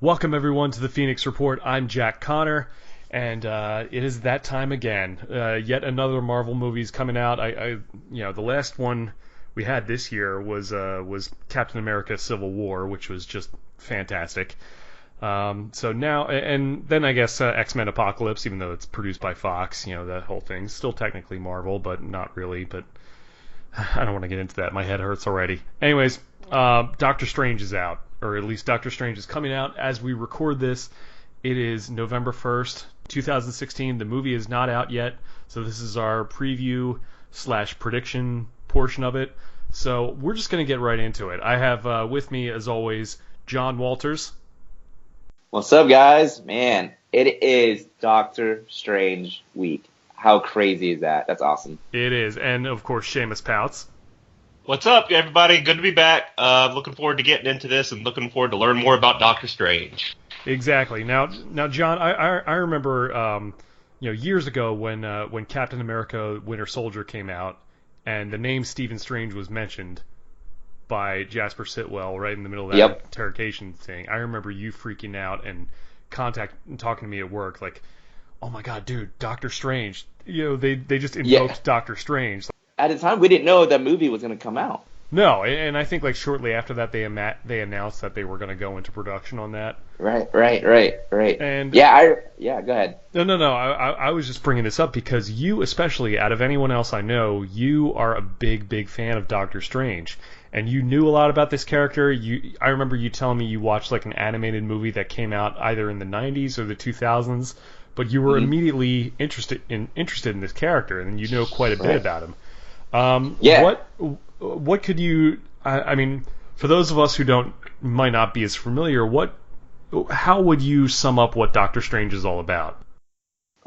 Welcome everyone to the Phoenix Report. I'm Jack Connor, and it is that time again. Yet another Marvel movie is coming out. The last one we had this year was Captain America: Civil War, which was just fantastic. So now, and then I guess X-Men: Apocalypse, even though it's produced by Fox, that whole thing's still technically Marvel, but not really. But I don't want to get into that. My head hurts already. Anyways, Doctor Strange is out. Or at least Doctor Strange is coming out as we record this. It is November 1st, 2016. The movie is not out yet, so this is our preview / prediction portion of it. So we're just going to get right into it. I have with me, as always, John Walters. What's up, guys? Man, it is Doctor Strange week. How crazy is that? That's awesome. It is. And, of course, Seamus Pouts. What's up, everybody? Good to be back. Looking forward to getting into this and looking forward to learn more about Doctor Strange. Exactly. Now, John, I remember, years ago when Captain America: Winter Soldier came out, and the name Stephen Strange was mentioned by Jasper Sitwell right in the middle of that interrogation thing. I remember you freaking out and talking to me at work, like, "Oh my God, dude, Doctor Strange!" They just invoked Doctor Strange. At the time, we didn't know that movie was going to come out. No, and I think shortly after that, they announced that they were going to go into production on that. Right. And go ahead. No. I was just bringing this up because you, especially out of anyone else I know, you are a big fan of Doctor Strange, and you knew a lot about this character. I remember you telling me you watched an animated movie that came out either in the 90s or the 2000s, but you were immediately interested in this character, and you know quite a bit about him. What could you? I mean, for those of us who might not be as familiar, how would you sum up what Doctor Strange is all about?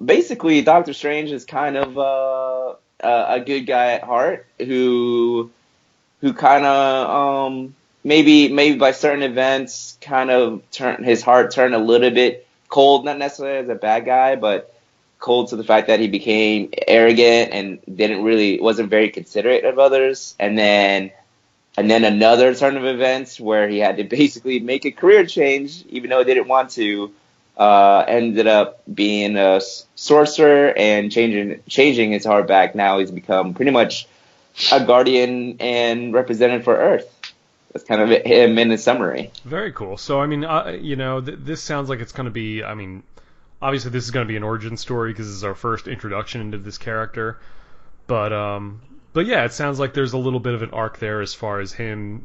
Basically, Doctor Strange is kind of a good guy at heart who kind of maybe by certain events kind of his heart turned a little bit cold, not necessarily as a bad guy, but cold to the fact that he became arrogant and wasn't very considerate of others, and then another turn of events where he had to basically make a career change, even though he didn't want to. Ended up being a sorcerer and changing his heart back. Now he's become pretty much a guardian and representative for Earth. That's kind of him in a summary. Very cool. So I mean, this sounds like it's going to be. I mean, obviously, this is going to be an origin story because this is our first introduction into this character. But yeah, it sounds like there's a little bit of an arc there as far as him,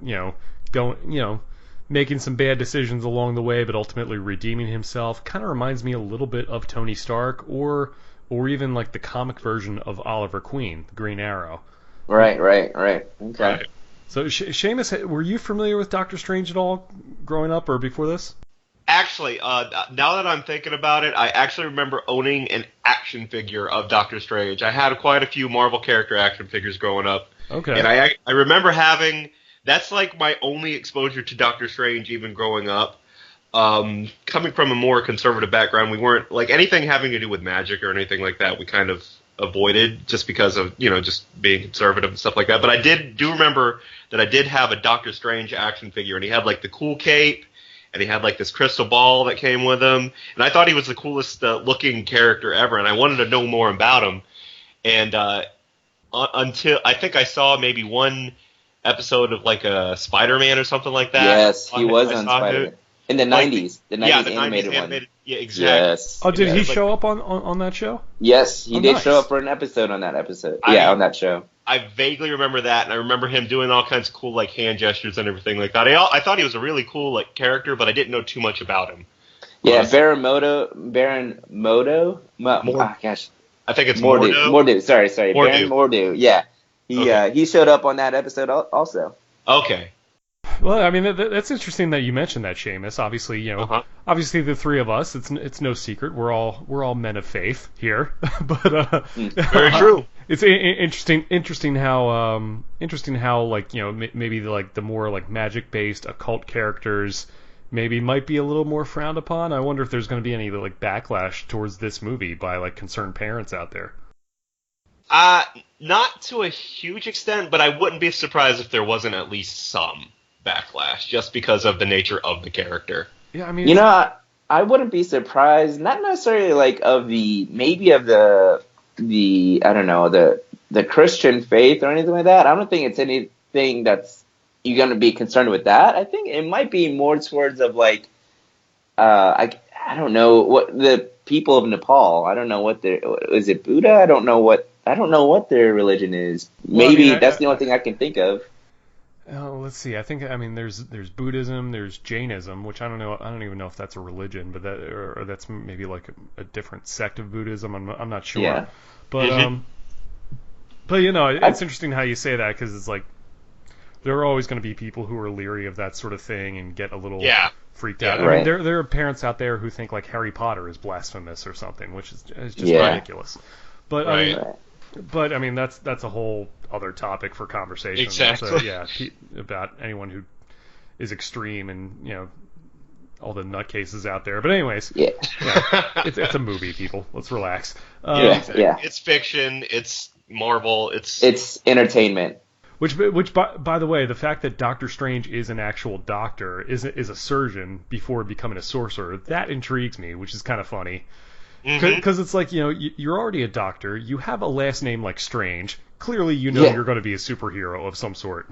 making some bad decisions along the way, but ultimately redeeming himself. Kind of reminds me a little bit of Tony Stark, or even like the comic version of Oliver Queen, the Green Arrow. Right. Okay. Right. So, Seamus, were you familiar with Doctor Strange at all growing up or before this? Actually, now that I'm thinking about it, I actually remember owning an action figure of Doctor Strange. I had quite a few Marvel character action figures growing up. Okay. And I remember that's like my only exposure to Doctor Strange even growing up. Coming from a more conservative background, we weren't, like, anything having to do with magic or anything like that, we kind of avoided just because of, just being conservative and stuff like that. But I do remember that I did have a Doctor Strange action figure, and he had, like, the cool cape, and he had, like, this crystal ball that came with him. And I thought he was the coolest looking character ever, and I wanted to know more about him. And until I think I saw maybe one episode of, like, a Spider-Man or something like that. Yes, he was on Spider-Man. In the 90s. The 90s animated one. Yeah, exactly. Yes. Oh, did he show up on that show? Yes, he did show up for an episode on that episode. On that show. I vaguely remember that, and I remember him doing all kinds of cool, like, hand gestures and everything like that. I thought he was a really cool, like, character, but I didn't know too much about him. Yeah, Baron Mordo. Gosh. I think it's Mordo. Mordo. Sorry. Mordo. Baron Mordo. Yeah. He showed up on that episode also. Okay. Well, I mean, that's interesting that you mentioned that, Seamus. Obviously, obviously the three of us, it's no secret. We're all men of faith here. But very true. It's interesting how like, maybe like the more like magic based occult characters maybe might be a little more frowned upon. I wonder if there's going to be any like backlash towards this movie by like concerned parents out there. Not to a huge extent, but I wouldn't be surprised if there wasn't at least some backlash, just because of the nature of the character. Yeah, I mean, You know, I wouldn't be surprised, not necessarily like of the I don't know, the Christian faith or anything like that. I don't think it's anything that's you're going to be concerned with that. I think it might be more towards of like I don't know what the people of Nepal. I don't know what their is it Buddha? I don't know what their religion is. Well, I Maybe mean, that's the only thing I can think of. let's see. I mean, there's Buddhism, there's Jainism, which I don't know. I don't even know if that's a religion, but that or that's maybe like a different sect of Buddhism. I'm not sure. Yeah. But you know, it's interesting how you say that because it's like there are always going to be people who are leery of that sort of thing and get a little freaked out. Yeah, I mean, there are parents out there who think like Harry Potter is blasphemous or something, which is just ridiculous. But I mean that's a whole other topic for conversation. Exactly. So, about anyone who is extreme and you know all the nutcases out there. But anyways, it's a movie, people. Let's relax. It's fiction. It's Marvel. It's entertainment. Which by the way, the fact that Doctor Strange is an actual doctor, is a surgeon before becoming a sorcerer, that intrigues me, which is kind of funny. Because it's like, you know, you're already a doctor, you have a last name like Strange, clearly you know you're going to be a superhero of some sort.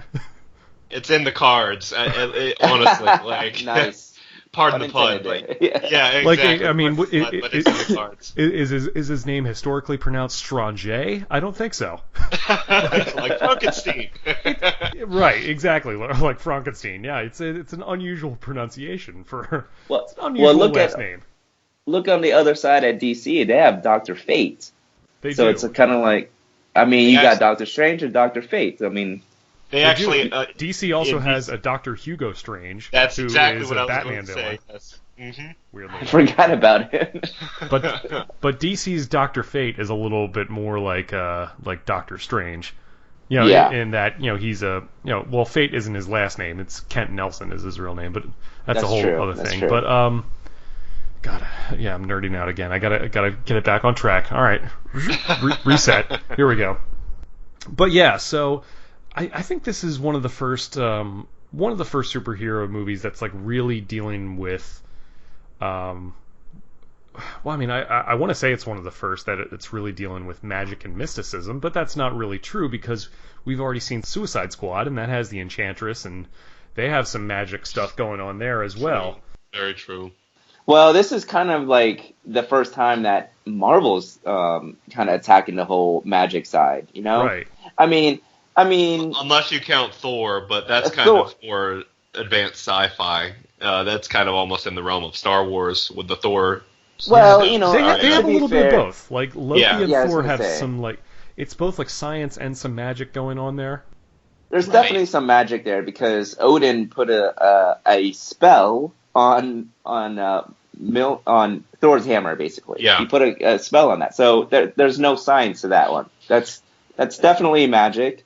It's in the cards, honestly. Like, nice. Pardon the pun. Like, yeah, exactly. Like, I mean, but it's in the cards. Is his name historically pronounced Strange? I don't think so. like Frankenstein. Right, exactly. Like Frankenstein. Yeah, it's an unusual pronunciation for it's an unusual last name. Look on the other side at DC. They have Dr. Fate. They so do. it's kind of like, I mean, you got Dr. Strange and Dr. Fate. I mean, they actually DC also has a Dr. Hugo Strange. That's who exactly is what a I was Batman going to villain. say. Weirdly, I forgot about him. but DC's Dr. Fate is a little bit more like Doctor Strange. You know, in that, you know, he's well, Fate isn't his last name. It's Kent Nelson is his real name, but that's a whole other thing. True. But God, yeah, I'm nerding out again. I gotta get it back on track. All right, reset. Here we go. But yeah, so I think this is one of the first superhero movies that's like really dealing with. Well, I mean, I want to say it's one of the first that it's really dealing with magic and mysticism, but that's not really true because we've already seen Suicide Squad, and that has the Enchantress, and they have some magic stuff going on there as well. Very true. Well, this is kind of like the first time that Marvel's kind of attacking the whole magic side, you know? Right. I mean, unless you count Thor, but that's kind of more advanced sci-fi. That's kind of almost in the realm of Star Wars with the Thor. Well, you know, they have a little bit of both. Like Loki and Thor have say. some like it's both like science and some magic going on there. There's definitely some magic there because Odin put a spell on Thor's hammer, basically. Yeah. He put a spell on that. So there's no science to that one. That's definitely magic.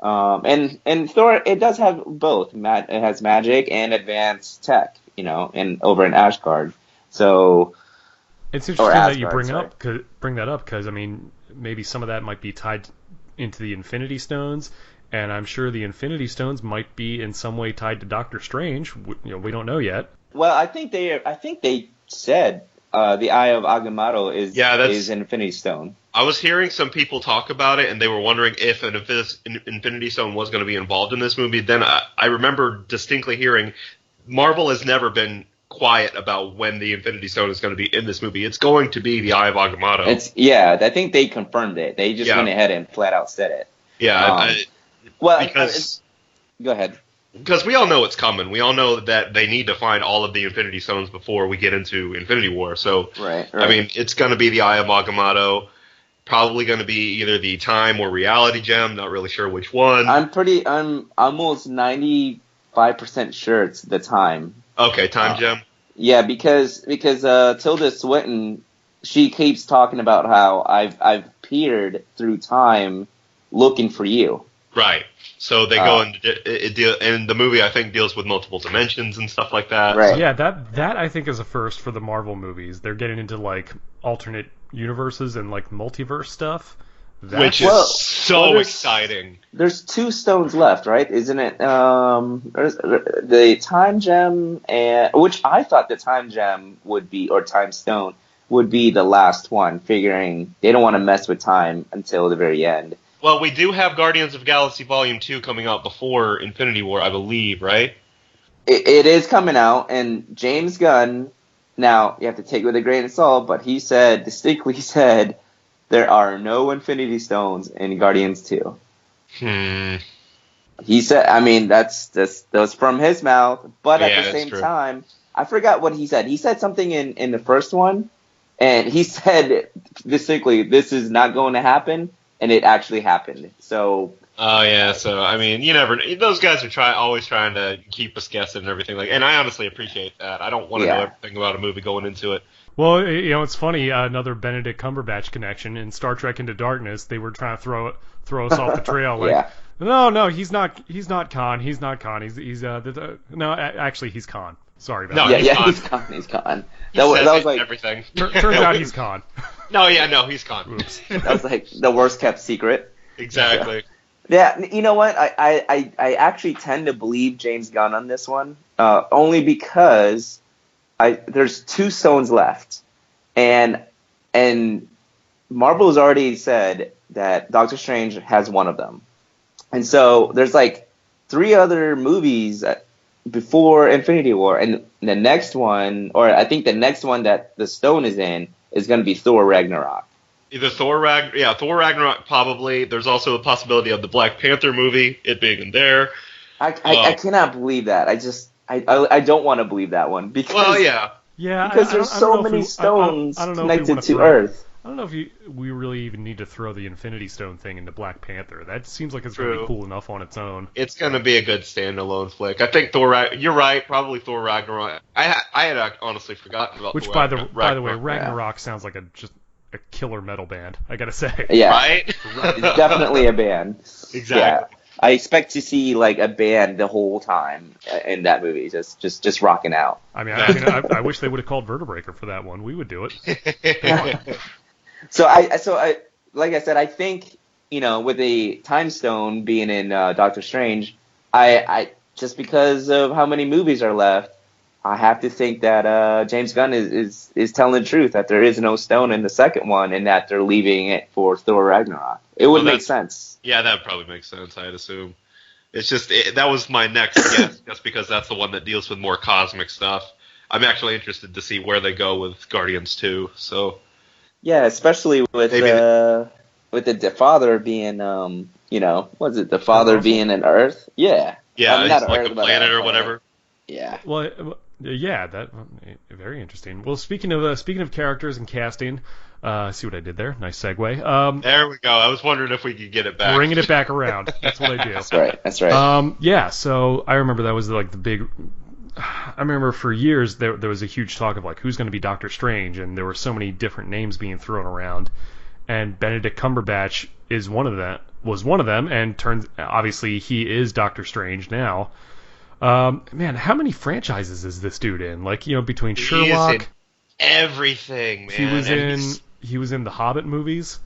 And Thor, it does have both. It has magic and advanced tech, you know, over in Asgard. So it's interesting that you bring that up because I mean maybe some of that might be tied into the Infinity Stones, and I'm sure the Infinity Stones might be in some way tied to Doctor Strange. You know, we don't know yet. Well, I think they said the Eye of Agamotto is an Infinity Stone. I was hearing some people talk about it, and they were wondering if an Infinity Stone was going to be involved in this movie. Then I remember distinctly hearing Marvel has never been quiet about when the Infinity Stone is going to be in this movie. It's going to be the Eye of Agamotto. I think they confirmed it. They just went ahead and flat out said it. Yeah. Go ahead. Because we all know it's coming. We all know that they need to find all of the Infinity Stones before we get into Infinity War. So, right. I mean, it's going to be the Eye of Agamotto. Probably going to be either the Time or Reality Gem. Not really sure which one. I'm almost 95% sure it's the Time. Okay, Time Gem. Yeah, because Tilda Swinton, she keeps talking about how I've peered through time looking for you. Right. So they go into and the movie I think deals with multiple dimensions and stuff like that. Right. Yeah, that I think is a first for the Marvel movies. They're getting into like alternate universes and like multiverse stuff. which is so exciting. There's 2 stones left, right? Isn't it? The time gem, which I thought the time gem would be, or time stone would be the last one, figuring they don't want to mess with time until the very end. Well, we do have Guardians of the Galaxy Volume 2 coming out before Infinity War, I believe, right? It is coming out, and James Gunn, now you have to take it with a grain of salt, but he distinctly said, there are no Infinity Stones in Guardians 2. He said, I mean, that was from his mouth, but at the same time, I forgot what he said. He said something in the first one, and he said distinctly, this is not going to happen, and it actually happened. So. Oh yeah, so I mean, you never. Those guys are always trying to keep us guessing and everything and I honestly appreciate that. I don't want to know everything about a movie going into it. Well, it's funny. Another Benedict Cumberbatch connection in Star Trek Into Darkness. They were trying to throw us off the trail. Like, no, he's not Khan. He's not Khan. No, actually, he's Khan. Sorry about that. He's Khan. That was like everything. Turns out he's Khan. He's Khan. Oops. That was like the worst kept secret. Exactly. Yeah, you know what? I actually tend to believe James Gunn on this one, only because there's 2 stones left, and Marvel has already said that Doctor Strange has one of them, and so there's like 3 other movies before Infinity War, and the next one, or I think the next one that the stone is in, is going to be Thor Ragnarok. Either Thor Ragnarok probably. There's also the possibility of the Black Panther movie, it being in there. I cannot believe that. I don't want to believe that one because because there's so many stones connected to Earth. I don't know if we really even need to throw the Infinity Stone thing into Black Panther. That seems like it's going to be cool enough on its own. It's going to be a good standalone flick. I think you're right, probably Thor Ragnarok. I had honestly forgotten about Which, by the way, Ragnarok sounds like just a killer metal band, I gotta say. Yeah. Right? It's definitely a band. Exactly. Yeah. I expect to see like a band the whole time in that movie, just rocking out. I mean, I wish they would have called Vertebreaker for that one. We would do it. So I like I said, I think, with the time stone being in Doctor Strange, I just because of how many movies are left, I have to think that James Gunn is telling the truth, that there is no stone in the second one and that they're leaving it for Thor Ragnarok. It would make sense. Yeah, that would probably make sense, I'd assume. It's just, that was my next guess, just because that's the one that deals with more cosmic stuff. I'm actually interested to see where they go with Guardians 2, so... Yeah, especially with the father being, was it the father being an Earth? Yeah. Yeah, I mean, it's not like Earth, a planet or whatever. Yeah. Well, yeah, that very interesting. Well, speaking of characters and casting, see what I did there? Nice segue. There we go. I was wondering if we could get it back. Bringing it back around. That's what I do. That's right. Yeah. So I remember that was like the big. I remember for years there was a huge talk of like who's going to be Doctor Strange, and there were so many different names being thrown around, and Benedict Cumberbatch was one of them, and obviously he is Doctor Strange now. Man, how many franchises is this dude in? Like, between Sherlock, he is in everything, man. He was in the Hobbit movies.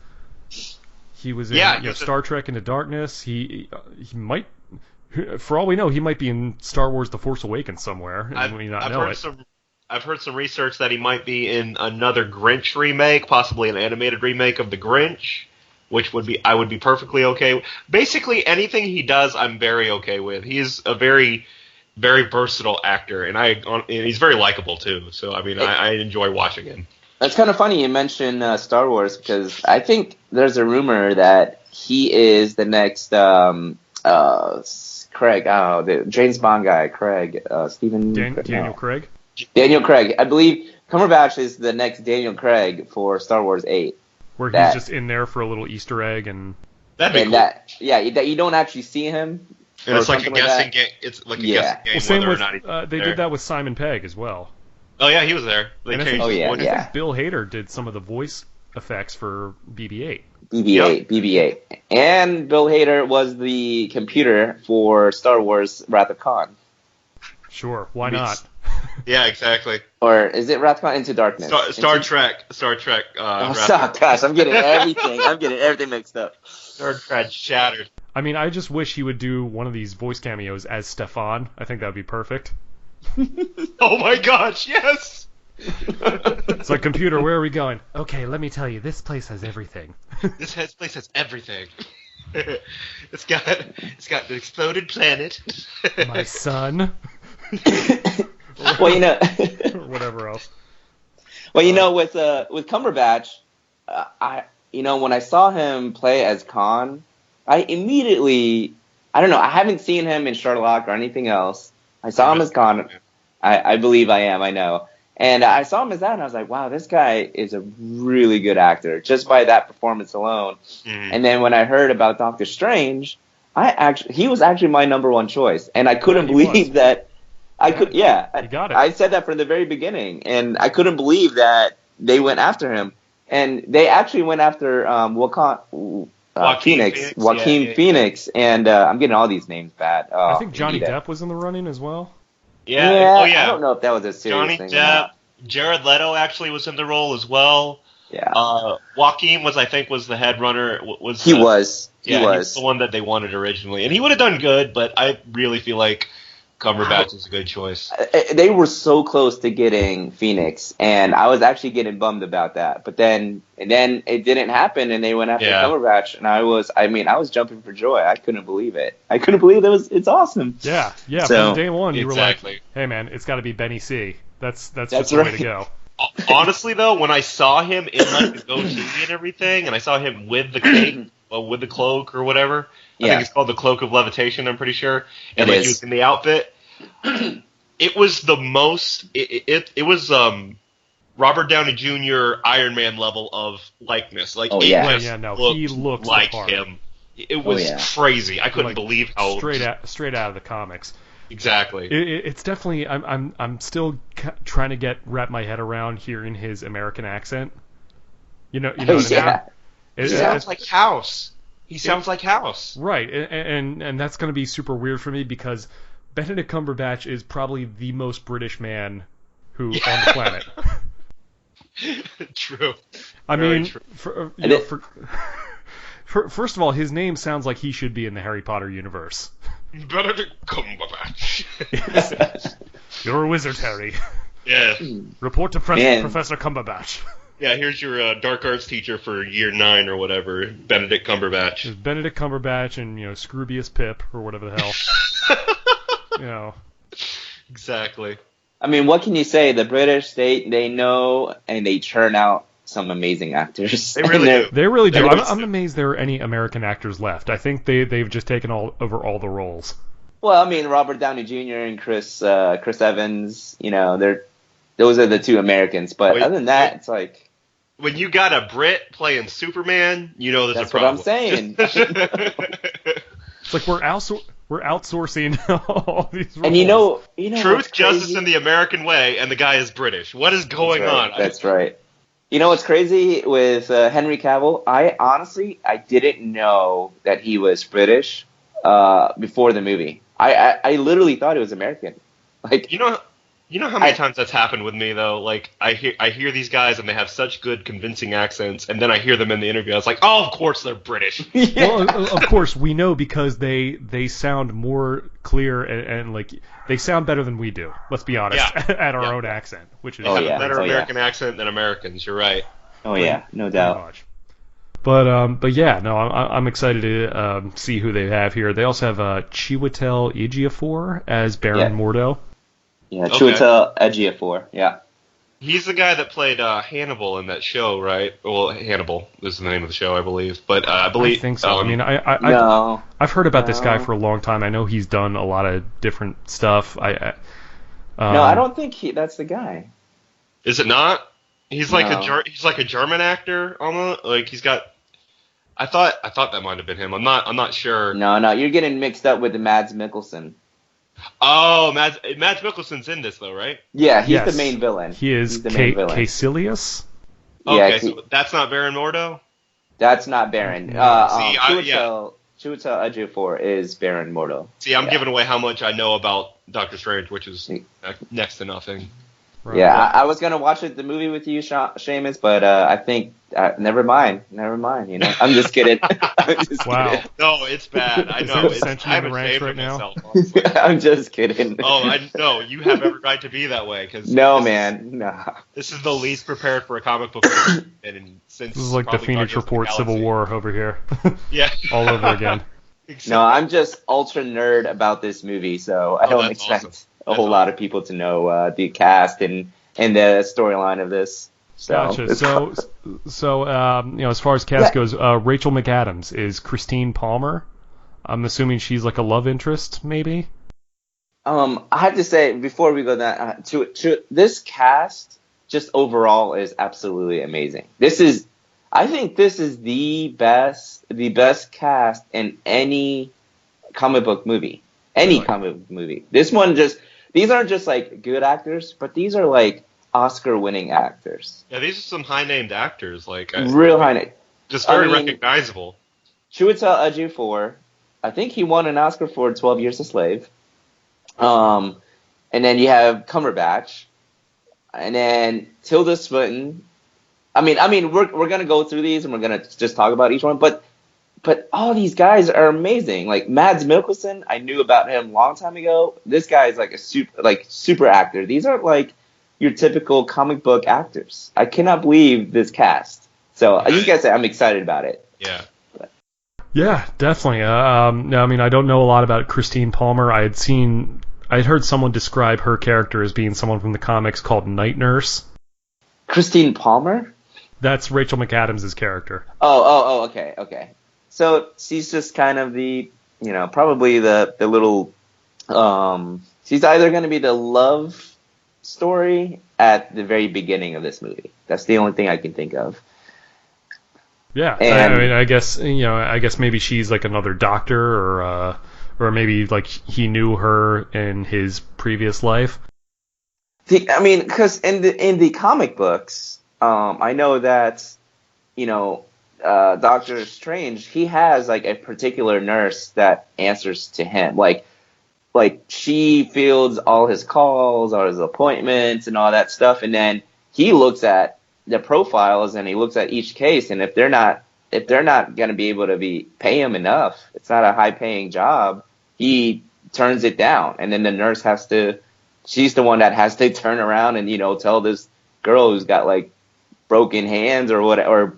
He was in Star Trek Into Darkness. He might, for all we know, he might be in Star Wars: The Force Awakens somewhere, and we not know it. I've heard some research that he might be in another Grinch remake, possibly an animated remake of The Grinch, which I would be perfectly okay with. Basically, anything he does, I'm very okay with. He is a very, very versatile actor, and he's very likable too. So, I mean, I enjoy watching him. That's kind of funny you mentioned Star Wars, because I think there's a rumor that he is the next Craig. Oh, the James Bond guy, Craig. Daniel Craig? Daniel Craig. I believe Cumberbatch is the next Daniel Craig for Star Wars 8. Where he's just in there for a little Easter egg and... That'd be cool. That you don't actually see him. And it's like a guessing game. It's like a guessing game same whether with, or not he's they there. did that with Simon Pegg as well. Oh yeah, he was there. I think Bill Hader did some of the voice effects for BB-8. BB-8. And Bill Hader was the computer for Star Wars Wrath of Khan. Sure, why not? Yeah, exactly. Or is it Wrath of Khan Into Darkness? Star Trek. Gosh, I'm getting everything mixed up. Star Trek shattered. I mean, I just wish he would do one of these voice cameos as Stefan. I think that would be perfect. Oh my gosh, yes! It's like, computer, where are we going? Okay, let me tell you, this place has everything. This place has everything. It's got an exploded planet. My son. Well, you know, or whatever else. well, you know, with Cumberbatch, when I saw him play as Khan, I immediately, I don't know, I haven't seen him in Sherlock or anything else. I saw him as Khan. I believe I am, I know. And I saw him as that, and I was like, wow, this guy is a really good actor, just by that performance alone. Mm-hmm. And then when I heard about Doctor Strange, he was actually my number one choice. And I couldn't believe that. You got it. I said that from the very beginning, and I couldn't believe that they went after him. And they actually went after Joaquin Phoenix, and I'm getting all these names bad. I think Johnny Depp was in the running as well. Yeah. I don't know if that was a serious thing. Johnny Depp, Jared Leto actually was in the role as well. Yeah. Joaquin was the head runner. He was the one that they wanted originally, and he would have done good. But I really feel like Cumberbatch is a good choice. They were so close to getting Phoenix, and I was actually getting bummed about that. But then it didn't happen, and they went after Cumberbatch, and I was jumping for joy. I couldn't believe it. I couldn't believe it's awesome. Yeah. So, from day one, you were like, "Hey, man, it's got to be Benny C. That's just the right. way to go." Honestly, though, when I saw him in like the goatee and everything, and I saw him with the cape, with the cloak or whatever. I think it's called the Cloak of Levitation, I'm pretty sure. And he was in the outfit. It was the most. It was Robert Downey Jr. Iron Man level of likeness. Like he looked like him. It was crazy. I couldn't believe how straight out of the comics. Exactly. It's definitely. I'm still trying to wrap my head around hearing his American accent. You know what I mean? He sounds like House. He sounds like House. Right, and that's going to be super weird for me because Benedict Cumberbatch is probably the most British man on the planet. True. I mean, first of all, his name sounds like he should be in the Harry Potter universe. Benedict Cumberbatch. Yes. You're a wizard, Harry. Yeah. Report to Professor Cumberbatch. Yeah, here's your dark arts teacher for year 9 or whatever, Benedict Cumberbatch. There's Benedict Cumberbatch and Scroobius Pip or whatever the hell. Exactly. I mean, what can you say? The British, they know and they churn out some amazing actors. They really do. They really do. I'm amazed there are any American actors left. I think they've just taken over all the roles. Well, I mean, Robert Downey Jr. and Chris Evans, those are the two Americans. But other than that, it's like, when you got a Brit playing Superman, there's that's a problem. What I'm saying. It's like we're outsourcing all these roles. And you know, truth, justice, and the American way, and the guy is British. What is going on? That's right. You know what's crazy with Henry Cavill? I didn't know that he was British before the movie. I literally thought he was American. Like, you know how many times that's happened with me though? Like I hear these guys and they have such good convincing accents, and then I hear them in the interview. I was like, oh, of course they're British. Well, of course we know because they sound more clear and like they sound better than we do. Let's be honest, at our own accent, which is a better American accent than Americans. You're right. Oh yeah, no doubt. But yeah, no, I'm excited to see who they have here. They also have Chiwetel Ejiofor as Baron Mordo. Yeah, Chiwetel Ejiofor. Yeah. He's the guy that played Hannibal in that show, right? Well, Hannibal is the name of the show, I believe. But I think so. I mean, I've heard about this guy for a long time. I know he's done a lot of different stuff. No, I don't think that's the guy. Is it not? He's like a German actor almost. Like he's got. I thought that might have been him. I'm not sure. No, you're getting mixed up with the Mads Mikkelsen. Oh, Mads Mikkelsen's in this though, right? Yeah, he's the main villain. He is Caecilius. Okay, so that's not Baron Mordo? That's not Baron. Chiwetel Ejiofor is Baron Mordo. See, I'm giving away how much I know about Doctor Strange, which is next to nothing. Right. Yeah, I was gonna watch the movie with you, Seamus, but I think never mind. You know, I'm just kidding. I'm just Wow. kidding. No, it's bad. I Is know. there It's, dissension I in the haven't ranks saved right it now? myself. Honestly. I'm just kidding. Oh, I know. You have every right to be that way because No, man, no. this is the least prepared for a comic book movie and since This is like the probably Phoenix Guardians of the Report Civil Galaxy. War over here. Yeah. All over again. No, I'm just ultra nerd about this movie, so I don't that's expect awesome. a whole lot of people to know the cast and the storyline of this. So, Gotcha. So you know, as far as cast goes, Rachel McAdams is Christine Palmer. I'm assuming she's like a love interest, maybe. I have to say before we go that to this cast, just overall is absolutely amazing. I think this is the best cast in any comic book movie. Any comic book movie. These aren't just like good actors, but these are like Oscar-winning actors. Yeah, these are some high-named actors, like Real high name. just very recognizable. Chiwetel Ejiofor, I think he won an Oscar for 12 Years a Slave. And then you have Cumberbatch, and then Tilda Swinton. I mean, we're gonna go through these and we're gonna just talk about each one, but all these guys are amazing. Like Mads Mikkelsen, I knew about him a long time ago. This guy is like a super actor. These aren't like your typical comic book actors. I cannot believe this cast. So you guys say I'm excited about it. Yeah. Yeah, definitely. No, I mean, I don't know a lot about Christine Palmer. I'd heard someone describe her character as being someone from the comics called Night Nurse. Christine Palmer? That's Rachel McAdams' character. Oh, okay. So she's just kind of probably the little, she's either going to be the love story at the very beginning of this movie. That's the only thing I can think of. Yeah, And, I mean, I guess maybe she's like another doctor, or maybe like he knew her in his previous life. Because in the comic books, I know that Doctor Strange, he has like a particular nurse that answers to him, like she fields all his calls, all his appointments, and all that stuff, and then he looks at the profiles and he looks at each case, and if they're not going to be able to pay him enough, it's not a high paying job, he turns it down, and then the nurse she's the one that has to turn around and tell this girl who's got like broken hands or what, or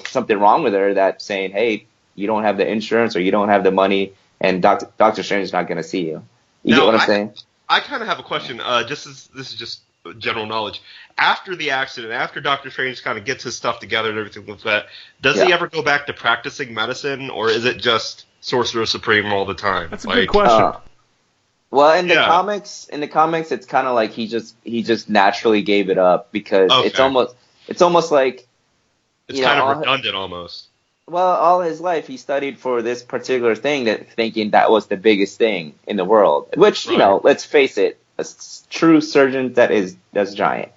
something wrong with her, that saying, hey, you don't have the insurance or you don't have the money, and Doctor Strange is not going to see you. You get what I'm saying? I kind of have a question. This is just general knowledge. After the accident, after Doctor Strange kind of gets his stuff together and everything like that, does he ever go back to practicing medicine, or is it just Sorcerer Supreme all the time? That's a good question. Well, in the comics, it's kind of like he just naturally gave it up because it's almost like it's kind of redundant almost. Well, all his life he studied for this particular thing, thinking that was the biggest thing in the world. Which let's face it, a true surgeon that's giant.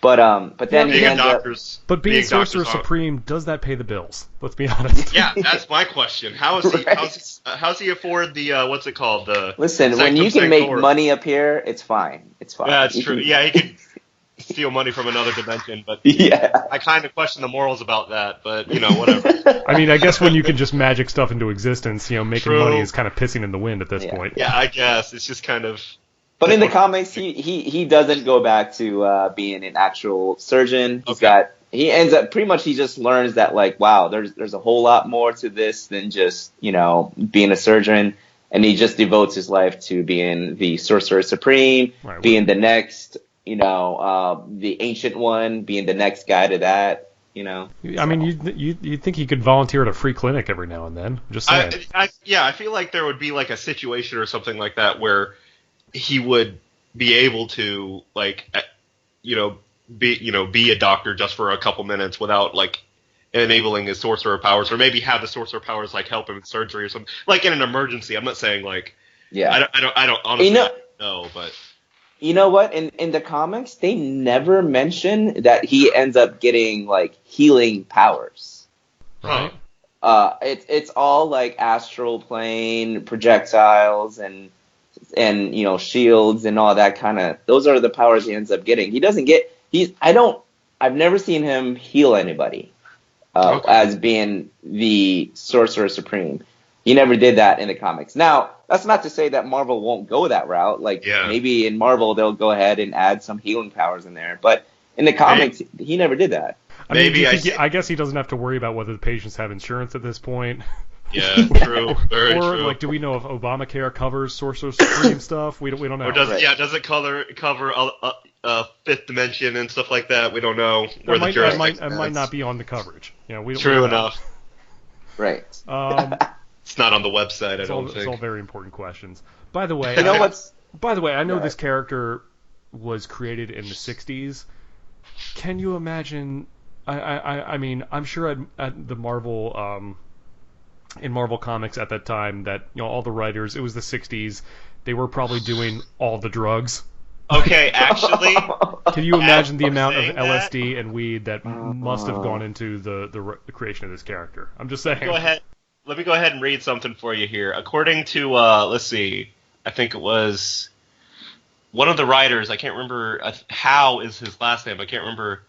But then he ends up. But being Sorcerer Supreme, does that pay the bills? Let's be honest. Yeah, that's my question. How is he? Right. How's he afford the what's it called? Listen, when you can make money up here, it's fine. It's fine. Yeah, it's true. Yeah, he can steal money from another dimension, but I kind of question the morals about that. But whatever. I mean, I guess when you can just magic stuff into existence, making money is kind of pissing in the wind at this point. Yeah, I guess it's just kind of. But in the comics, he doesn't go back to being an actual surgeon. He ends up pretty much, he just learns that like, wow, there's a whole lot more to this than just being a surgeon, and he just devotes his life to being the Sorcerer Supreme, being the next the Ancient One, being the next guy to that. I mean, you think he could volunteer at a free clinic every now and then? I'm just saying. I feel like there would be like a situation or something like that where he would be able to be a doctor just for a couple minutes without like enabling his sorcerer powers, or maybe have the sorcerer powers like help him in surgery or something, like in an emergency. I'm not saying like I don't honestly know, but you know what? In the comics, they never mention that he ends up getting like healing powers. Right. It's all like astral plane projectiles and shields and all that kind of. Those are the powers he ends up getting. He doesn't get. I've never seen him heal anybody as being the Sorcerer Supreme. He never did that in the comics. Now, that's not to say that Marvel won't go that route. Like, maybe in Marvel they'll go ahead and add some healing powers in there. But in the comics, he never did that. I guess he doesn't have to worry about whether the patients have insurance at this point. Yeah, true. Very or true. Like, do we know if Obamacare covers Sorcerer Supreme stuff? We don't know. Or does it cover Fifth Dimension and stuff like that? We don't know where the jurisdiction It might not be on the coverage. True enough. Right. It's not on the website. I don't think. It's all very important questions. By the way, I know this character was created in the '60s. Can you imagine? I mean, I'm sure at the Marvel. In Marvel Comics at that time, that all the writers, it was the '60s, they were probably doing all the drugs. Okay, actually, can you imagine the amount of LSD and weed that must have gone into the creation of this character? I'm just saying. Let me go ahead and read something for you here. According to let's see, I think it was one of the writers. I can't remember how is his last name. I can't remember.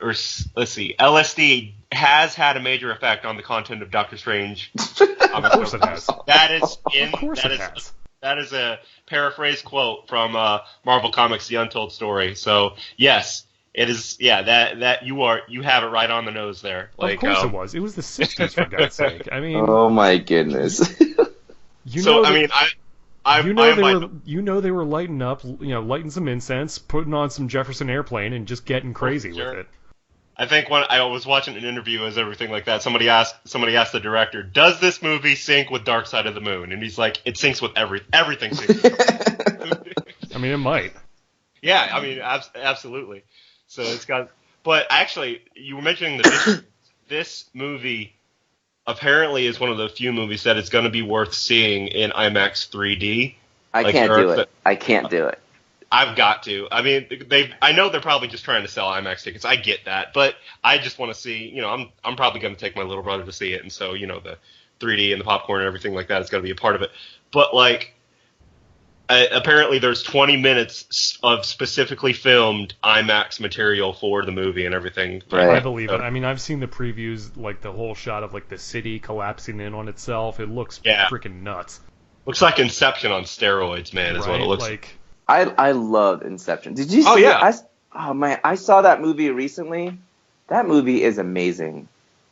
Or let's see, LSD has had a major effect on the content of Doctor Strange. Of course it has. That is a paraphrase quote from Marvel Comics: The Untold Story. So yes, it is. Yeah, that you have it right on the nose there. Of course it was. It was the '60s, for God's sake. I mean. Oh my goodness. They were lighting up, lighting some incense, putting on some Jefferson Airplane, and just getting crazy with it. I think when I was watching an interview as everything like that, somebody asked the director, "Does this movie sync with Dark Side of the Moon?" And he's like, "It syncs with everything." Syncs with I mean, it might. Yeah, I mean, absolutely. So it's got. But actually, you were mentioning this movie apparently is one of the few movies that is going to be worth seeing in IMAX 3D. I can't do it. I've got to. I mean, I know they're probably just trying to sell IMAX tickets. I get that, but I just want to see. I'm probably going to take my little brother to see it, and so the 3D and the popcorn and everything like that is going to be a part of it. But like, apparently there's 20 minutes of specifically filmed IMAX material for the movie and everything. Right. I believe it. I mean, I've seen the previews, like the whole shot of like the city collapsing in on itself. It looks freaking nuts. Looks like Inception on steroids, man. Is what it looks like. I love Inception. Did you see it? Oh man, I saw that movie recently. That movie is amazing.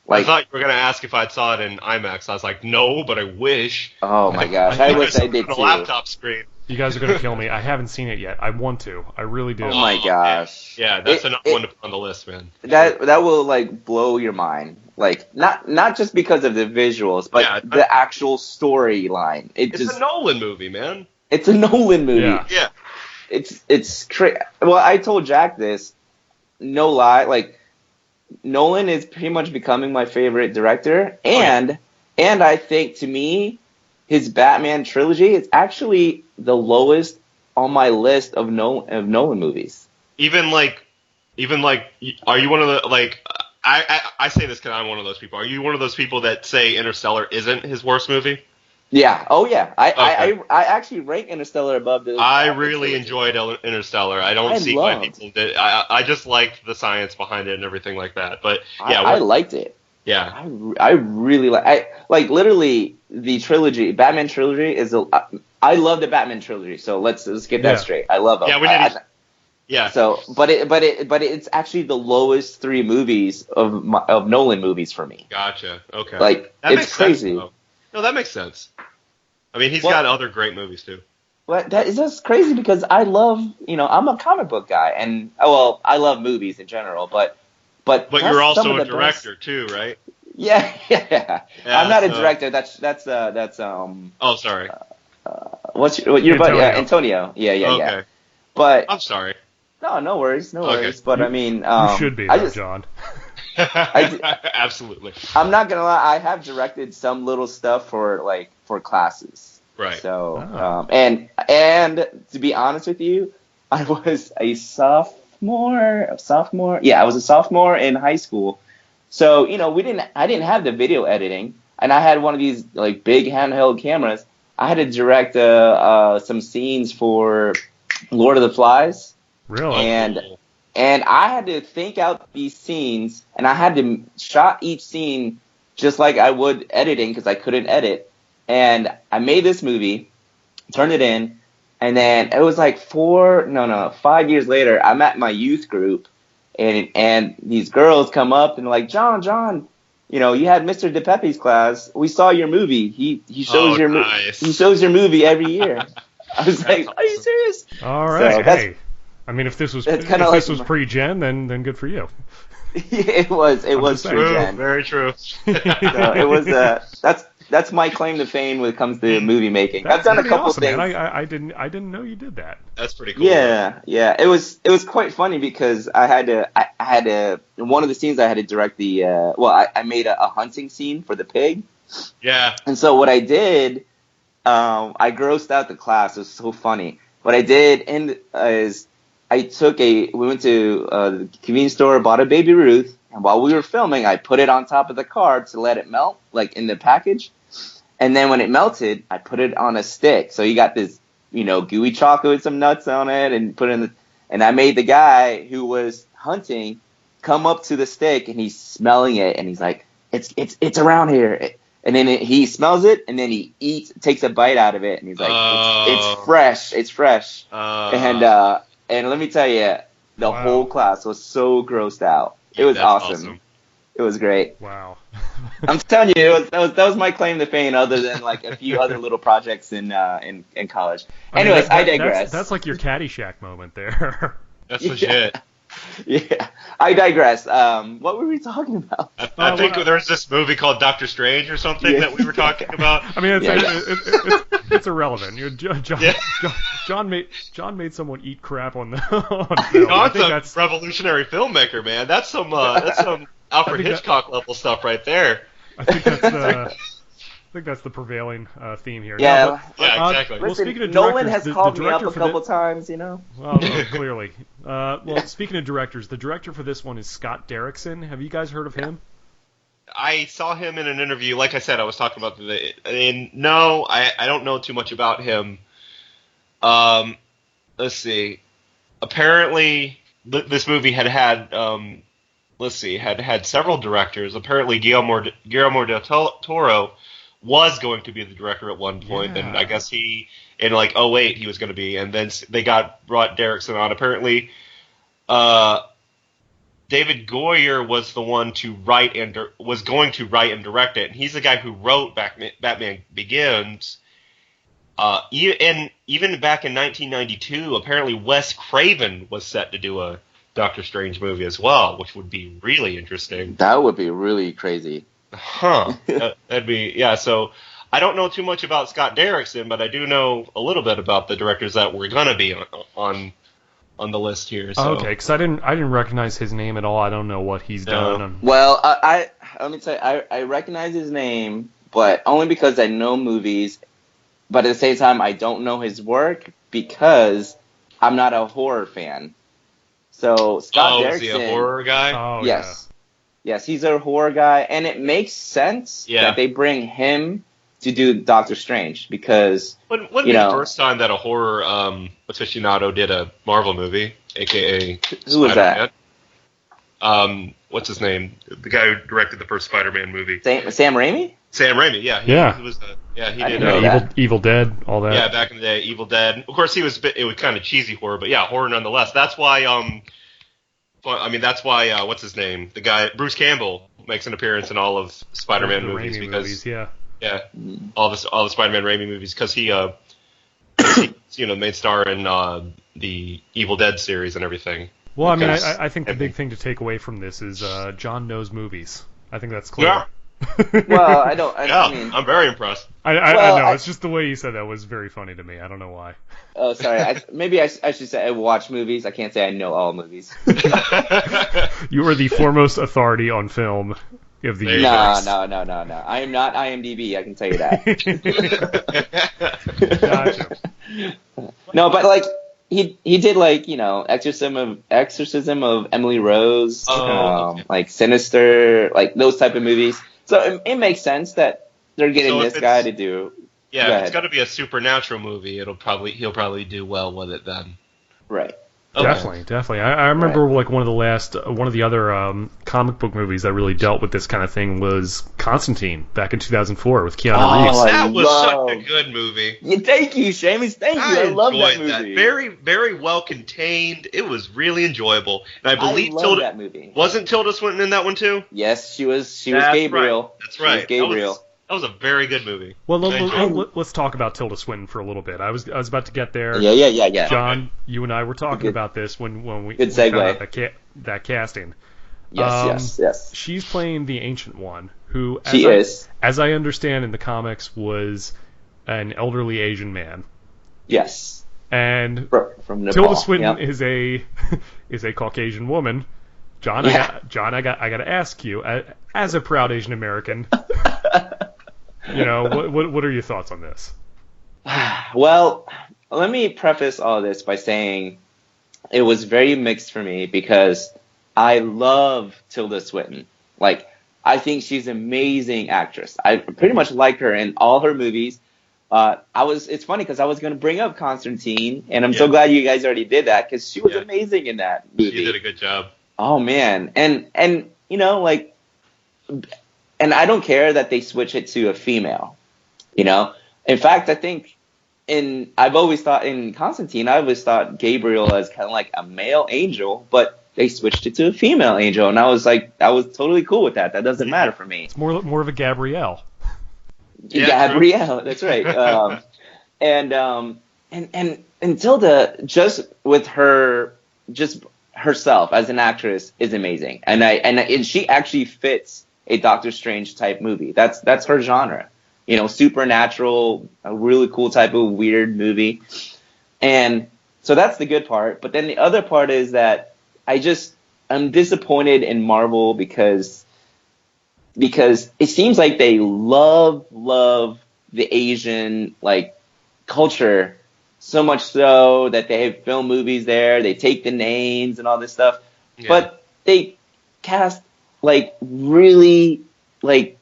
I thought you were going to ask if I saw it in IMAX. I was like, no, but I wish. Oh my gosh, I wish I did too. On a laptop screen. You guys are going to kill me. I haven't seen it yet. I want to. I really do. Oh my gosh. Yeah, that's another one to put on the list, man. That will like blow your mind. Like not just because of the visuals, but the actual storyline. It's a Nolan movie, man. It's a Nolan movie. Yeah. It's crazy. Well, I told Jack this. No lie, like Nolan is pretty much becoming my favorite director, and I think to me, his Batman trilogy is actually the lowest on my list of Nolan movies. Even like, are you one of the like? I say this because I'm one of those people. Are you one of those people that say Interstellar isn't his worst movie? Yeah. Oh, yeah. I actually rank Interstellar above the. I really enjoyed Interstellar. I don't see why people did. I just liked the science behind it and everything like that. But yeah, I liked it. Yeah. I really like literally the trilogy. Batman trilogy is I love the Batman trilogy. So let's get that straight. I love them. Yeah, we did. Yeah. So, but it's actually the lowest three movies of Nolan movies for me. Gotcha. Okay. Like it's crazy. Sense, no, that makes sense. I mean, he's got other great movies too. Well, that is just crazy because I love, I'm a comic book guy, and I love movies in general, but you're also a director too, right? Yeah. I'm not a director. That's Oh, sorry. What's your buddy? Antonio. Yeah. But I'm sorry. No worries. But I mean, you should be, John. Absolutely. I'm not gonna lie. I have directed some little stuff for classes. Right. So, and to be honest with you, I was a sophomore. Yeah, I was a sophomore in high school, So, I didn't have the video editing, and I had one of these like big handheld cameras. I had to direct some scenes for Lord of the Flies. Really? And I had to think out these scenes, and I had to shot each scene just like I would editing because I couldn't edit. And I made this movie, turned it in, and then it was like 5 years later, I'm at my youth group, and these girls come up and like, John, you had Mr. DePepe's class. We saw your movie. He shows he shows your movie every year. I was like, are you serious? All right. So hey, I mean, if this was pre-gen, then good for you. It was pre-gen. Very true. So it was that's my claim to fame when it comes to movie making. I've done a couple awesome, things. Man. I didn't know you did that. That's pretty cool. Yeah. It was quite funny because I had to one of the scenes I had to direct I made a hunting scene for the pig. Yeah. And so what I did, I grossed out the class. It was so funny. What I did is we went to the convenience store, bought a Baby Ruth, and while we were filming, I put it on top of the car to let it melt, like in the package. And then when it melted, I put it on a stick. So you got this, gooey chocolate with some nuts on it, and and I made the guy who was hunting come up to the stick, and he's smelling it, and he's like, it's around here. And then he smells it, and then he takes a bite out of it, and he's like, it's fresh. And let me tell you, the whole class was so grossed out. It was awesome. It was great. Wow. I'm telling you, that was my claim to fame, other than like a few other little projects in college. Anyways, I digress. That's like your Caddyshack moment there. That's legit. Yeah, I digress. What were we talking about? I think there's this movie called Doctor Strange or something that we were talking about. I mean, it's irrelevant. John made someone eat crap on film. John's a revolutionary filmmaker, man. That's some Alfred Hitchcock level stuff right there. I think that's the prevailing theme here. Yeah, exactly. Well, speaking of Nolan directors, has called me up a couple times, Well, clearly. Well, speaking of directors, the director for this one is Scott Derrickson. Have you guys heard of him? I saw him in an interview. Like I said, I was talking about no, I don't know too much about him. Let's see. Apparently, this movie had several directors. Apparently, Guillermo del Toro was going to be the director at one point, and I guess in like 2008 he was going to be, and then they brought Derrickson on. Apparently, David Goyer was the one to write and was going to write and direct it, and he's the guy who wrote Batman Begins. Even back in 1992, apparently Wes Craven was set to do a Doctor Strange movie as well, which would be really interesting. That would be really crazy. Huh. That'd be, so I don't know too much about Scott Derrickson, but I do know a little bit about the directors that were going to be on the list here. So. Okay, because I didn't recognize his name at all. I don't know what he's done. Well, let me tell you, I recognize his name, but only because I know movies. But at the same time, I don't know his work because I'm not a horror fan. So Scott Derrickson, is he a horror guy? Oh, yes. Yes, he's a horror guy, and it makes sense that they bring him to do Doctor Strange because wouldn't be the first time that a horror aficionado did a Marvel movie, aka who was that? What's his name? The guy who directed the first Spider-Man movie. Sam Raimi? Sam Raimi, yeah. He was he did Evil Dead, all that. Yeah, back in the day, Evil Dead. Of course, it was kind of cheesy horror, but yeah, horror nonetheless. That's why what's his name? The guy Bruce Campbell makes an appearance in all of Spider-Man movies because all the Spider-Man Raimi movies because he's the main star in the Evil Dead series and everything. Well, I mean, I think the big thing to take away from this is John knows movies. I think that's clear. Yeah. Well, I mean, I'm very impressed. I know. It's just the way you said that was very funny to me. I don't know why. Oh, sorry. Maybe I should say I watch movies. I can't say I know all movies. You are the foremost authority on film of the universe. No. I am not IMDb. I can tell you that. Gotcha. No, but like he did like Exorcism of Emily Rose, Okay. like Sinister, like those type of movies. So it makes sense that they're getting So if this guy it's to do. yeah, Go if it's ahead. got to be a supernatural movie, he'll probably do well with it then. Right. Okay. Definitely. I remember like one of the other comic book movies that really dealt with this kind of thing was Constantine back in 2004 with Keanu Reeves. That was such a good movie. Yeah, thank you, Seamus. Thank you. I love that enjoyed movie. Very, very well contained. It was really enjoyable. And I believe that movie. Wasn't Tilda Swinton in that one too? Yes, she was. She was That's Gabriel. Right. That's right. She was Gabriel. That was a very good movie. Well, let's talk about Tilda Swinton for a little bit. I was about to get there. Yeah. John, you and I were talking about this when we Good found segue. out that casting. Yes. She's playing the Ancient One, who as I understand in the comics, was an elderly Asian man. Yes. And from Nepal. Tilda Swinton is a Caucasian woman. John, I got to ask you, as a proud Asian American, what are your thoughts on this? Well, let me preface all this by saying it was very mixed for me because I love Tilda Swinton. Like, I think she's an amazing actress. I pretty much like her in all her movies. It's funny because I was going to bring up Constantine, and I'm so glad you guys already did that because she was amazing in that movie. She did a good job. Oh man, and and I don't care that they switch it to a female. In fact, I think I've always thought in Constantine, I always thought Gabriel as kind of like a male angel, but they switched it to a female angel, and I was totally cool with that. That doesn't matter for me. It's more of a Gabrielle. Gabrielle, that's right. And Tilda, just with her, just herself as an actress is amazing, and she actually fits a Doctor Strange type movie. That's her genre, supernatural, a really cool type of weird movie, and so that's the good part. But then the other part is that I'm disappointed in Marvel because it seems like they love the Asian culture. So much so that they have film movies there. They take the names and all this stuff. Yeah. But they cast really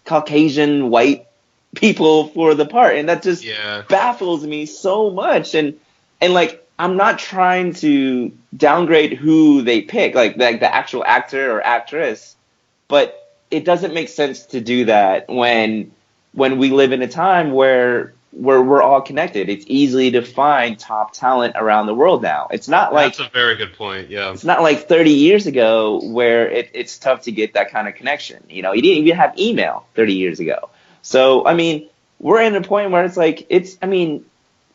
Caucasian white people for the part. And that just baffles me so much. And I'm not trying to downgrade who they pick, like the actual actor or actress. But it doesn't make sense to do that when we live in a time where we're all connected. It's easy to find top talent around the world now. It's not that's a very good point. Yeah, it's not like 30 years ago where it's tough to get that kind of connection. You didn't even have email 30 years ago. So I mean, we're in a point where it's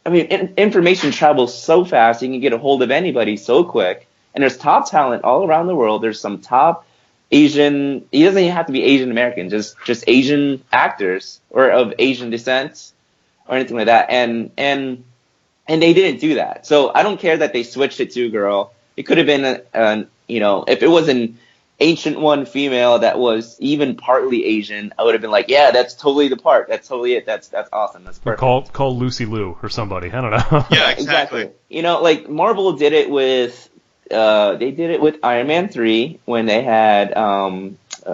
information travels so fast. You can get a hold of anybody so quick, and there's top talent all around the world. There's some top Asian. He doesn't even have to be Asian American. Just Asian actors or of Asian descent. Or anything like that, and they didn't do that. So I don't care that they switched it to a girl. It could have been if it was an Ancient One female that was even partly Asian, I would have been like, yeah, that's totally the part. That's totally it. That's awesome. That's perfect. Call Lucy Liu or somebody. I don't know. Yeah, exactly. Marvel did it with Iron Man 3 when they had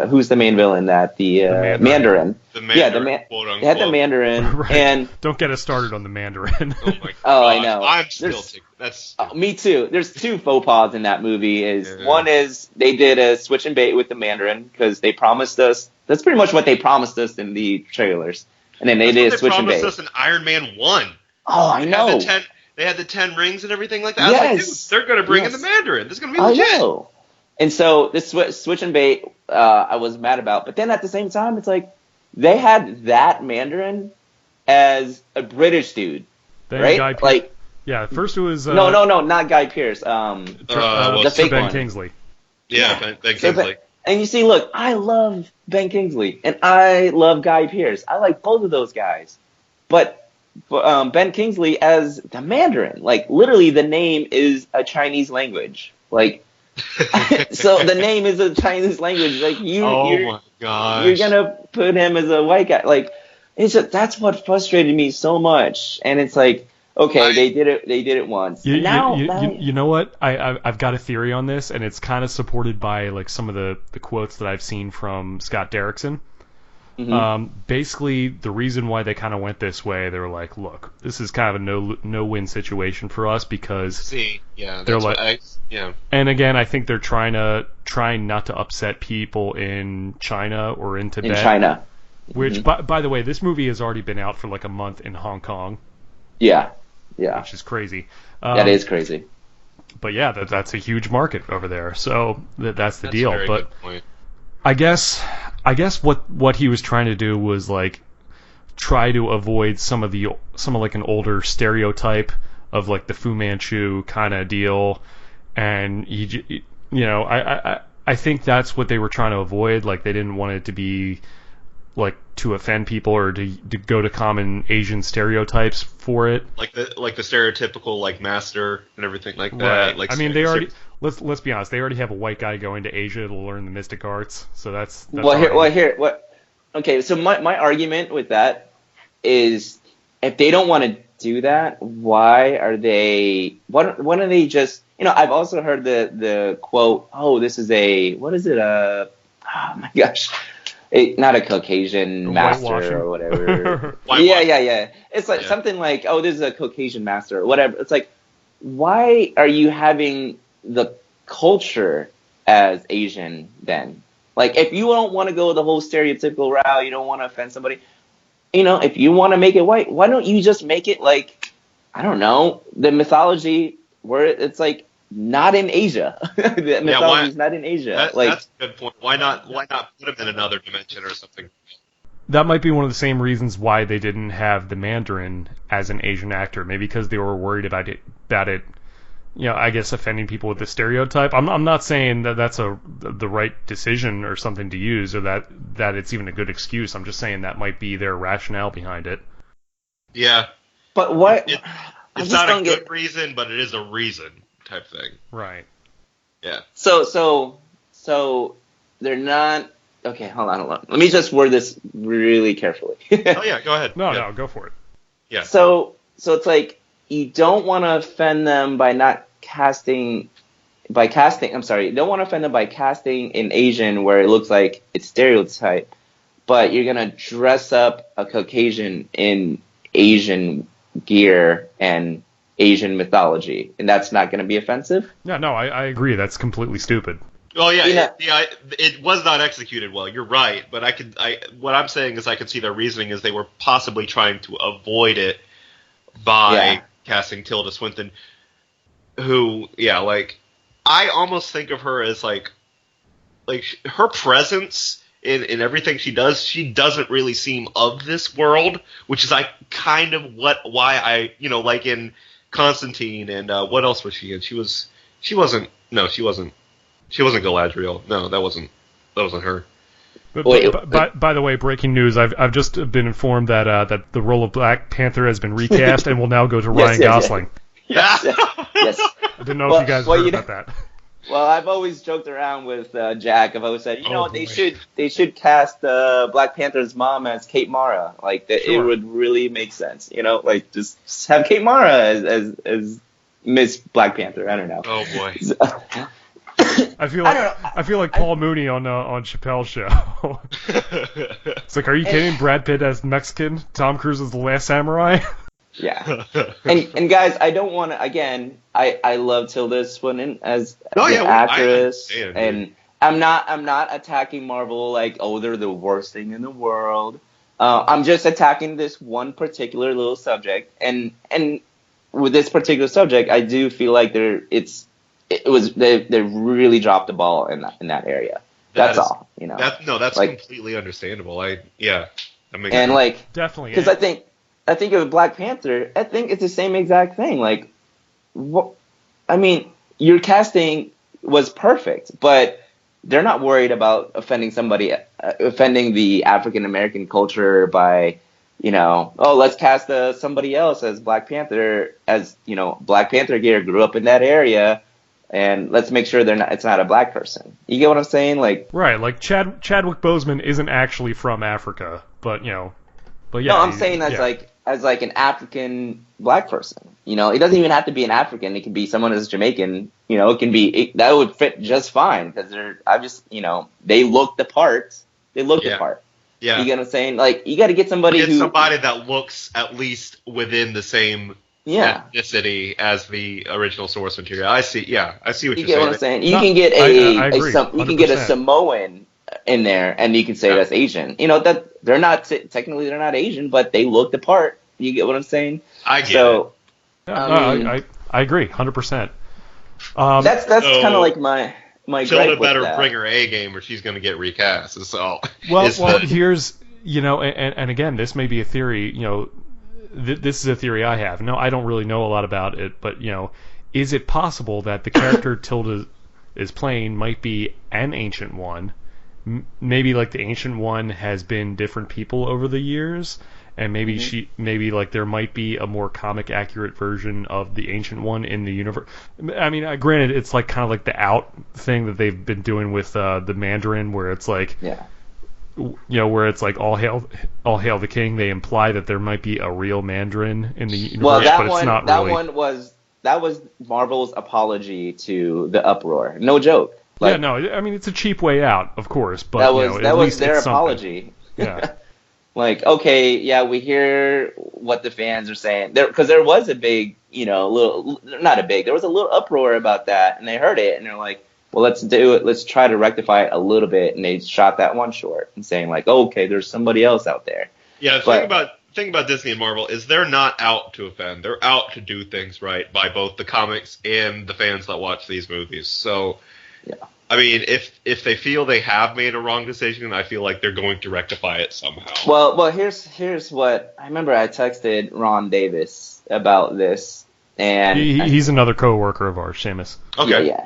who's the main villain? The Mandarin. The Mandarin. They had the Mandarin, right. And don't get us started on the Mandarin. Oh my god! I know. I'm still that's me too. There's two faux pas in that movie. One is they did a switch and bait with the Mandarin because they promised us. That's pretty much what they promised us in the trailers, and then they did a switch and bait. They promised us in Iron Man 1. Oh, I know. They had the 10 rings and everything like that. Yes. I was like, dude, they're going to bring in the Mandarin. This is going to be legit. I know. And so this switch and bait, I was mad about. But then at the same time, it's like they had that Mandarin as a British dude, right? First it was no, not Guy Pearce. The fake Ben one. Kingsley. Yeah. Ben Kingsley. And you see, look, I love Ben Kingsley and I love Guy Pearce. I like both of those guys, but Ben Kingsley as the Mandarin, literally the name is a Chinese language, so the name is a Chinese language. My gosh. You're gonna put him as a white guy. That's what frustrated me so much. And it's like, Okay, they did it. They did it once. Now, you know what? I've got a theory on this, and it's kind of supported by like some of the quotes that I've seen from Scott Derrickson. Basically, the reason why they kind of went this way, they were like, look, this is kind of a no-win situation for us because they're like, and again, I think they're trying not to upset people in China or in Tibet. In China. Which, by the way, this movie has already been out for like a month in Hong Kong. Yeah. Which is crazy. That is crazy. But yeah, that's a huge market over there. So that's the deal. A very but good point. I guess what he was trying to do was like try to avoid some of like an older stereotype of like the Fu Manchu kind of deal, and I think that's what they were trying to avoid. Like they didn't want it to be like to offend people or to go to common Asian stereotypes for it. Like the stereotypical like master and everything like that. Right. Like I mean, they already let's be honest. They already have a white guy going to Asia to learn the mystic arts. So that's Okay, so my argument with that is if they don't want to do that, why don't they just, I've also heard the quote, oh, this is what is it? Oh my gosh. Not a Caucasian master or whatever. Yeah. It's like something like, oh, this is a Caucasian master or whatever. It's like, why are you having the culture as Asian then? Like, if you don't want to go the whole stereotypical route, you don't want to offend somebody, if you want to make it white, why don't you just make it like, I don't know, the mythology where it's like, not in Asia. The mythology is not in Asia. That's a good point. Why not put him in another dimension or something? That might be one of the same reasons why they didn't have the Mandarin as an Asian actor. Maybe because they were worried about it, I guess offending people with the stereotype. I'm not saying that that's the right decision or something to use, or that it's even a good excuse. I'm just saying that might be their rationale behind it. Yeah. But what? It's not a good reason, but it is a reason. Type thing. Right. Yeah. So they're not. Okay, hold on. Let me just word this really carefully. Oh yeah, go ahead. No, go for it. Yeah. So it's like you don't want to offend them by not casting. I'm sorry. You don't want to offend them by casting in Asian where it looks like it's stereotype, but you're gonna dress up a Caucasian in Asian gear and Asian mythology, and that's not going to be offensive? No, I agree. That's completely stupid. Well, it was not executed well. You're right, but what I'm saying is I could see their reasoning is they were possibly trying to avoid it by casting Tilda Swinton, who, I almost think of her as like her presence in everything she does, she doesn't really seem of this world, which is kind of why I like in Constantine and what else was she in? She wasn't Galadriel. No, that wasn't her. By the way, breaking news! I've just been informed that the role of Black Panther has been recast and will now go to Ryan Gosling. Yes. I didn't know if you guys heard about that. Well, I've always joked around with Jack. I've always said, they should cast Black Panther's mom as Kate Mara. It would really make sense. Just have Kate Mara as Miss Black Panther. I don't know. Oh boy. I feel like Paul Mooney on Chappelle's show. It's like, are you kidding? Brad Pitt as Mexican, Tom Cruise as the Last Samurai. Yeah, and guys, I don't want to. Again, I love Tilda Swinton as an actress, and I'm not attacking Marvel like, oh, they're the worst thing in the world. I'm just attacking this one particular little subject, and with this particular subject, I do feel like they really dropped the ball in that area. That's all. That's completely understandable. Definitely, because I think of Black Panther, I think it's the same exact thing. Your casting was perfect, but they're not worried about offending the African American culture by, let's cast somebody else as Black Panther, as, Black Panther gear grew up in that area, and let's make sure it's not a black person. You get what I'm saying? Right, Chadwick Boseman isn't actually from Africa, but, But yeah, no, I'm saying as like an African black person. You know, it doesn't even have to be an African. It can be someone who's Jamaican. You know, that would fit just fine because they look the part. They look the part. Yeah. You get what I'm saying? Like, you got to get somebody that looks at least within the same ethnicity as the original source material. I see. Yeah, I see what you're saying. You get what I'm saying? You can get you can get a Samoan in there, and you can say that's Asian. You know that they're not technically they're not Asian, but they look the part. You get what I'm saying? I get it. I agree, 100%. That's kind of like my Tilda better bring her A game, or she's going to get recast. That's all. Well, here's and again, this may be a theory. You know, this is a theory I have. No, I don't really know a lot about it, but is it possible that the character Tilda is playing might be an Ancient One? Maybe like the Ancient One has been different people over the years, and maybe maybe like there might be a more comic accurate version of the Ancient One in the universe. I mean, granted, it's like kind of like the out thing that they've been doing with the Mandarin, where it's like, where it's like all hail the king. They imply that there might be a real Mandarin in the universe, but it's not really. That was Marvel's apology to the uproar. No joke. Like, I mean, it's a cheap way out, of course, but that was their apology. Yeah. Like, okay, we hear what the fans are saying. Because there was a big, there was a little uproar about that, and they heard it, and they're like, well, let's do it. Let's try to rectify it a little bit. And they shot that one short and saying like, okay, there's somebody else out there. Yeah, the thing about Disney and Marvel is they're not out to offend. They're out to do things right by both the comics and the fans that watch these movies. So, I mean, if they feel they have made a wrong decision, I feel like they're going to rectify it somehow. Well, here's what I remember. I texted Ron Davis about this, and he's another coworker of ours, Seamus. Okay.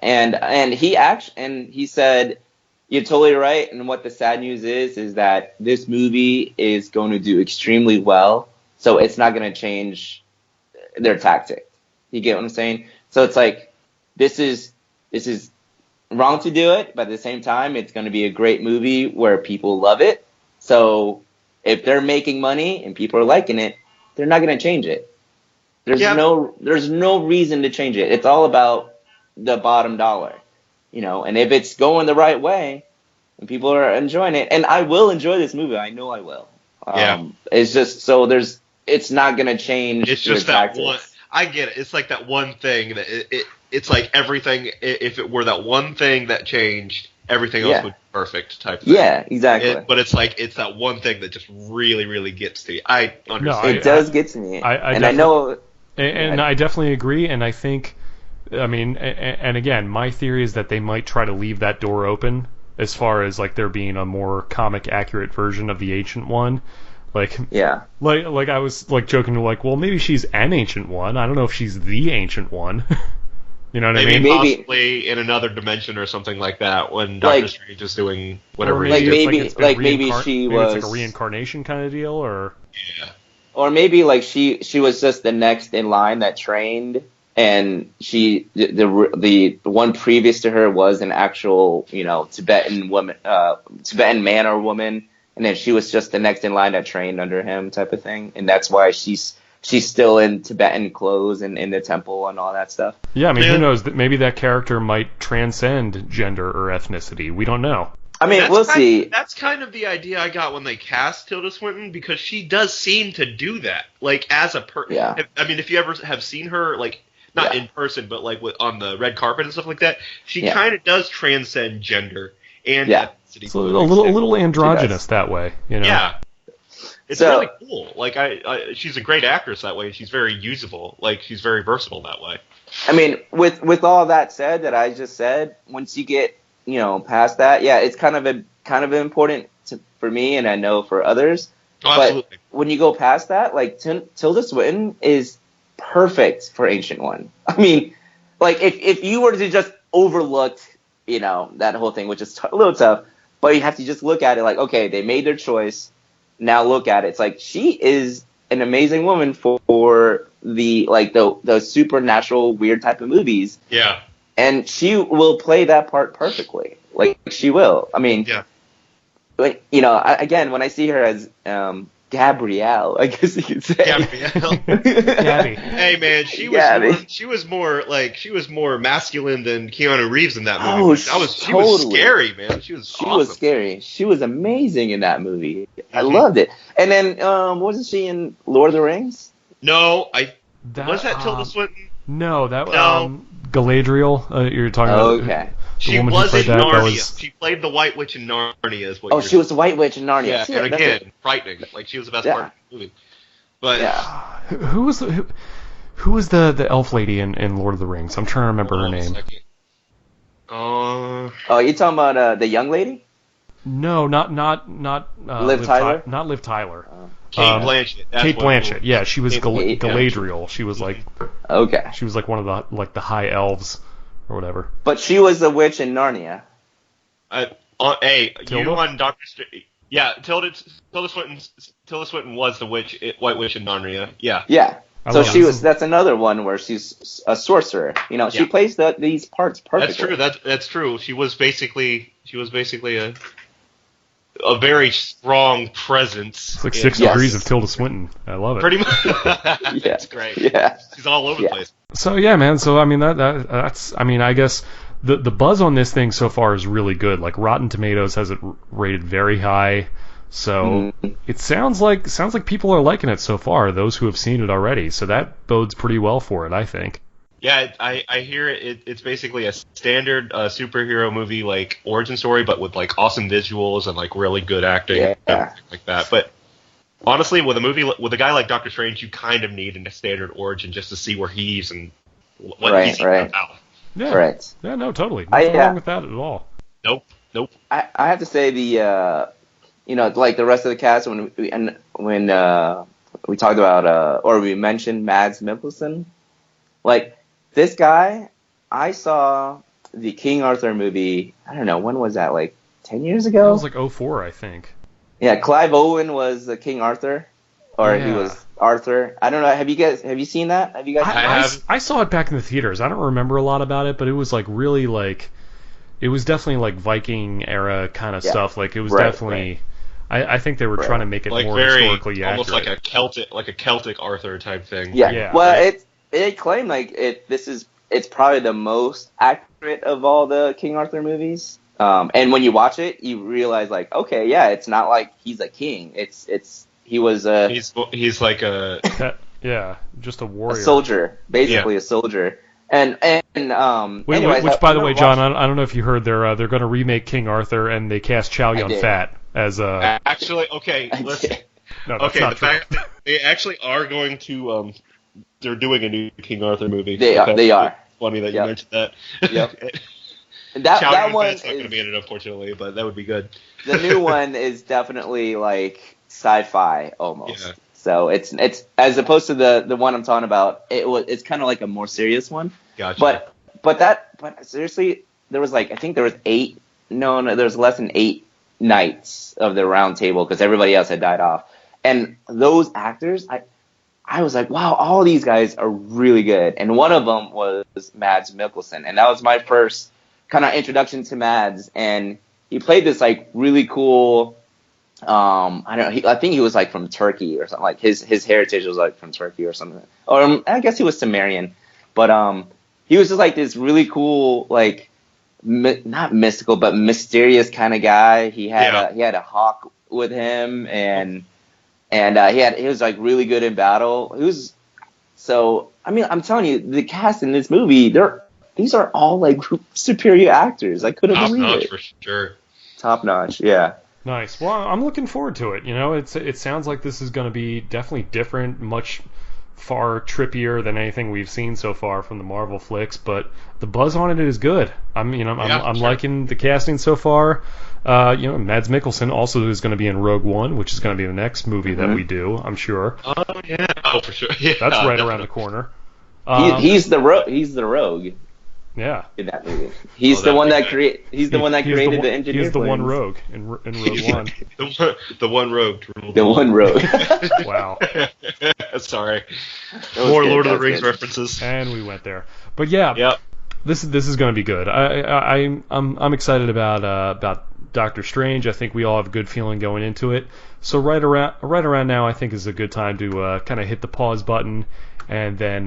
And he said, you're totally right. And what the sad news is that this movie is going to do extremely well. So it's not going to change their tactic. You get what I'm saying? So it's like, this is wrong to do it, but at the same time, it's going to be a great movie where people love it. So if they're making money and people are liking it, they're not going to change it. There's no reason to change it. It's all about the bottom dollar, and if it's going the right way and people are enjoying it, and I will enjoy this movie. I know I will. It's just it's not going to change. It's just that one. I get it. It's like that one thing that it's like everything. If it were that one thing that changed, everything else would be perfect type thing. Yeah, exactly. But it's like it's that one thing that just really, really gets to you. I understand. It does get to me. I know. And I definitely agree. And I think, I mean, and again, my theory is that they might try to leave that door open as far as like there being a more comic accurate version of the Ancient One. Like I was like joking to like, well, maybe she's an Ancient One. I don't know if she's the Ancient One. You know what I mean? Maybe possibly in another dimension or something like that when Doctor Strange is doing whatever. Maybe she was it's like a reincarnation kind of deal, or or maybe like she was just the next in line that trained, and the one previous to her was an actual Tibetan woman, Tibetan man or woman. And then she was just the next in line that trained under him type of thing. And that's why she's still in Tibetan clothes and in the temple and all that stuff. Yeah, I mean, who knows? Maybe that character might transcend gender or ethnicity. We don't know. I mean, we'll see. That's kind of the idea I got when they cast Tilda Swinton, because she does seem to do that. Like, as a person. Yeah. I mean, if you ever have seen her, like, not in person, but like on the red carpet and stuff like that, she kind of does transcend gender and ethnicity. It's a little androgynous that way, Yeah, it's really cool. Like she's a great actress that way, and she's very usable. Like she's very versatile that way. I mean, with all that said that I just said, once you get past that, it's kind of important for me, and I know for others. Oh, absolutely. But when you go past that, like Tilda Swinton is perfect for Ancient One. I mean, like if you were to just overlook that whole thing, which is a little tough. But you have to just look at it like, okay, they made their choice. Now look at it. It's like she is an amazing woman for the supernatural weird type of movies. Yeah. And she will play that part perfectly. Like she will. I mean, yeah. Like again, when I see her as Gabrielle, I guess you could say. Gabrielle. Gabby. Hey man, she was more masculine than Keanu Reeves in that movie. Oh, she was scary, man. She was awesome. Was scary. She was amazing in that movie. I Mhm. loved it. And then wasn't she in Lord of the Rings? No, was that Tilda Swinton? No, that No. Galadriel. You're talking about. Okay. She woman was who in played that Narnia. She played the White Witch in Narnia. Is what? Oh, she was the White Witch in Narnia. Yeah, See, and that's again, frightening. Like she was the best part of the movie. But Who was the elf lady in Lord of the Rings? I'm trying to remember her name. Oh, you talking about the young lady? No, not Liv Tyler. Not Liv Tyler. Kate Blanchett. That's Kate what Blanchett. Yeah, she was Kate Galadriel. She was like Okay. she was like one of the high elves or whatever. But she was the witch in Narnia. Hey, Tilda? you on Doctor Strange? Yeah, Tilda Swinton was the White Witch in Narnia. Yeah. Yeah. I So love she it. was. That's another one where she's a sorcerer. You know, she Yeah. plays these parts perfectly. That's true. That's true. She was basically a very strong presence. It's like 6 Yes. degrees of Tilda Swinton. I love it. Pretty much. Yeah. That's great. Yeah. She's all over the place. So yeah, man. So I mean that's I mean I guess the buzz on this thing so far is really good. Like Rotten Tomatoes has it rated very high. So it sounds like people are liking it so far. Those who have seen it already. So that bodes pretty well for it, I think. Yeah, I hear it's basically a standard superhero movie like origin story, but with like awesome visuals and like really good acting and everything like that. But honestly, with a guy like Doctor Strange, you kind of need a standard origin just to see where he's and what he's about. Yeah. Right. Yeah. No. Totally. Nothing wrong with that at all. Nope. I have to say like the rest of the cast when we talked about or we mentioned Mads Mikkelsen, like this guy, I saw the King Arthur movie. I don't know, when was that? Like 10 years ago. That was like 2004, I think. Yeah, Clive Owen was the King Arthur, or he was Arthur. I don't know. Have you seen that? Have you guys? I saw it back in the theaters. I don't remember a lot about it, but it was like really like it was definitely like Viking era kind of stuff. Like it was definitely. I think they were trying to make it like more very, historically accurate. almost like a Celtic Arthur type thing. Yeah. Well, it claimed like it's probably the most accurate of all the King Arthur movies. And when you watch it, you realize like, okay, yeah, it's not like he's a king. He was he's like a just a warrior, a soldier, basically a soldier. And anyways, which by the way, John, I don't know if you heard they're going to remake King Arthur and they cast Chow Yun-fat as actually okay. Listen, no, that's okay, not the true. fact that they actually are going to they're doing a new King Arthur movie. They are. It's funny that you mentioned that. Yep. that one is not going to be in it, unfortunately, but that would be good. The new one is definitely like sci-fi almost. Yeah. So it's as opposed to the one I'm talking about. It's kind of like a more serious one. Gotcha. But seriously, there was like I think there was there was less than 8 knights of the Round Table because everybody else had died off. And those actors, I was like, wow, all these guys are really good. And one of them was Mads Mikkelsen, and that was my first kind of introduction to Mads. And he played this like really cool. I don't know. I think he was like from Turkey or something. Like his heritage was like from Turkey or something. Or I guess he was Sumerian, but he was just like this really cool, like not mystical but mysterious kind of guy. He had a hawk with him, and he was like really good in battle. I mean, I'm telling you, the cast in this movie, these are all like superior actors. I couldn't believe it. Top notch for sure. Top notch, yeah. Nice. Well, I'm looking forward to it. You know, it sounds like this is going to be definitely different, much far trippier than anything we've seen so far from the Marvel flicks. But the buzz on it is good. I'm liking the casting so far. Mads Mikkelsen also is going to be in Rogue One, which is going to be the next movie that we do, I'm sure. Oh yeah. Oh, for sure. Yeah, that's right around the corner. He's the rogue. Yeah. In that movie, he's the one that created the engineer. He's the one rogue in Rogue One. the one rogue. The one rogue. Wow. Sorry. More Lord of the Rings references. And we went there. But yeah. Yep. This is going to be good. I'm excited about Doctor Strange. I think we all have a good feeling going into it. So right around now, I think is a good time to kind of hit the pause button, and then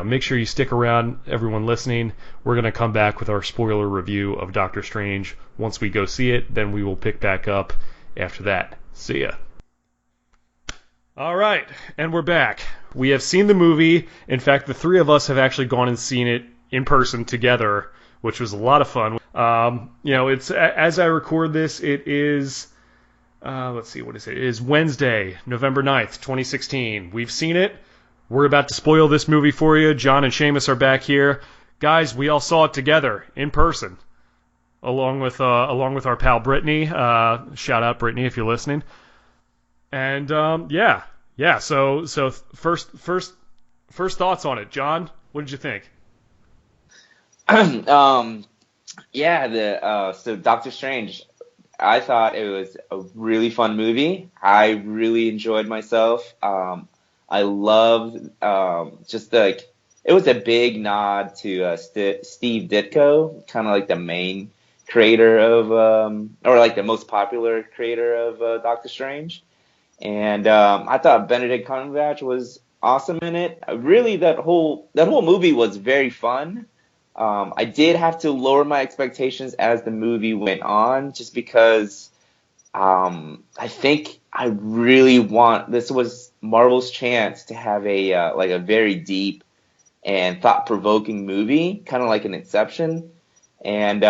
make sure you stick around, everyone listening. We're going to come back with our spoiler review of Doctor Strange once we go see it. Then we will pick back up after that. See ya. All right, and we're back. We have seen the movie. In fact, the three of us have actually gone and seen it in person together, which was a lot of fun. It's as I record this, it is let's see, what is it? It is Wednesday, November 9th, 2016. We've seen it. We're about to spoil this movie for you. John and Seamus are back here. Guys, we all saw it together in person, along with our pal Brittany. Shout out Brittany if you're listening. And yeah. So first thoughts on it, John. What did you think? So Doctor Strange, I thought it was a really fun movie. I really enjoyed myself. I loved it was a big nod to Steve Ditko, kind of like the main creator of or like the most popular creator of Doctor Strange. And I thought Benedict Cumberbatch was awesome in it. Really, that whole movie was very fun. I did have to lower my expectations as the movie went on, just because I think I really this was Marvel's chance to have a very deep and thought-provoking movie, kind of like an Inception. And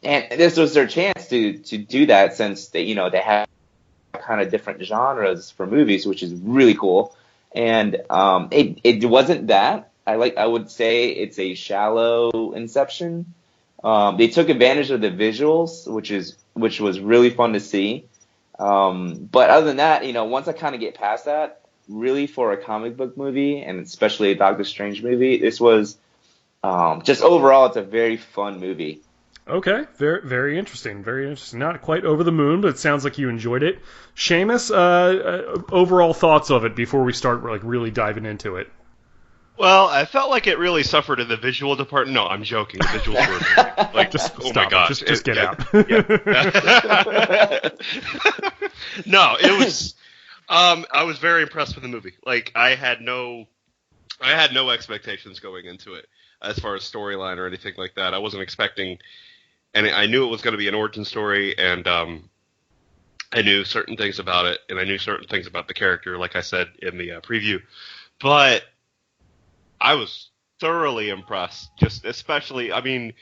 this was their chance to do that, since they have kind of different genres for movies, which is really cool. And it wasn't that. I would say it's a shallow Inception. They took advantage of the visuals, which was really fun to see. But other than that, once I kind of get past that, really for a comic book movie, and especially a Doctor Strange movie, this was just overall, it's a very fun movie. Okay, very, very interesting. Very interesting. Not quite over the moon, but it sounds like you enjoyed it. Seamus, overall thoughts of it before we start really diving into it. Well, I felt like it really suffered in the visual department. No, I'm joking. The visuals were like, just oh stop. My god, just get out. No, it was. I was very impressed with the movie. Like, I had no expectations going into it as far as storyline or anything like that. I wasn't expecting. And I knew it was going to be an origin story, and I knew certain things about it, and I knew certain things about the character, like I said in the preview. But I was thoroughly impressed, just especially, I mean,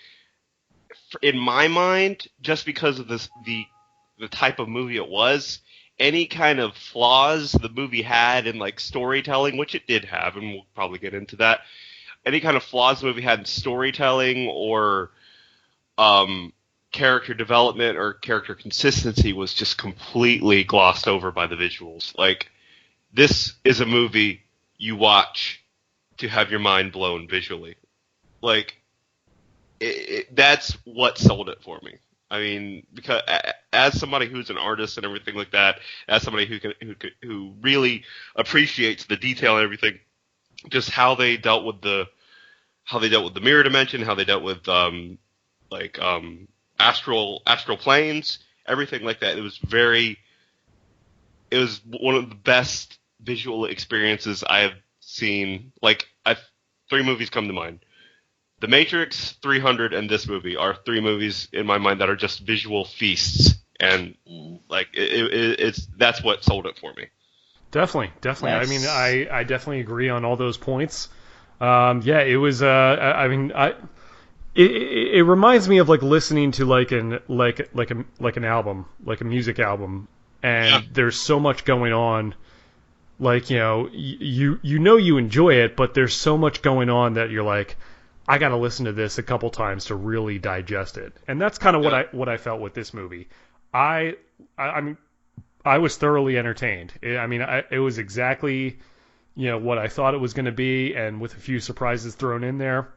in my mind, just because of the type of movie it was, any kind of flaws the movie had in like storytelling, which it did have, and we'll probably get into that, any kind of flaws the movie had in storytelling or character development or character consistency was just completely glossed over by the visuals. Like, this is a movie you watch to have your mind blown visually. Like, that's what sold it for me. I mean, because as somebody who's an artist and everything like that, as somebody who really appreciates the detail and everything, just how they dealt with the mirror dimension, how they dealt with astral planes, everything like that. It was one of the best visual experiences I have seen. Like, three movies come to mind. The Matrix, 300, and this movie are three movies in my mind that are just visual feasts, and like that's what sold it for me. Definitely. Yes. I mean, I definitely agree on all those points. It was. It reminds me of like listening to an album, like a music album, and there's so much going on. Like, you enjoy it, but there's so much going on that you're like, I got to listen to this a couple times to really digest it. And that's kind of what I felt with this movie. I mean, I was thoroughly entertained. It was exactly, what I thought it was going to be, and with a few surprises thrown in there.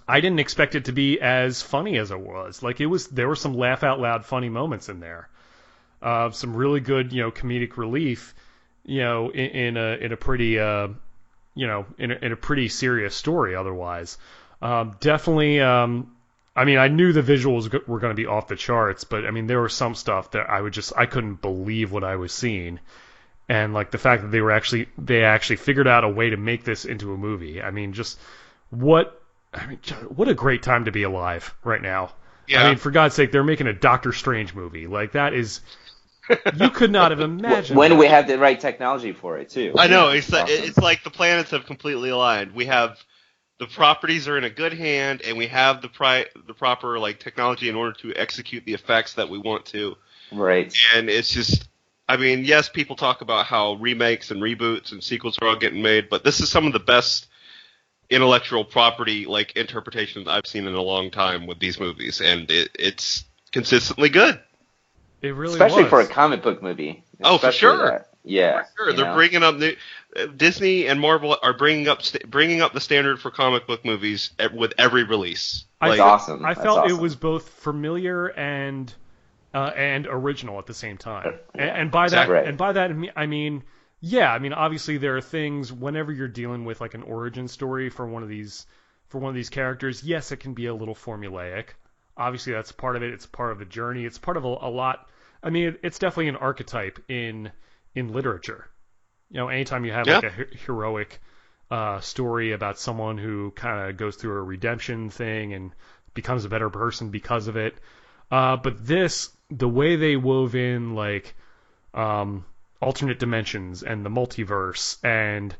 I didn't expect it to be as funny as it was. Like, there were some laugh out loud funny moments in there. Some really good, comedic relief, in a pretty, in a pretty serious story otherwise. Definitely, I mean, I knew the visuals were going to be off the charts, but I mean, there was some stuff that I couldn't believe what I was seeing, and like the fact that they actually figured out a way to make this into a movie. I mean, what a great time to be alive right now. Yeah. I mean, for God's sake, they're making a Doctor Strange movie. Like that is, you could not have imagined when that. we have the right technology for it too. I know it's Awesome. it's like the planets have completely aligned. We have the properties are in a good hand, and we have the proper like technology in order to execute the effects that we want to. Right. And it's just, I mean, yes, people talk about how remakes and reboots and sequels are all getting made, but this is some of the best intellectual property like interpretations I've seen in a long time with these movies, and it's consistently good. It really Especially was. for a comic book movie. Oh, for Especially sure. that. Yeah. For sure, they're bringing up new. Disney and Marvel are bringing up the standard for comic book movies with every release. That's awesome. I That's felt awesome. it was both familiar and original at the same time. And by that, Right. and by that, I mean, yeah, I mean, obviously there are things whenever you're dealing with like an origin story for one of these characters. Yes, it can be a little formulaic. Obviously, that's part of it. It's part of the journey. It's part of a lot. I mean, it's definitely an archetype in literature. You know, anytime you have like a heroic story about someone who kind of goes through a redemption thing and becomes a better person because of it. But the way they wove in like alternate dimensions and the multiverse and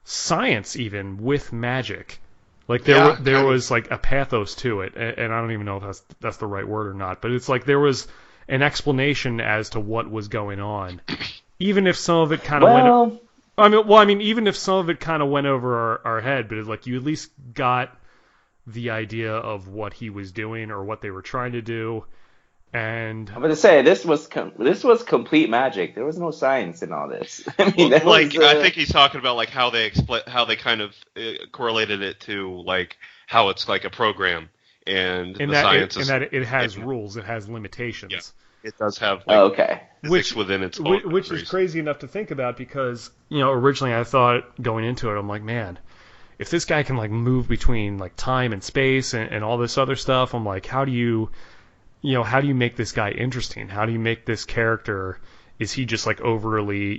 science even with magic. Like there was like a pathos to it, and I don't even know if that's the right word or not, but it's like there was an explanation as to what was going on, even if some of it kind of went. I mean, even if some of it kind of went over our head, but it's like you at least got the idea of what he was doing or what they were trying to do. And I'm going to say this was complete magic. There was no science in all this. I mean, I think he's talking about like how they kind of correlated it to like how it's like a program and the science is that it has rules, it has limitations. Yeah. It does have like physics which within its own which is crazy enough to think about because originally I thought going into it I'm like, man, if this guy can like move between like time and space and all this other stuff, I'm like, how do you make this guy interesting? How do you make this character? Is he just like overly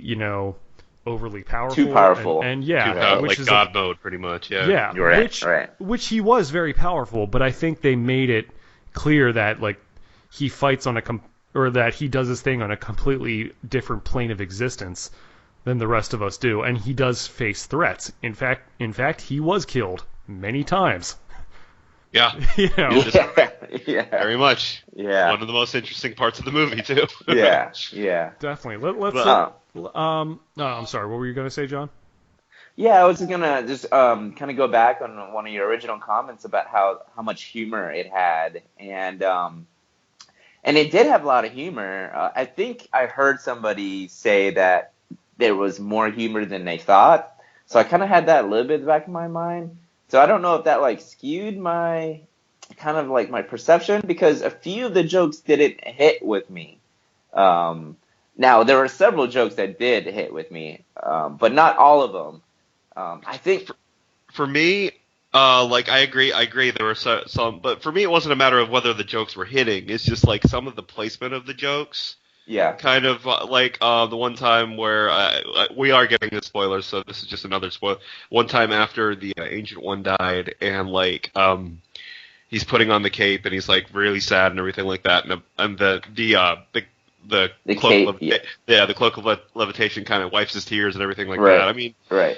powerful? Too powerful. And like God mode, pretty much. Yeah. Yeah. You're right. Which he was very powerful, but I think they made it clear that like he fights on or that he does his thing on a completely different plane of existence than the rest of us do, and he does face threats. In fact, he was killed many times. Yeah. Very much. Yeah. One of the most interesting parts of the movie too. Yeah. Definitely. Let's. No, I'm sorry. What were you going to say, John? Yeah, I was gonna just kind of go back on one of your original comments about how much humor it had, and it did have a lot of humor. I think I heard somebody say that there was more humor than they thought, so I kind of had that a little bit in the back of my mind. So I don't know if that like skewed my kind of like my perception because a few of the jokes didn't hit with me. Now there were several jokes that did hit with me, but not all of them. I think for me, like I agree. There were some, but for me, it wasn't a matter of whether the jokes were hitting. It's just like some of the placement of the jokes. Yeah. Kind of like the one time where we are getting the spoilers, so this is just another spoiler. One time after the Ancient One died, and like he's putting on the cape, and he's like really sad and everything like that, and the cloak cape, the cloak of levitation kind of wipes his tears and everything like right. that. I mean, right.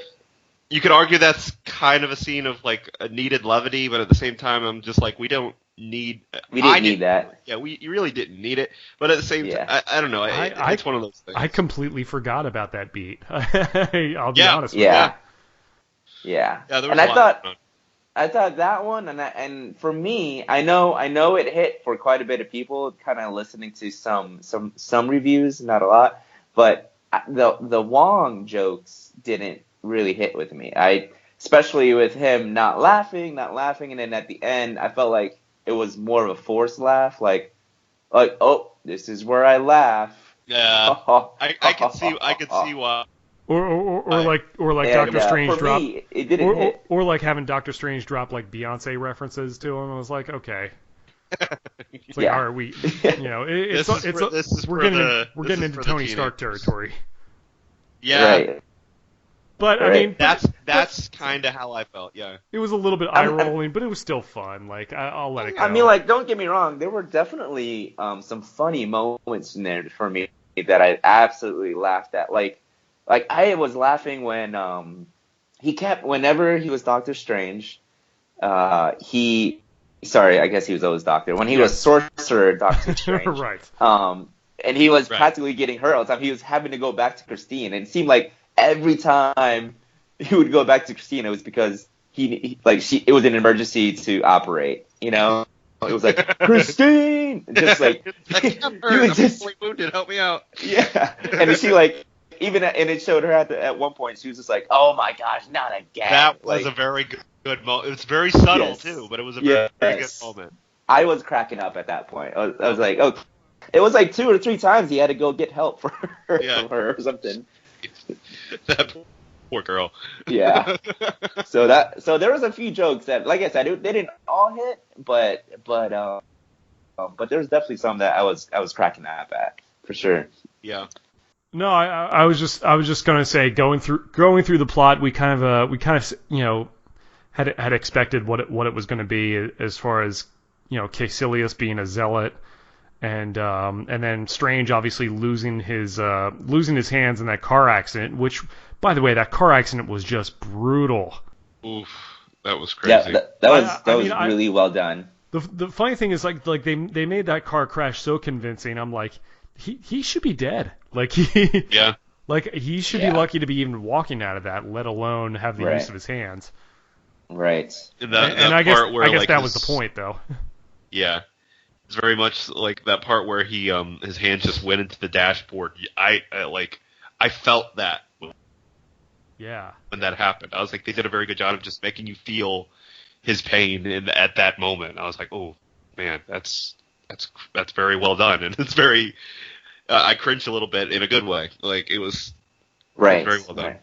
You could argue that's kind of a scene of like a needed levity, but at the same time, I'm just like, we didn't need that. Yeah, you really didn't need it. But at the same time, I don't know. It's one of those things. I completely forgot about that beat. I'll be honest with you. Yeah. There was and I thought that one, and for me, I know it hit for quite a bit of people. Kind of listening to some reviews, not a lot, but the Wong jokes didn't really hit with me. Especially with him not laughing, and then at the end, I felt like it was more of a forced laugh, like oh, this is where I laugh. Yeah, I could see why. Or like Doctor Strange drop. Me, it didn't hit. Or like having Doctor Strange drop like Beyonce references to him. I was like, okay. It's like, all right, we're getting into Tony Stark territory. Yeah. Right. But Right. I mean, that's kind of how I felt. Yeah. it was a little bit eye rolling, but it was still fun. Like I'll let it go. I mean, like, don't get me wrong. There were definitely some funny moments in there for me that I absolutely laughed at. Like I was laughing when whenever he was Doctor Strange, sorry, I guess he was always Doctor. When he was Sorcerer Doctor Strange, right. And he was practically getting hurt all the time. He was having to go back to Christine, and it seemed like every time he would go back to Christine, it was because it was an emergency to operate. You know, it was like Christine, just like I'm hurt. I'm fully wounded. Help me out. Yeah, and she and it showed her at one point. She was just like, "Oh my gosh, not again." That was a very good moment. It was very subtle too, but it was a very good moment. I was cracking up at that point. I was like, "Oh." It was like 2 or 3 times he had to go get help for her, or something. That poor girl. Yeah. So there was a few jokes that, like I said, they didn't all hit, but there's definitely some that I was cracking up at for sure. Yeah. No, I was just gonna say going through the plot, we kind of had expected what it was going to be as far as Caecilius being a zealot. And then Strange obviously losing his hands in that car accident, which, by the way, that car accident was just brutal. Oof, that was crazy. Yeah, that was really well done. The funny thing is, like they made that car crash so convincing. I'm like, he should be dead. Like he should be lucky to be even walking out of that, let alone have the use of his hands. Right. And I guess that was the point, though. Yeah. It's very much like that part where he his hands just went into the dashboard. I felt that when that happened. I was like, they did a very good job of just making you feel his pain at that moment. I was like, oh man, that's very well done, and it's very. I cringed a little bit in a good way. Like it was very well done. Right.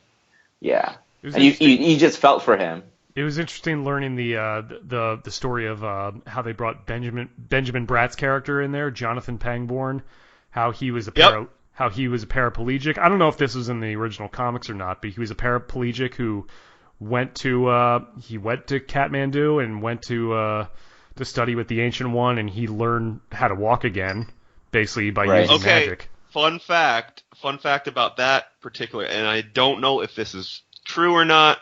Yeah, and you just felt for him. It was interesting learning the story of how they brought Benjamin Bratt's character in there, Jonathan Pangborn, how he was a paraplegic. I don't know if this was in the original comics or not, but he was a paraplegic who went to Kathmandu and went to study with the Ancient One, and he learned how to walk again, basically by using magic. Fun fact about that particular, and I don't know if this is true or not.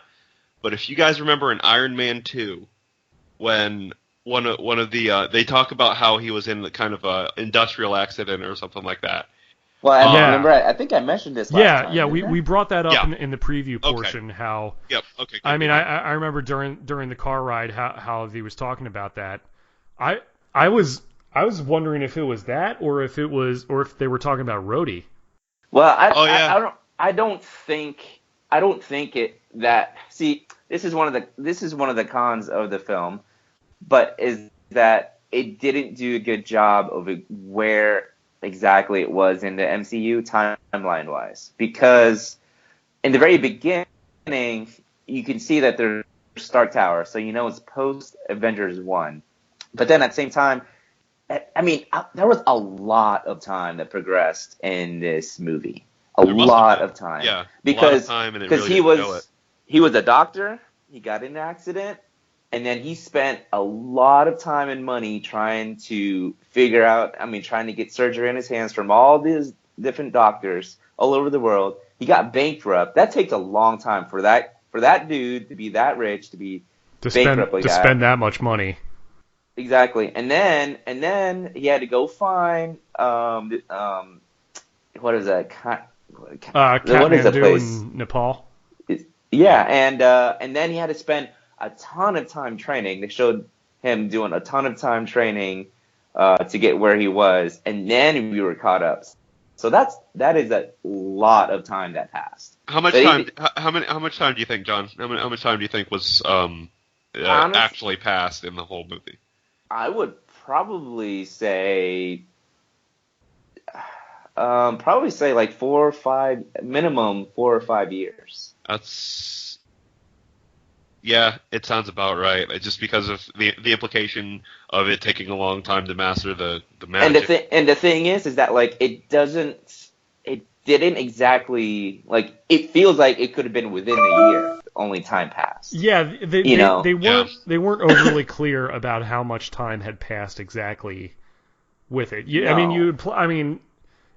But if you guys remember in Iron Man 2, when one of the they talk about how he was in kind of a industrial accident or something like that. Well, I remember. I think I mentioned this last time. Yeah, we brought that up in the preview portion. How? Yep. Okay. I mean, I remember during the car ride how he was talking about that. I was wondering if it was that or if they were talking about Rhodey. Well, I don't think it that. See, this is one of the cons of the film, but is that it didn't do a good job of where exactly it was in the MCU timeline wise, because in the very beginning you can see that there's Stark Tower, so it's post Avengers 1, but then at the same time, I mean, there was a lot of time that progressed in this movie. A lot of time. Yeah. Because really he was a doctor, he got in an accident, and then he spent a lot of time and money trying to trying to get surgery in his hands from all these different doctors all over the world. He got bankrupt. That takes a long time for that dude to be that rich, to spend that much money. Exactly. And then he had to go find what is that? Kathmandu in Nepal. Yeah, and then he had to spend a ton of time training. They showed him doing a ton of time training to get where he was, and then we were caught up. So that is a lot of time that passed. How much time? How much time do you think, John? How much time do you think was actually passed in the whole movie? I would probably say. Like 4 or 5 years. Yeah, it sounds about right. It's just because of the implication of it taking a long time to master the magic. And the thing is that like it didn't exactly like it feels like it could have been within a year. Only time passed. Yeah, You know. Yeah. they weren't overly clear about how much time had passed exactly with it. I mean, No.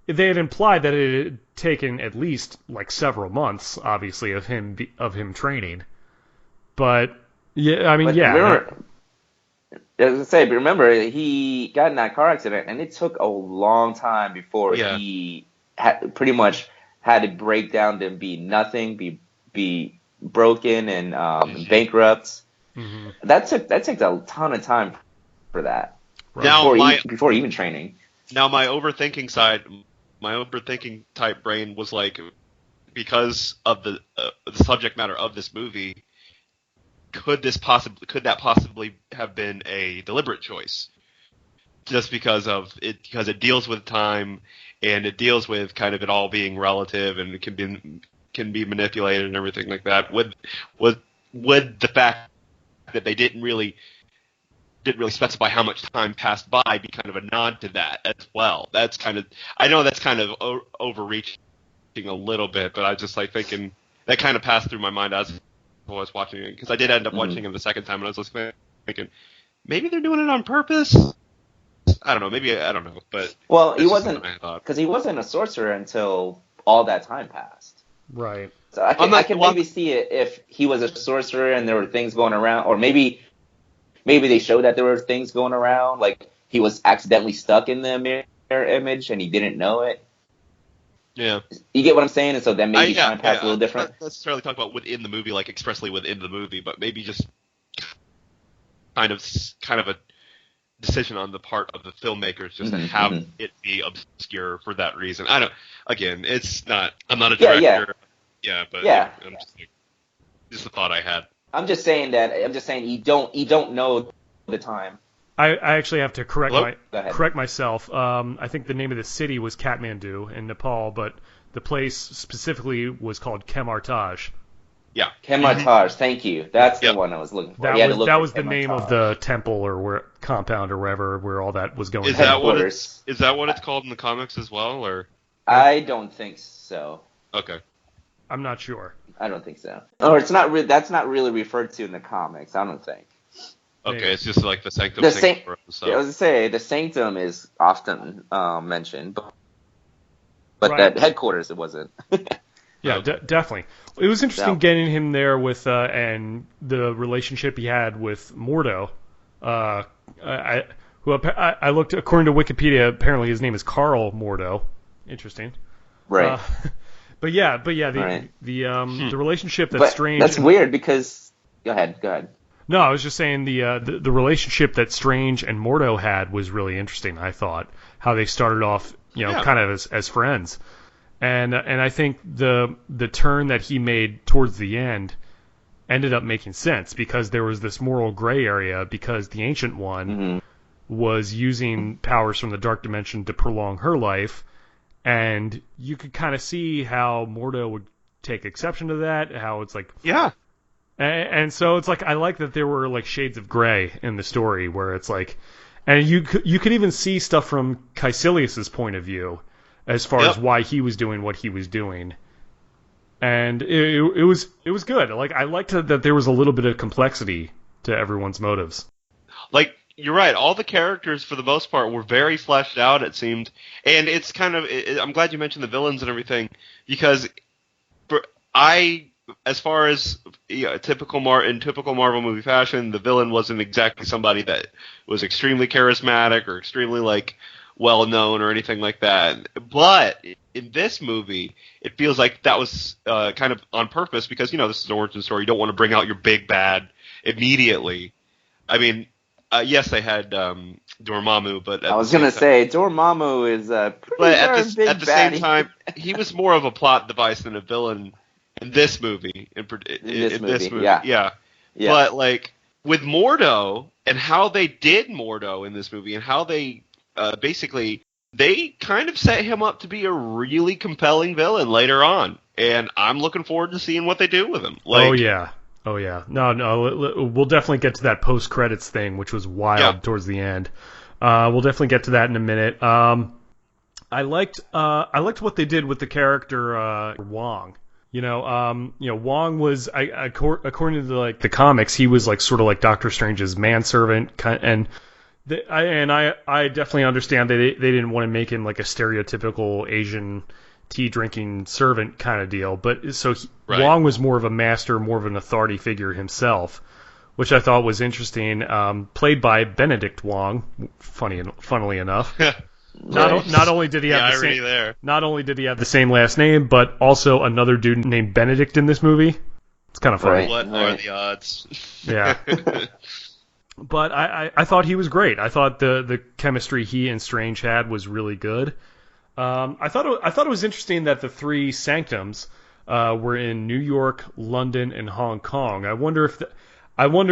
they had implied that it had taken at least like several months, obviously, of him training. But yeah, I mean, But yeah, remember, as I say, but remember, he got in that car accident, and it took a long time before Yeah. he pretty much had to break down to be nothing, be broken and bankrupt. hmm That took a ton of time for that right. Now before even training. my overthinking type brain was like, because of the subject matter of this movie, could that possibly have been a deliberate choice? Just because it deals with time, and it deals with kind of it all being relative, and it can be manipulated and everything like that. Would the fact that they didn't really specify how much time passed by be kind of a nod to that as well? I know that's kind of overreaching a little bit, but I was just like thinking that kind of passed through my mind as I was watching it, because I did end up watching it the second time, and I was just thinking maybe they're doing it on purpose. I don't know. Maybe I don't know, but Well, he that's just wasn't something I thought. because he wasn't a sorcerer until all that time passed. Right. So I I'm not- can well, maybe see it if he was a sorcerer and there were things going around, or maybe they showed that there were things going around, like he was accidentally stuck in the mirror image and he didn't know it. Yeah. You get what I'm saying? And so then maybe time passed a little I'm different. not necessarily talking about within the movie, like expressly within the movie, but maybe just kind of a decision on the part of the filmmakers just to have it be obscure for that reason. I don't. Again, it's not. I'm not a director. But I'm just the thought I had. I'm just saying you don't know the time. I actually have to correct myself. I think the name of the city was Kathmandu in Nepal, but the place specifically was called Kemartaj. Yeah. Kemartaj, thank you. That's the one I was looking for. That was the name of the temple or compound or wherever where all that was going on. Is that what it's called in the comics as well, or? I don't think so. Okay. I'm not sure. I don't think so. Or it's not. That's not really referred to in the comics. I don't think. Okay, it's just like the Sanctum. I was gonna say the Sanctum is often mentioned, but right. That headquarters it wasn't. Yeah, definitely. It was interesting getting him there with and the relationship he had with Mordo. I looked according to Wikipedia. Apparently, his name is Carl Mordo. Interesting. Right. But yeah, the relationship that's Strange. That's weird because. Go ahead. No, I was just saying the relationship that Strange and Mordo had was really interesting. I thought how they started off, kind of as friends. And I think the turn that he made towards the end ended up making sense because there was this moral gray area because the Ancient One was using powers from the Dark Dimension to prolong her life, and you could kind of see how Mordo would take exception to that, how it's like... Yeah. And so it's like I like that there were like shades of gray in the story where it's like... And you could even see stuff from Caecilius's point of view as far as why he was doing what he was doing, and it was good. Like I liked that there was a little bit of complexity to everyone's motives. Like you're right, all the characters for the most part were very fleshed out. It seemed, and it's kind of. I'm glad you mentioned the villains and everything because, as far as typical Marvel movie fashion, the villain wasn't exactly somebody that was extremely charismatic or extremely like well known or anything like that. But in this movie, it feels like that was kind of on purpose because this is an origin story. You don't want to bring out your big bad immediately. I mean, yes, they had Dormammu, but I was gonna say Dormammu is pretty big at the same time, he was more of a plot device than a villain in this movie. In this movie, yeah. But like with Mordo and how they did Mordo in this movie and how they basically, they kind of set him up to be a really compelling villain later on, and I'm looking forward to seeing what they do with him. Like, oh yeah, Oh yeah, no, we'll definitely get to that post credits thing, which was wild towards the end. We'll definitely get to that in a minute. I liked what they did with the character Wong. Wong was, according to like the comics, he was like sort of like Doctor Strange's manservant, and I definitely understand that they didn't want to make him like a stereotypical Asian tea drinking servant kind of deal, but so Right. Wong was more of a master, more of an authority figure himself, which I thought was interesting. Played by Benedict Wong, funnily enough. Not only did he have the same last name, but also another dude named Benedict in this movie. It's kind of funny. What are the odds? Yeah. But I thought he was great. I thought the chemistry he and Strange had was really good. I thought it was interesting that the three sanctums were in New York, London, and Hong Kong. I wonder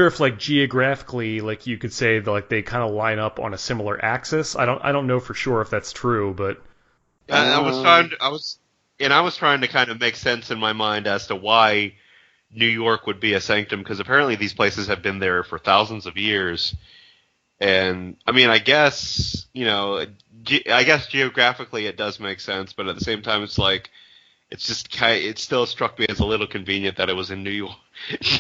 if like geographically, like you could say that, like they kind of line up on a similar axis. I don't know for sure if that's true, but I was trying to kind of make sense in my mind as to why New York would be a sanctum, because apparently these places have been there for thousands of years. And I mean, I guess geographically it does make sense, but at the same time, it's like it still struck me as a little convenient that it was in New York.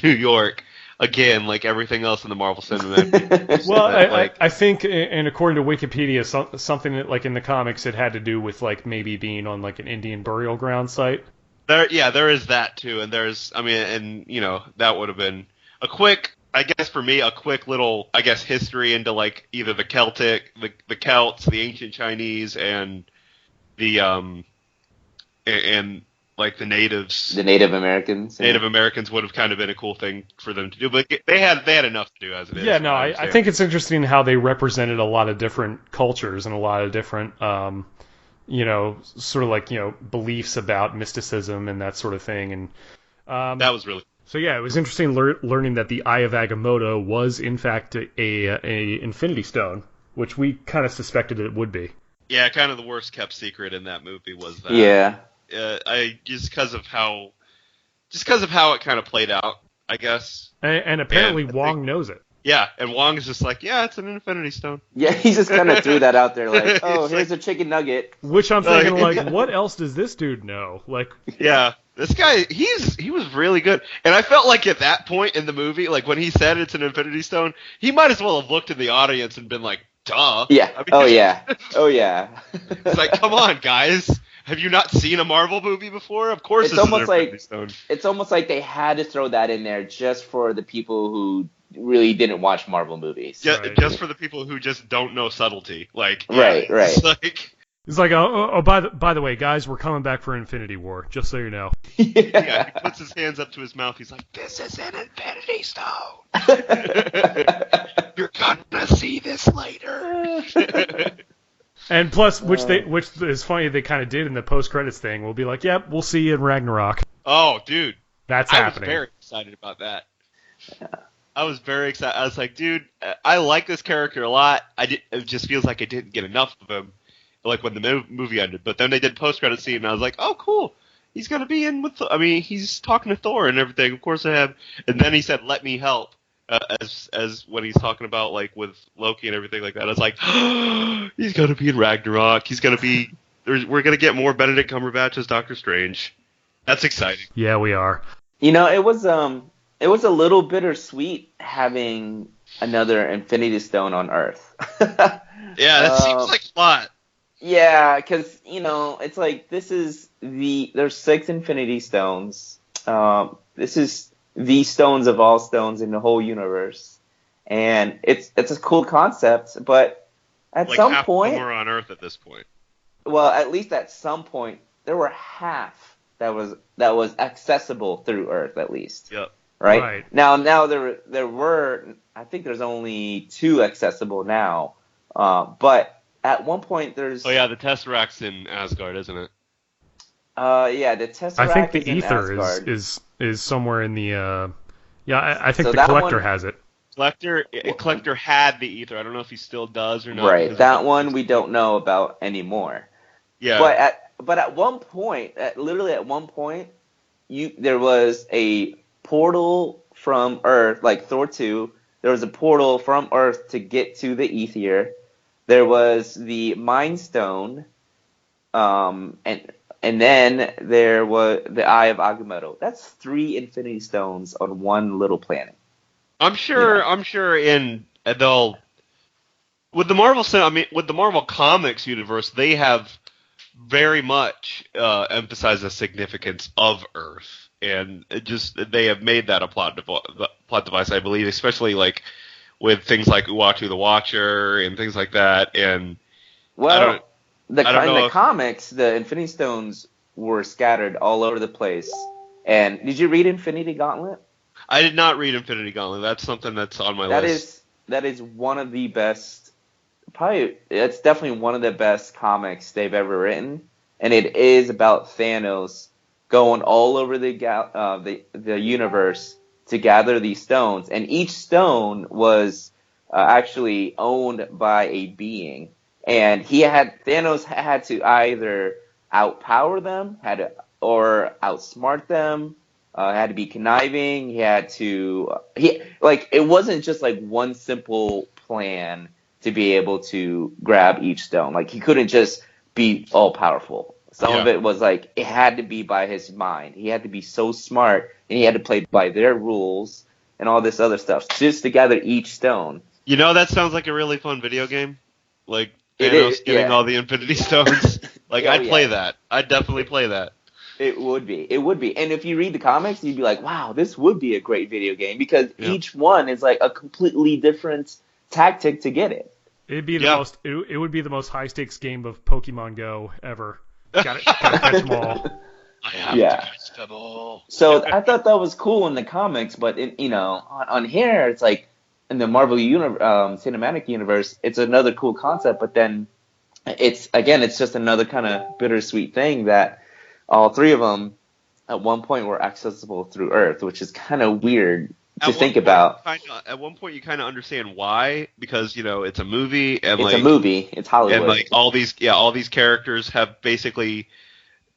New York. Again, like everything else in the Marvel Cinematic. Well, I think, and according to Wikipedia, something that, like in the comics, it had to do with like maybe being on like an Indian burial ground site. There is that too, and that would have been a quick little, I guess, history into like either the Celts, the ancient Chinese, and like the natives. The Native Americans. Native Americans would have kind of been a cool thing for them to do, but they had enough to do as it is. Yeah, no, I think it's interesting how they represented a lot of different cultures and a lot of different, sort of like, beliefs about mysticism and that sort of thing. And that was really. So yeah, it was interesting learning that the Eye of Agamotto was in fact a Infinity Stone, which we kind of suspected it would be. Yeah, kind of the worst kept secret in that movie was that. Yeah. Just because of how it kind of played out, I guess. And apparently Wong knows it. Yeah, and Wong is just like, yeah, it's an Infinity Stone. Yeah, he just kind of threw that out there, like, oh, here's a chicken nugget. Which I'm thinking, like, what else does this dude know? Like, yeah, this guy, he was really good, and I felt like at that point in the movie, like when he said it's an Infinity Stone, he might as well have looked in the audience and been like, duh. Yeah. Oh yeah. It's like, come on, guys. Have you not seen a Marvel movie before? Of course, it's almost like they had to throw that in there just for the people who really didn't watch Marvel movies. Yeah, right. Just for the people who just don't know subtlety. Like, right. It's like, oh, by the way, guys, we're coming back for Infinity War, just so you know. Yeah, he puts his hands up to his mouth. He's like, "This is an Infinity Stone. You're gonna see this later." And plus, which is funny, they kind of did in the post-credits thing. We'll be like, "Yep, we'll see you in Ragnarok." Oh, dude, that's happening. I was very excited about that. Yeah. I was very excited. I was like, dude, I like this character a lot. It just feels like I didn't get enough of him, like when the movie ended. But then they did post-credit scene, and I was like, oh, cool. He's gonna be in with. He's talking to Thor and everything. Of course I have. And then he said, "Let me help." As when he's talking about like with Loki and everything like that, I was like, oh, he's gonna be in Ragnarok. He's gonna be. We're gonna get more Benedict Cumberbatch as Doctor Strange. That's exciting. Yeah, we are. It was a little bittersweet having another Infinity Stone on Earth. Yeah, that seems like a lot. Yeah, because it's like there's 6 Infinity Stones. This is the stones of all stones in the whole universe, and it's a cool concept. But at like some half point, more on Earth at this point. Well, at least at some point, there were half that was accessible through Earth, at least. Yep. Right. Now there were. I think there's only 2 accessible now. But at one point there's. Oh yeah, the Tesseract's in Asgard, isn't it? Yeah, the Tesseract. I think the is Ether in Asgard. is somewhere in the. I think So the that Collector one- has it. Collector had the Ether. I don't know if he still does or not. Right. That one we don't know about anymore. Yeah. But at one point, literally at one point, there was a portal from Earth, like Thor 2. There was a portal from Earth to get to the Aether. There was the Mind Stone, and then there was the Eye of Agamotto. That's 3 Infinity Stones on one little planet. I'm sure. Yeah. I'm sure they'll with the Marvel Comics universe, they have very much emphasized the significance of Earth, and they have made that a plot device, I believe, especially like with things like Uatu the Watcher and things like that. And Well, in the comics, the Infinity Stones were scattered all over the place. And did you read Infinity Gauntlet? I did not read Infinity Gauntlet. That's something that's on my list. That is one of the best. Probably, it's definitely one of the best comics they've ever written, and it is about Thanos going all over the universe to gather these stones, and each stone was actually owned by a being, and Thanos had to either outpower them, or outsmart them, had to be conniving. It wasn't just like one simple plan to be able to grab each stone. Like, he couldn't just be all powerful. Some of it was like, it had to be by his mind. He had to be so smart, and he had to play by their rules and all this other stuff just to gather each stone. You know, that sounds like a really fun video game. Like, Thanos getting all the Infinity Stones. Like, I'd play that. I'd definitely play that. It would be. And if you read the comics, you'd be like, wow, this would be a great video game, because each one is like a completely different tactic to get it. It'd be it would be the most high stakes game of Pokemon Go ever. Gotta catch them all. I have to catch them all. So I thought that was cool in the comics, but on here, it's like in the Marvel cinematic universe, it's another cool concept. But then it's just another kind of bittersweet thing that all 3 of them at one point were accessible through Earth, which is kind of weird to think about. At one point, you kind of understand why, because it's a movie, and it's Hollywood, and like all these characters have basically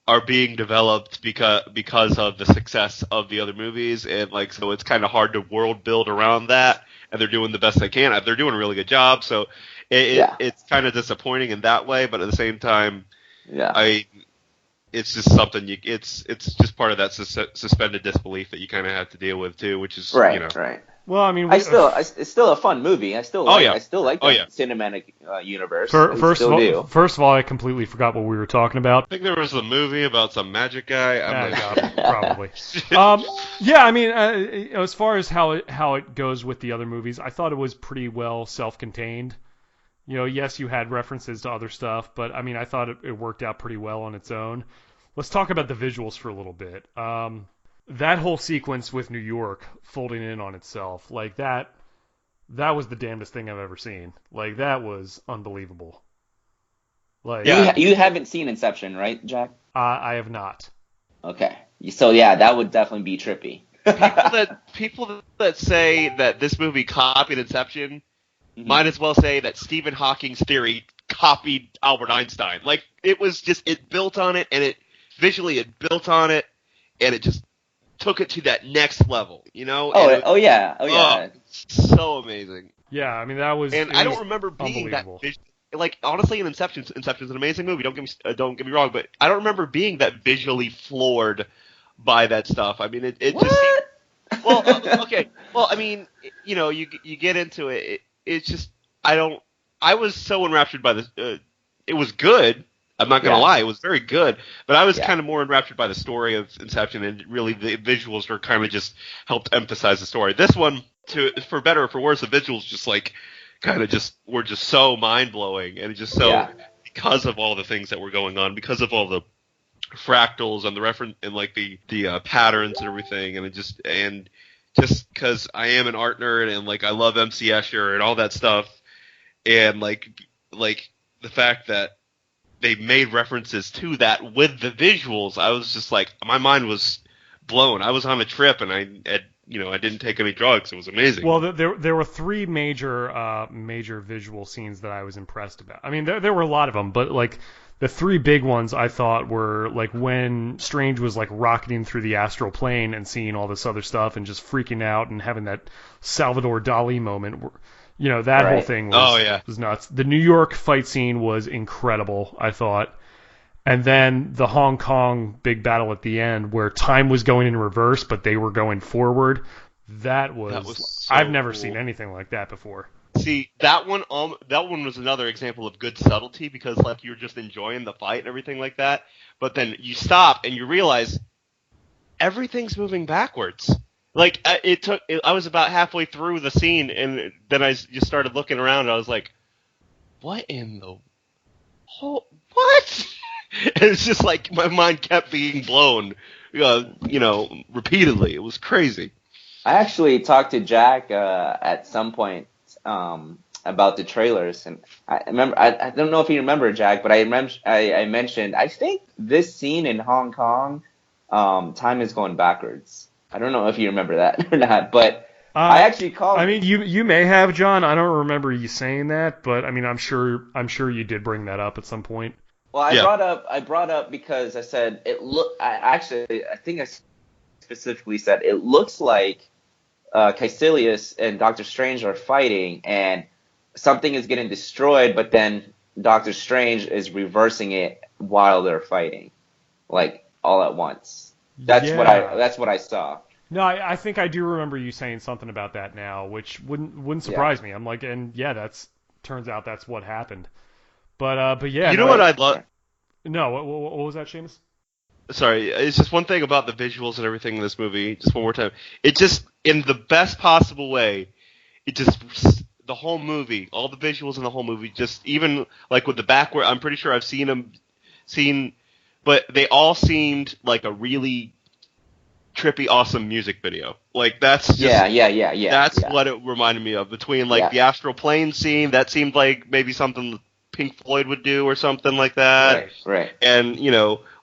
are being developed because of the success of the other movies, and like so it's kind of hard to world build around that, and they're doing the best they can. They're doing a really good job, so it's kind of disappointing in that way, but at the same time, it's just something it's just part of that suspended disbelief that you kind of have to deal with too, which is right. Well, I mean, it's still a fun movie. I still like the cinematic universe. First of all, I completely forgot what we were talking about. I think there was a movie about some magic guy. Probably. I mean, as far as how it goes with the other movies, I thought it was pretty well self-contained. Yes, you had references to other stuff, but I mean, I thought it worked out pretty well on its own. Let's talk about the visuals for a little bit. That whole sequence with New York folding in on itself, like that was the damnedest thing I've ever seen. Like, that was unbelievable. Like, you haven't seen Inception, right, Jack? I have not. Okay, so that would definitely be trippy. People that say that this movie copied Inception might as well say that Stephen Hawking's theory copied Albert Einstein. Like, it built on it, and it built on it, and it just took it to that next level, Oh yeah. So amazing. Yeah, I mean, that was. And I don't remember being that. Like, honestly, in Inception's an amazing movie. Don't get me wrong, but I don't remember being that visually floored by that stuff. I mean, it what? just. Well, okay. Well, I mean, you get into it. It's just I was so enraptured by this. It was good. I'm not gonna lie, it was very good. But I was kind of more enraptured by the story of Inception, and really the visuals were kind of just helped emphasize the story. This one, for better or for worse, the visuals just like kind of just were just so mind blowing, and just so because of all the things that were going on, because of all the fractals and the reference and like the patterns and everything, and just because I am an art nerd and like I love MC Escher and all that stuff, and like the fact that they made references to that with the visuals, I was just like, my mind was blown. I was on a trip, and I didn't take any drugs. It was amazing. Well, there were 3 major visual scenes that I was impressed about. I mean, there were a lot of them, but like the three big ones I thought were like when Strange was like rocketing through the astral plane and seeing all this other stuff and just freaking out and having that Salvador Dali moment. That whole thing was nuts. The New York fight scene was incredible, I thought. And then the Hong Kong big battle at the end where time was going in reverse, but they were going forward. That was so I've never seen anything like that before. See, that one was another example of good subtlety because like you're just enjoying the fight and everything like that, but then you stop and you realize everything's moving backwards. Like I was about halfway through the scene and then I just started looking around and I was like, what in the what? And it's just like my mind kept being blown, repeatedly. It was crazy. I actually talked to Jack at some point about the trailers, and I remember. I don't know if you remember, Jack, but I mentioned I think this scene in Hong Kong, time is going backwards. I don't know if you remember that or not, but I actually called. I mean, you may have, John. I don't remember you saying that, but I mean, I'm sure you did bring that up at some point. Well, I brought up because I said I think I specifically said it looks like Caecilius and Doctor Strange are fighting, and something is getting destroyed, but then Doctor Strange is reversing it while they're fighting, like all at once. That's what I saw. No, I think I do remember you saying something about that now, which wouldn't surprise me. I'm like, and yeah, turns out that's what happened. But yeah. You know what I'd love? No, what was that, Seamus? Sorry, it's just one thing about the visuals and everything in this movie. Just one more time. It just, in the best possible way, the whole movie, all the visuals in the whole movie, just even like with the backward, I'm pretty sure I've seen, but they all seemed like a really trippy, awesome music video. Like that's just, yeah. That's what it reminded me of. Between like the astral plane scene, that seemed like maybe something Pink Floyd would do or something like that. Right. And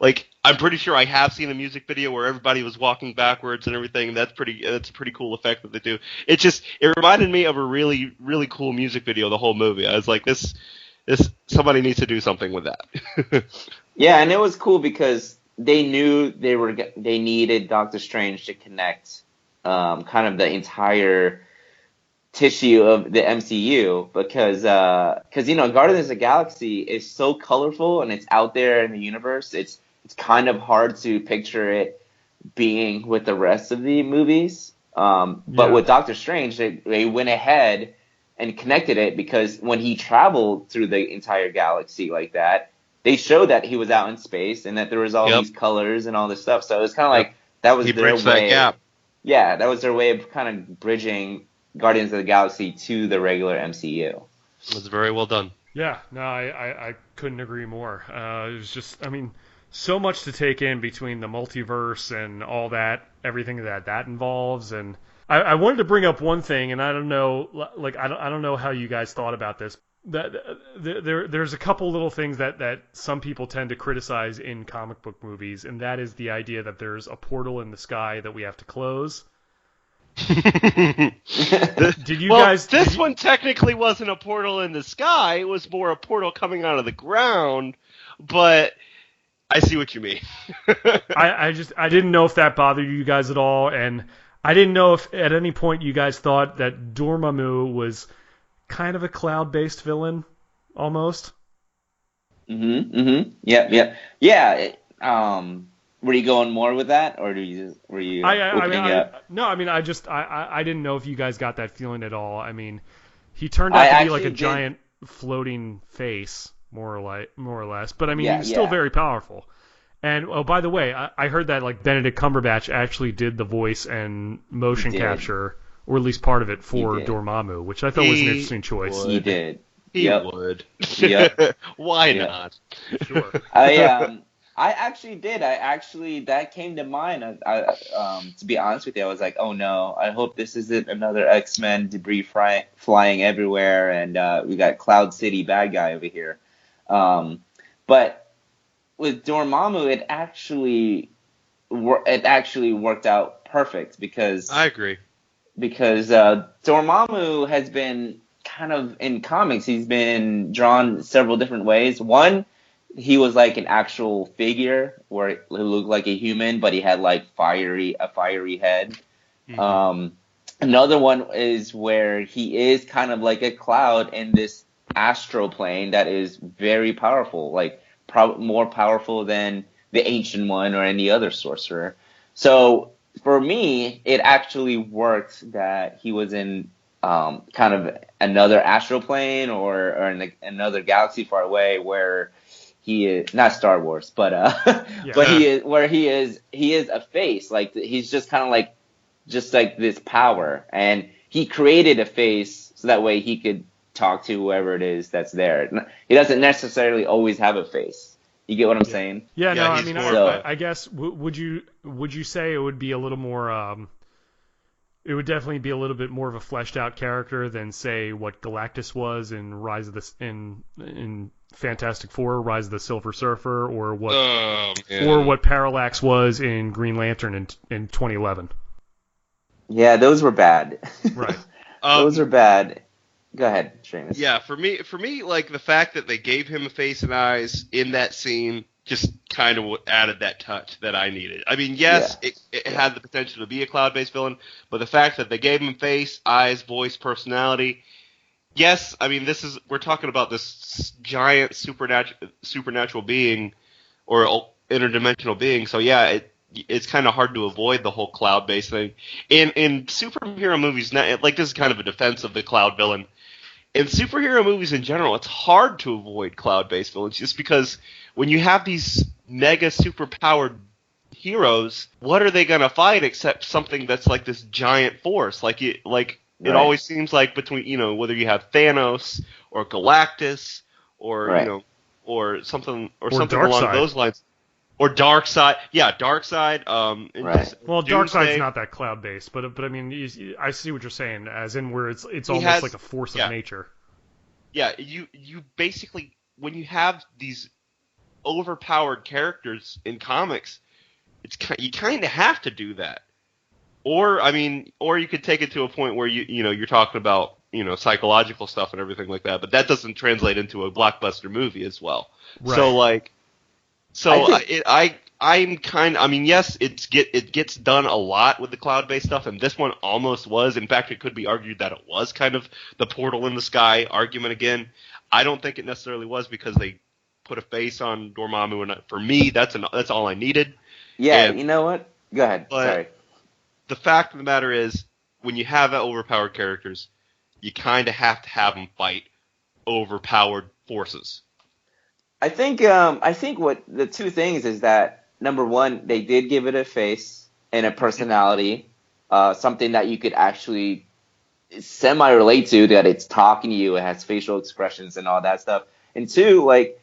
like I'm pretty sure I have seen a music video where everybody was walking backwards and everything. That's a pretty cool effect that they do. It reminded me of a really, really cool music video, the whole movie. I was like, this somebody needs to do something with that. Yeah, and it was cool because they knew they needed Doctor Strange to connect kind of the entire tissue of the MCU because Guardians of the Galaxy is so colorful and it's out there in the universe. It's kind of hard to picture it being with the rest of the movies. But with Doctor Strange, they went ahead and connected it because when he traveled through the entire galaxy like that, they showed that he was out in space and that there was all these colors and all this stuff. So it was kind of like that was their way. That gap. Yeah, that was their way of kind of bridging Guardians of the Galaxy to the regular MCU. It was very well done. Yeah, no, I couldn't agree more. It was just, I mean, so much to take in between the multiverse and all that, everything that involves. And I wanted to bring up one thing, and I don't know, like I don't know how you guys thought about this. There's a couple little things that some people tend to criticize in comic book movies, and that is the idea that there's a portal in the sky that we have to close. Did you guys? This one technically wasn't a portal in the sky. It was more a portal coming out of the ground. But I see what you mean. I didn't know if that bothered you guys at all, and I didn't know if at any point you guys thought that Dormammu was kind of a cloud-based villain, almost. Yeah. Were you going more with that, or were you opening up? No, I mean, I didn't know if you guys got that feeling at all. I mean, he turned out to be like a giant floating face, more or less. But I mean, he's still very powerful. And oh, by the way, I heard that like Benedict Cumberbatch actually did the voice and motion capture, or at least part of it for Dormammu, which I thought was an interesting choice. He did. He would. Yep. Why not? Sure. I actually did. That came to mind. To be honest with you, I was like, oh no, I hope this isn't another X-Men debris flying everywhere, and we got Cloud City bad guy over here. But with Dormammu, it actually worked out perfect because I agree. Because Dormammu has been kind of in comics. He's been drawn several different ways. One, he was like an actual figure where he looked like a human, but he had like a fiery head. Mhm. Another one is where he is kind of like a cloud in this astral plane that is very powerful, like more powerful than the Ancient One or any other sorcerer. So for me, it actually worked that he was in kind of another astral plane or in another galaxy far away where he is not Star Wars, but Yeah. but he is a face, like he's just kind of like just like this power, and he created a face so that way he could talk to whoever it is that's there. He doesn't necessarily always have a face. You get what I'm saying? Yeah, no, Yeah, I he's mean, more I guess would you say it would be a little more it would definitely be a little bit more of a fleshed out character than say what Galactus was in Rise of the in Fantastic Four, Rise of the Silver Surfer, or what Parallax was in Green Lantern in 2011. Yeah, those were bad. Right. Those are bad. Go ahead, Seamus. Yeah, for me, like the fact that they gave him a face and eyes in that scene just kind of added that touch that I needed. I mean, yes, it had the potential to be a cloud-based villain, but the fact that they gave him face, eyes, voice, personality. Yes, I mean we're talking about this giant supernatural being or interdimensional being. So yeah, it's kind of hard to avoid the whole cloud-based thing. In superhero movies, like this is kind of a defense of the cloud villain. In superhero movies in general, it's hard to avoid cloud-based villains just because when you have these mega superpowered heroes, what are they going to fight except something that's like this giant force? It always seems like between, whether you have Thanos or Galactus or, or something along those lines. Or Darkseid. Yeah, Darkseid. Well, Darkseid's not that cloud-based, but I mean, I see what you're saying, as in where it's almost like a force of nature. Yeah, you basically, when you have these overpowered characters in comics, you kind of have to do that. Or you could take it to a point where you're talking about psychological stuff and everything like that, but that doesn't translate into a blockbuster movie as well. Right. Yes, it gets done a lot with the cloud-based stuff, and this one almost was. In fact, it could be argued that it was kind of the portal in the sky argument again. I don't think it necessarily was because they put a face on Dormammu, and for me, that's all I needed. Yeah, and, you know what? Go ahead. Sorry. The fact of the matter is, when you have overpowered characters, you kind of have to have them fight overpowered forces. I think what the two things is that, number one, they did give it a face and a personality, something that you could actually semi-relate to, that it's talking to you, it has facial expressions and all that stuff. And two, like,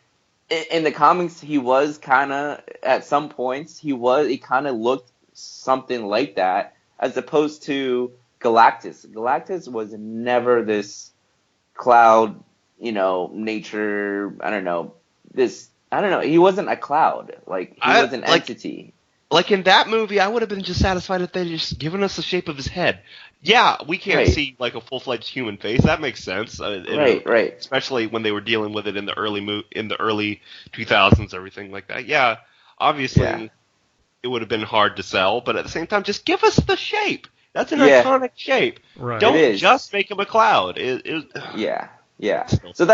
in the comics, he was kind of, at some points, he kind of looked something like that, as opposed to Galactus. Galactus was never this cloud, nature, he wasn't a cloud. Like, he was an entity. Like in that movie, I would have been just satisfied if they'd just given us the shape of his head. Yeah, we can't see like a full-fledged human face. That makes sense. Right. Especially when they were dealing with it in the early 2000s, everything like that. Yeah, obviously it would have been hard to sell, but at the same time, just give us the shape. That's an iconic shape. Right. Don't just make him a cloud. Yeah. So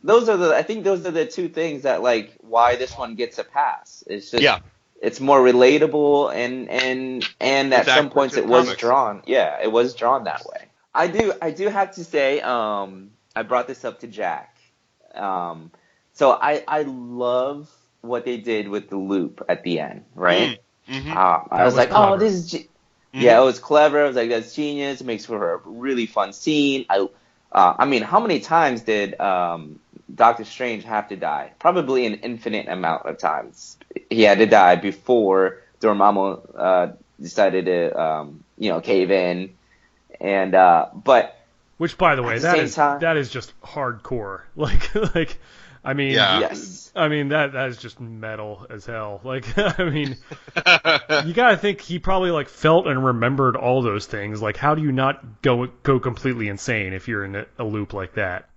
those are the two things that, like, why this one gets a pass. It's just it's more relatable and at some points it was drawn. Yeah, it was drawn that way. I do have to say, I brought this up to Jack. So I love what they did with the loop at the end, right? Mm-hmm. I was like, clever. Oh, this is it was clever. I was like, that's genius. It makes for a really fun scene. How many times did Doctor Strange have to die? Probably an infinite amount of times. He had to die before Dormammu decided to, cave in. And but which, by the way, that is just hardcore. Like, I mean, yes. I mean that is just metal as hell. Like, I mean, you gotta think he probably like felt and remembered all those things. Like, how do you not go completely insane if you're in a loop like that?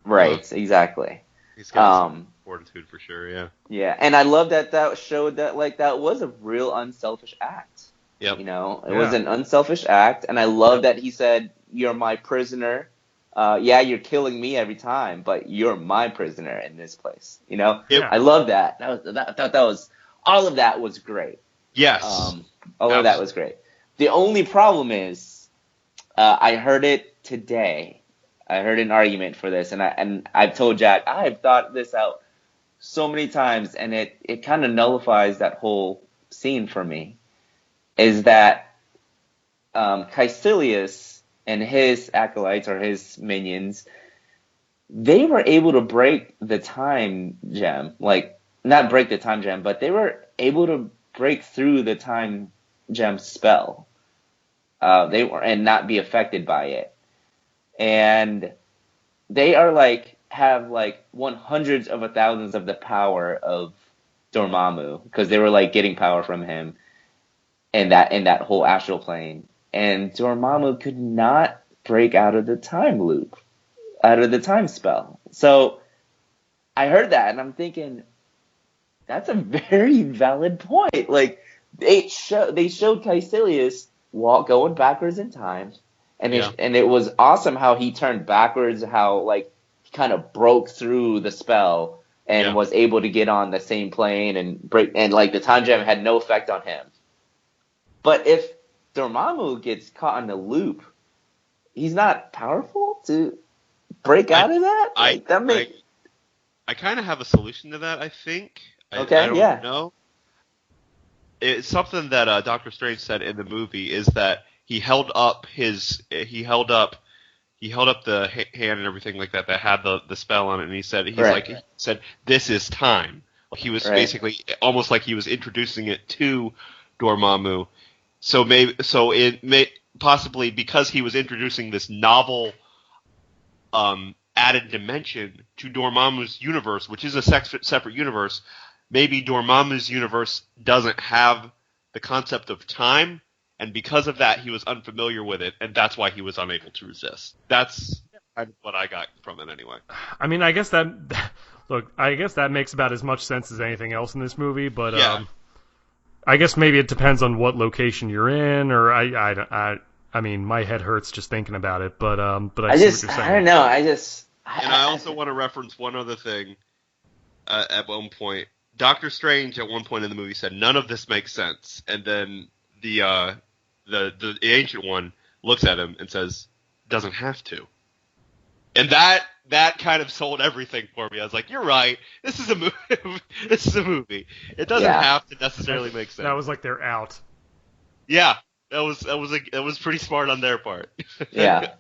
Right, exactly. He's got some fortitude for sure, yeah. Yeah, and I love that showed that like that was a real unselfish act. Yep. You know, it was an unselfish act, and I love that he said, "You're my prisoner. Yeah, you're killing me every time, but you're my prisoner in this place." You know, I love that. I thought that was all of that was great. Yes. All of that was great. The only problem is, I heard it today. I heard an argument for this, and I've told Jack I've thought this out so many times, and it kind of nullifies that whole scene for me. Is that Caecilius and his acolytes or his minions, they were able to break the time gem, like not break the time gem, but they were able to break through the time gem spell. They were and not be affected by it, and they are like have like 100s of thousands of the power of Dormammu because they were like getting power from him. In that whole astral plane, and Dormammu could not break out of the time loop, out of the time spell. So I heard that, and I'm thinking that's a very valid point. Like they showed Caecilius going backwards in time, and it was awesome how he turned backwards, how like he kind of broke through the spell and was able to get on the same plane and break, and like the time gem had no effect on him. But if Dormammu gets caught in the loop, he's not powerful to break out of that? I kind of have a solution to that, I think. I don't know. It's something that Doctor Strange said in the movie is that he held up the hand and everything like that had the spell on it, and he said this is time. He was basically almost like he was introducing it to Dormammu. So possibly because he was introducing this novel added dimension to Dormammu's universe, which is a separate universe, maybe Dormammu's universe doesn't have the concept of time, and because of that he was unfamiliar with it, and that's why he was unable to resist. That's kind of what I got from it anyway. I mean, I guess that makes about as much sense as anything else in this movie, but I guess maybe it depends on what location you're in, or I mean, my head hurts just thinking about it, but I see what you're saying. I don't know, I also want to reference one other thing. At one point, Doctor Strange at one point in the movie said, "None of this makes sense," and then the Ancient One looks at him and says, "Doesn't have to," and that kind of sold everything for me. I was like, "You're right. This is a movie. This is a movie. It doesn't have to necessarily make sense." That was like they're out. Yeah, that was pretty smart on their part. Yeah.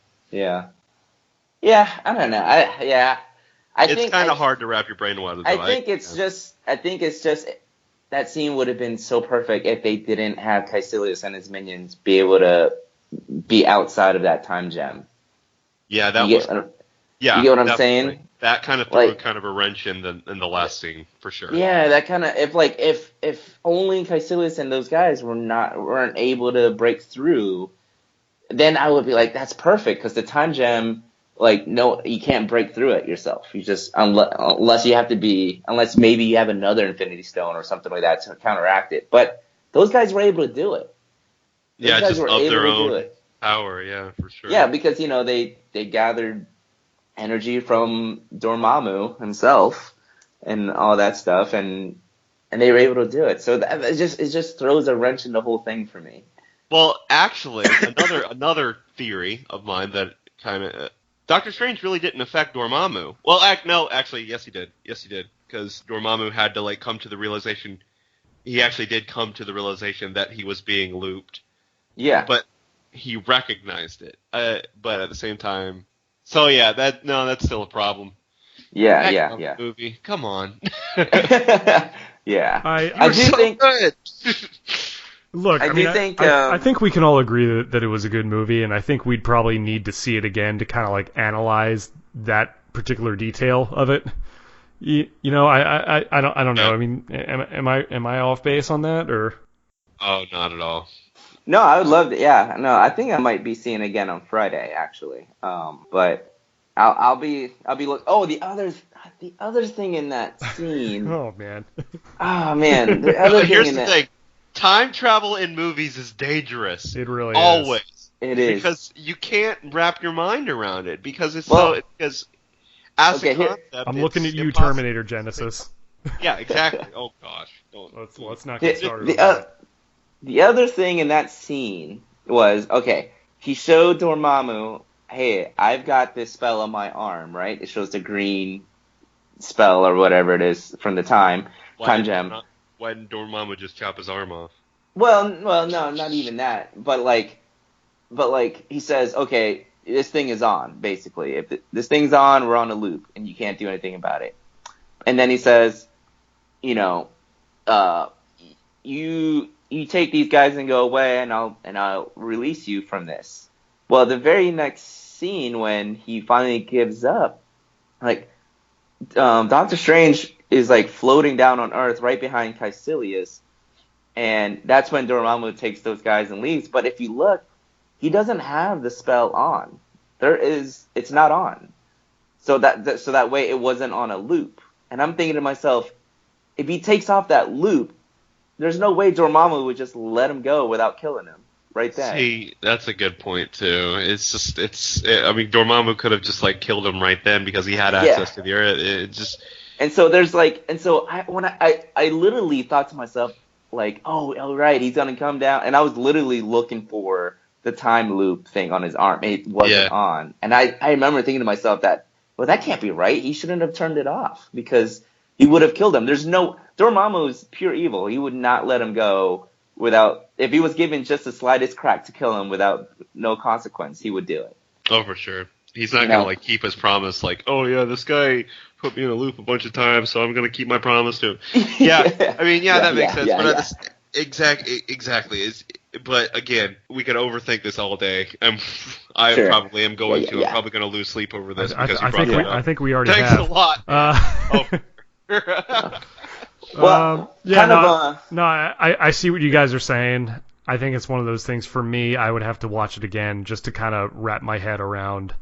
I don't know. I think it's kind of hard to wrap your brain around. I think it's just that scene would have been so perfect if they didn't have Caecilius and his minions be able to be outside of that time gem. Yeah, you get what I'm saying? That kind of threw kind of a wrench in the last scene for sure. Yeah, that kind of if only Caecilius and those guys weren't able to break through, then I would be like, that's perfect, because the time gem, like, no, you can't break through it yourself. You just unless maybe you have another Infinity Stone or something like that to counteract it. But those guys were able to do it. Those guys were of their own power. Yeah, for sure. Yeah, because they gathered energy from Dormammu himself and all that stuff, and they were able to do it. So it just throws a wrench in the whole thing for me. Well, actually, another theory of mine that kind of Doctor Strange really didn't affect Dormammu. Well, actually, yes he did, because Dormammu had to come to the realization. He actually did come to the realization that he was being looped. Yeah, but he recognized it. But at the same time. So yeah, that's still a problem. Yeah. Movie, come on. Yeah, I do think. Good. Look, I think we can all agree that it was a good movie, and I think we'd probably need to see it again to kind of analyze that particular detail of it. I don't know. I mean, am I off base on that, or? Oh, not at all. No, I would love to. Yeah, no, I think I might be seeing it again on Friday, actually. But I'll be look. Oh, the other thing in that scene. Oh man. Oh man, the other thing Here's in the that. thing. Time travel in movies is dangerous. It really Always. is. It is. Because you can't wrap your mind around it because it's Well, because as okay, a here- concept, I'm looking at it's you, impossible. Terminator Genesis. Yeah, exactly. Oh gosh. Don't. Let's not get started on the, that. the other thing in that scene was, okay, he showed Dormammu, hey, I've got this spell on my arm, right? It shows the green spell or whatever it is from the time gem. Why didn't Dormammu just chop his arm off? Well, no, not even that. But he says, okay, this thing is on, basically. If this thing's on, we're on a loop, and you can't do anything about it. And then he says, you know, you take these guys and go away, and I'll release you from this. Well, the very next scene when he finally gives up, like, Doctor Strange is like floating down on Earth right behind Caecilius, and that's when Dormammu takes those guys and leaves. But if you look, he doesn't have the spell on. It's not on. So that way it wasn't on a loop. And I'm thinking to myself, if he takes off that loop, there's no way Dormammu would just let him go without killing him right then. See, that's a good point too. I mean, Dormammu could have just like killed him right then because he had access to the Earth. And so I literally thought to myself, like, oh, all right, he's gonna come down, and I was literally looking for the time loop thing on his arm. It wasn't on, and I remember thinking to myself that, well, that can't be right. He shouldn't have turned it off because he would have killed him. Dormammu is pure evil. He would not let him go without, if he was given just the slightest crack to kill him without no consequence, he would do it. Oh, for sure. He's not gonna like keep his promise. Like, oh yeah, this guy put me in a loop a bunch of times, so I'm gonna keep my promise to him. Yeah, I mean, that makes sense. But exactly. But again, we could overthink this all day. Probably am going to. I'm probably going to lose sleep over this because you brought it up. I think we already Thanks have. a lot. I see what you guys are saying. I think it's one of those things. For me, I would have to watch it again just to kind of wrap my head around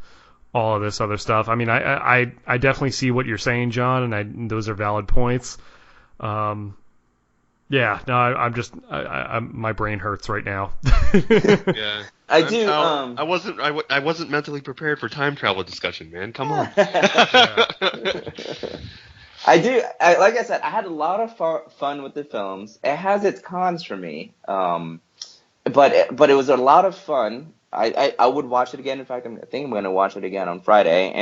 all of this other stuff. I mean, I definitely see what you're saying, John, and those are valid points. Yeah, no, I'm my brain hurts right now. Yeah, I do. I wasn't mentally prepared for time travel discussion, man. Come on. I do. Like I said, I had a lot of fun with the films. It has its cons for me, but it was a lot of fun. I would watch it again. In fact, I think I'm going to watch it again on Friday,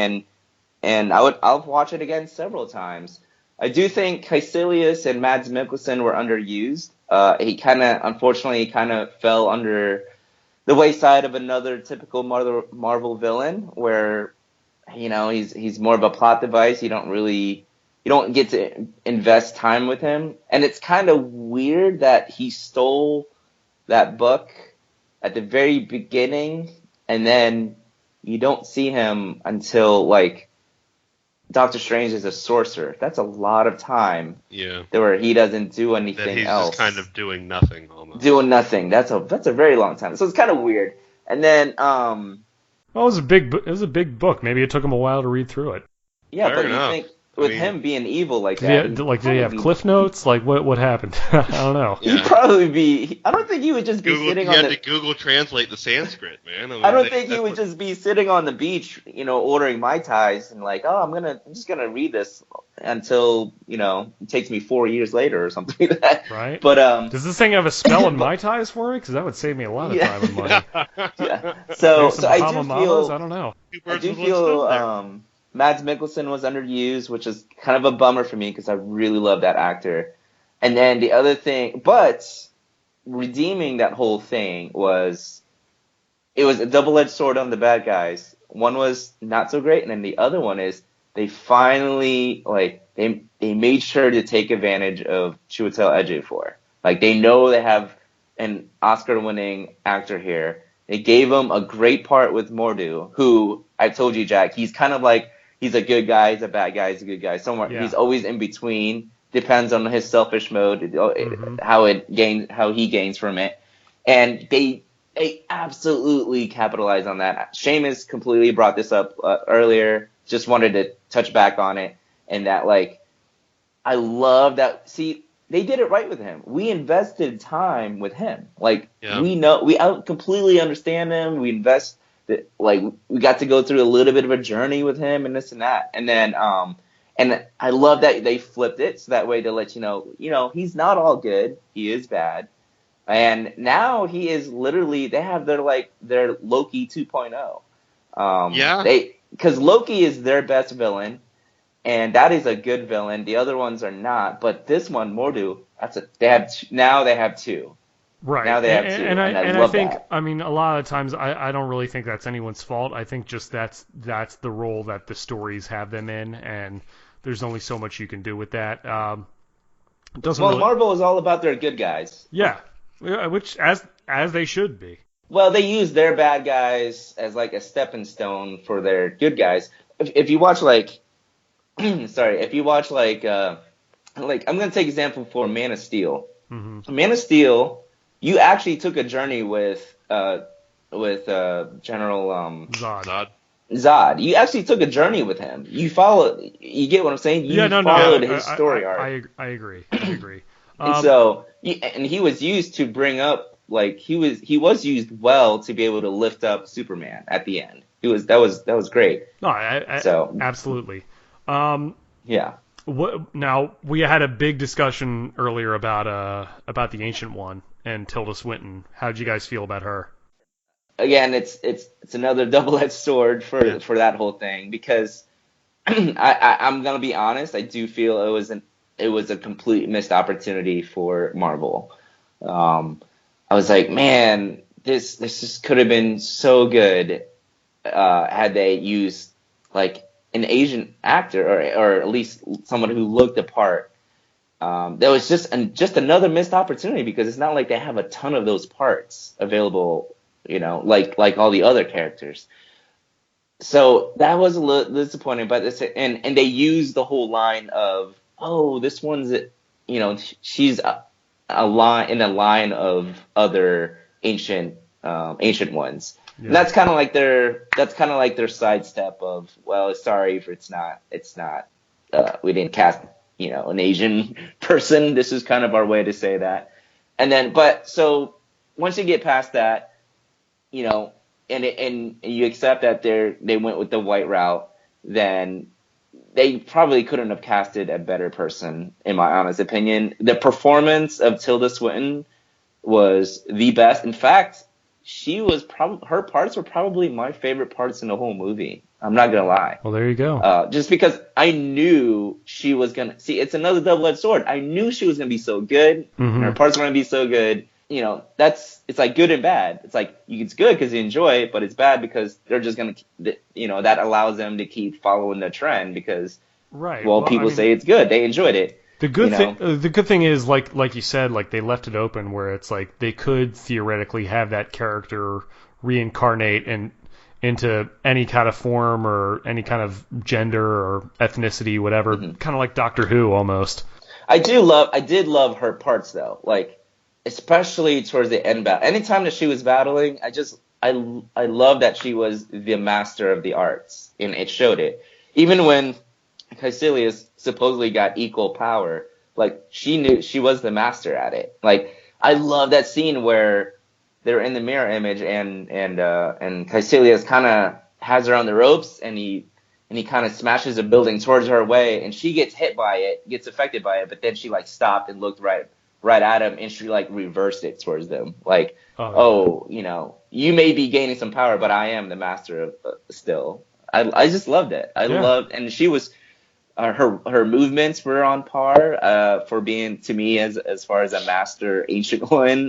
and I'll watch it again several times. I do think Caecilius and Mads Mikkelsen were underused. He unfortunately fell under the wayside of another typical Marvel villain, where, he's more of a plot device. You don't get to invest time with him, and it's kind of weird that he stole that book at the very beginning, and then you don't see him until like Doctor Strange is a sorcerer. That's a lot of time. Yeah. Where he doesn't do anything else. He's just kind of doing nothing almost. Doing nothing. That's a very long time. So it's kind of weird. And then well, it was a big book. Maybe it took him a while to read through it. Yeah, Fair but enough. you think with him being evil like that, did he have cliff notes? Like what happened? I don't know. He'd probably be. I don't think he would just be sitting on the. You had to Google translate the Sanskrit, man. I don't think he would just be sitting on the beach, ordering Mai Tais and like, oh, I'm just gonna read this until it takes me 4 years later or something like that. Right. But does this thing have a spell in Mai Tais for me? Because that would save me a lot of time and money. Yeah. So I do feel. I don't know. I do feel Mads Mikkelsen was underused, which is kind of a bummer for me because I really love that actor. And then the other thing, but redeeming that whole thing was, it was a double-edged sword on the bad guys. One was not so great, and then the other one is they finally, they made sure to take advantage of Chiwetel Ejiofor. Like, they know they have an Oscar-winning actor here. They gave him a great part with Mordo, who, I told you, Jack, he's kind of like, he's a good guy, he's a bad guy, he's a good guy. He's always in between. Depends on his selfish mode, how he gains from it. And they they absolutely capitalized on that. Seamus completely brought this up earlier. Just wanted to touch back on it, and that like I love that. See, they did it right with him. We invested time with him. Like Yeah. we completely understand him. We invest like we got to go through a little bit of a journey with him and this and that. And then and I love that they flipped it so that way to let you know, he's not all good. He is bad. And now he is literally they have their Loki 2.0. Yeah. Because Loki is their best villain. And that is a good villain. The other ones are not, but this one, Mordu, they have two. Right. Now they have two, and I I love think, that. I mean, a lot of times I don't really think that's anyone's fault. I think just that's the role that the stories have them in, and there's only so much you can do with that. It doesn't Well, really... Marvel is all about their good guys. Yeah, which as they should be. Well, they use their bad guys as like a stepping stone for their good guys. If you watch if you watch I'm gonna take example for Man of Steel. Mm-hmm. Man of Steel, you actually took a journey with General Zod. Zod. You actually took a journey with him. You get what I'm saying? You followed his story arc. I agree. I agree. And so, and he was used to bring up, like, he was used well to be able to lift up Superman at the end. That was great. No, absolutely. Yeah. Now we had a big discussion earlier about the Ancient One and Tilda Swinton. How did you guys feel about her? Again, it's another double-edged sword for that whole thing, because I'm gonna be honest. I do feel it was a complete missed opportunity for Marvel. I was like, man, this just could have been so good had they used like an Asian actor or at least someone who looked the part. That was just another missed opportunity, because it's not like they have a ton of those parts available, like all the other characters. So that was a little disappointing, but and they used the whole line of, oh, this one's, she's a line of other ancient ones. Yeah. And that's kind of like their sidestep of, well, sorry if it's not we didn't cast an Asian person. This is kind of our way to say that. And then, but so once you get past that, and you accept that they went with the white route, then they probably couldn't have casted a better person, in my honest opinion. The performance of Tilda Swinton was the best. In fact, her parts were probably my favorite parts in the whole movie. I'm not gonna lie. Well, there you go. Just because I knew she was gonna see, it's another double-edged sword. I knew she was gonna be so good. Mm-hmm. And her parts were gonna be so good. It's like good and bad. It's like it's good because you enjoy it, but it's bad because they're just gonna, that allows them to keep following the trend because, people say it's good. They enjoyed it. The good thing is, like you said, like they left it open where it's like they could theoretically have that character reincarnate into any kind of form or any kind of gender or ethnicity, whatever, kind of like Doctor Who almost. I did love her parts though, like especially towards the end battle. Anytime that she was battling, I love that she was the master of the arts, and it showed it. Even when Caecilius supposedly got equal power, like she knew she was the master at it. Like I love that scene where they're in the mirror image and Caecilius kind of has her on the ropes, and he kind of smashes a building towards her way, and she gets affected by it, but then she like stopped and looked right at him, and she like reversed it towards them, like, you may be gaining some power, but I am the master of still. I just loved it. Loved, and she was. Her movements were on par for being, to me, as far as a master ancient one.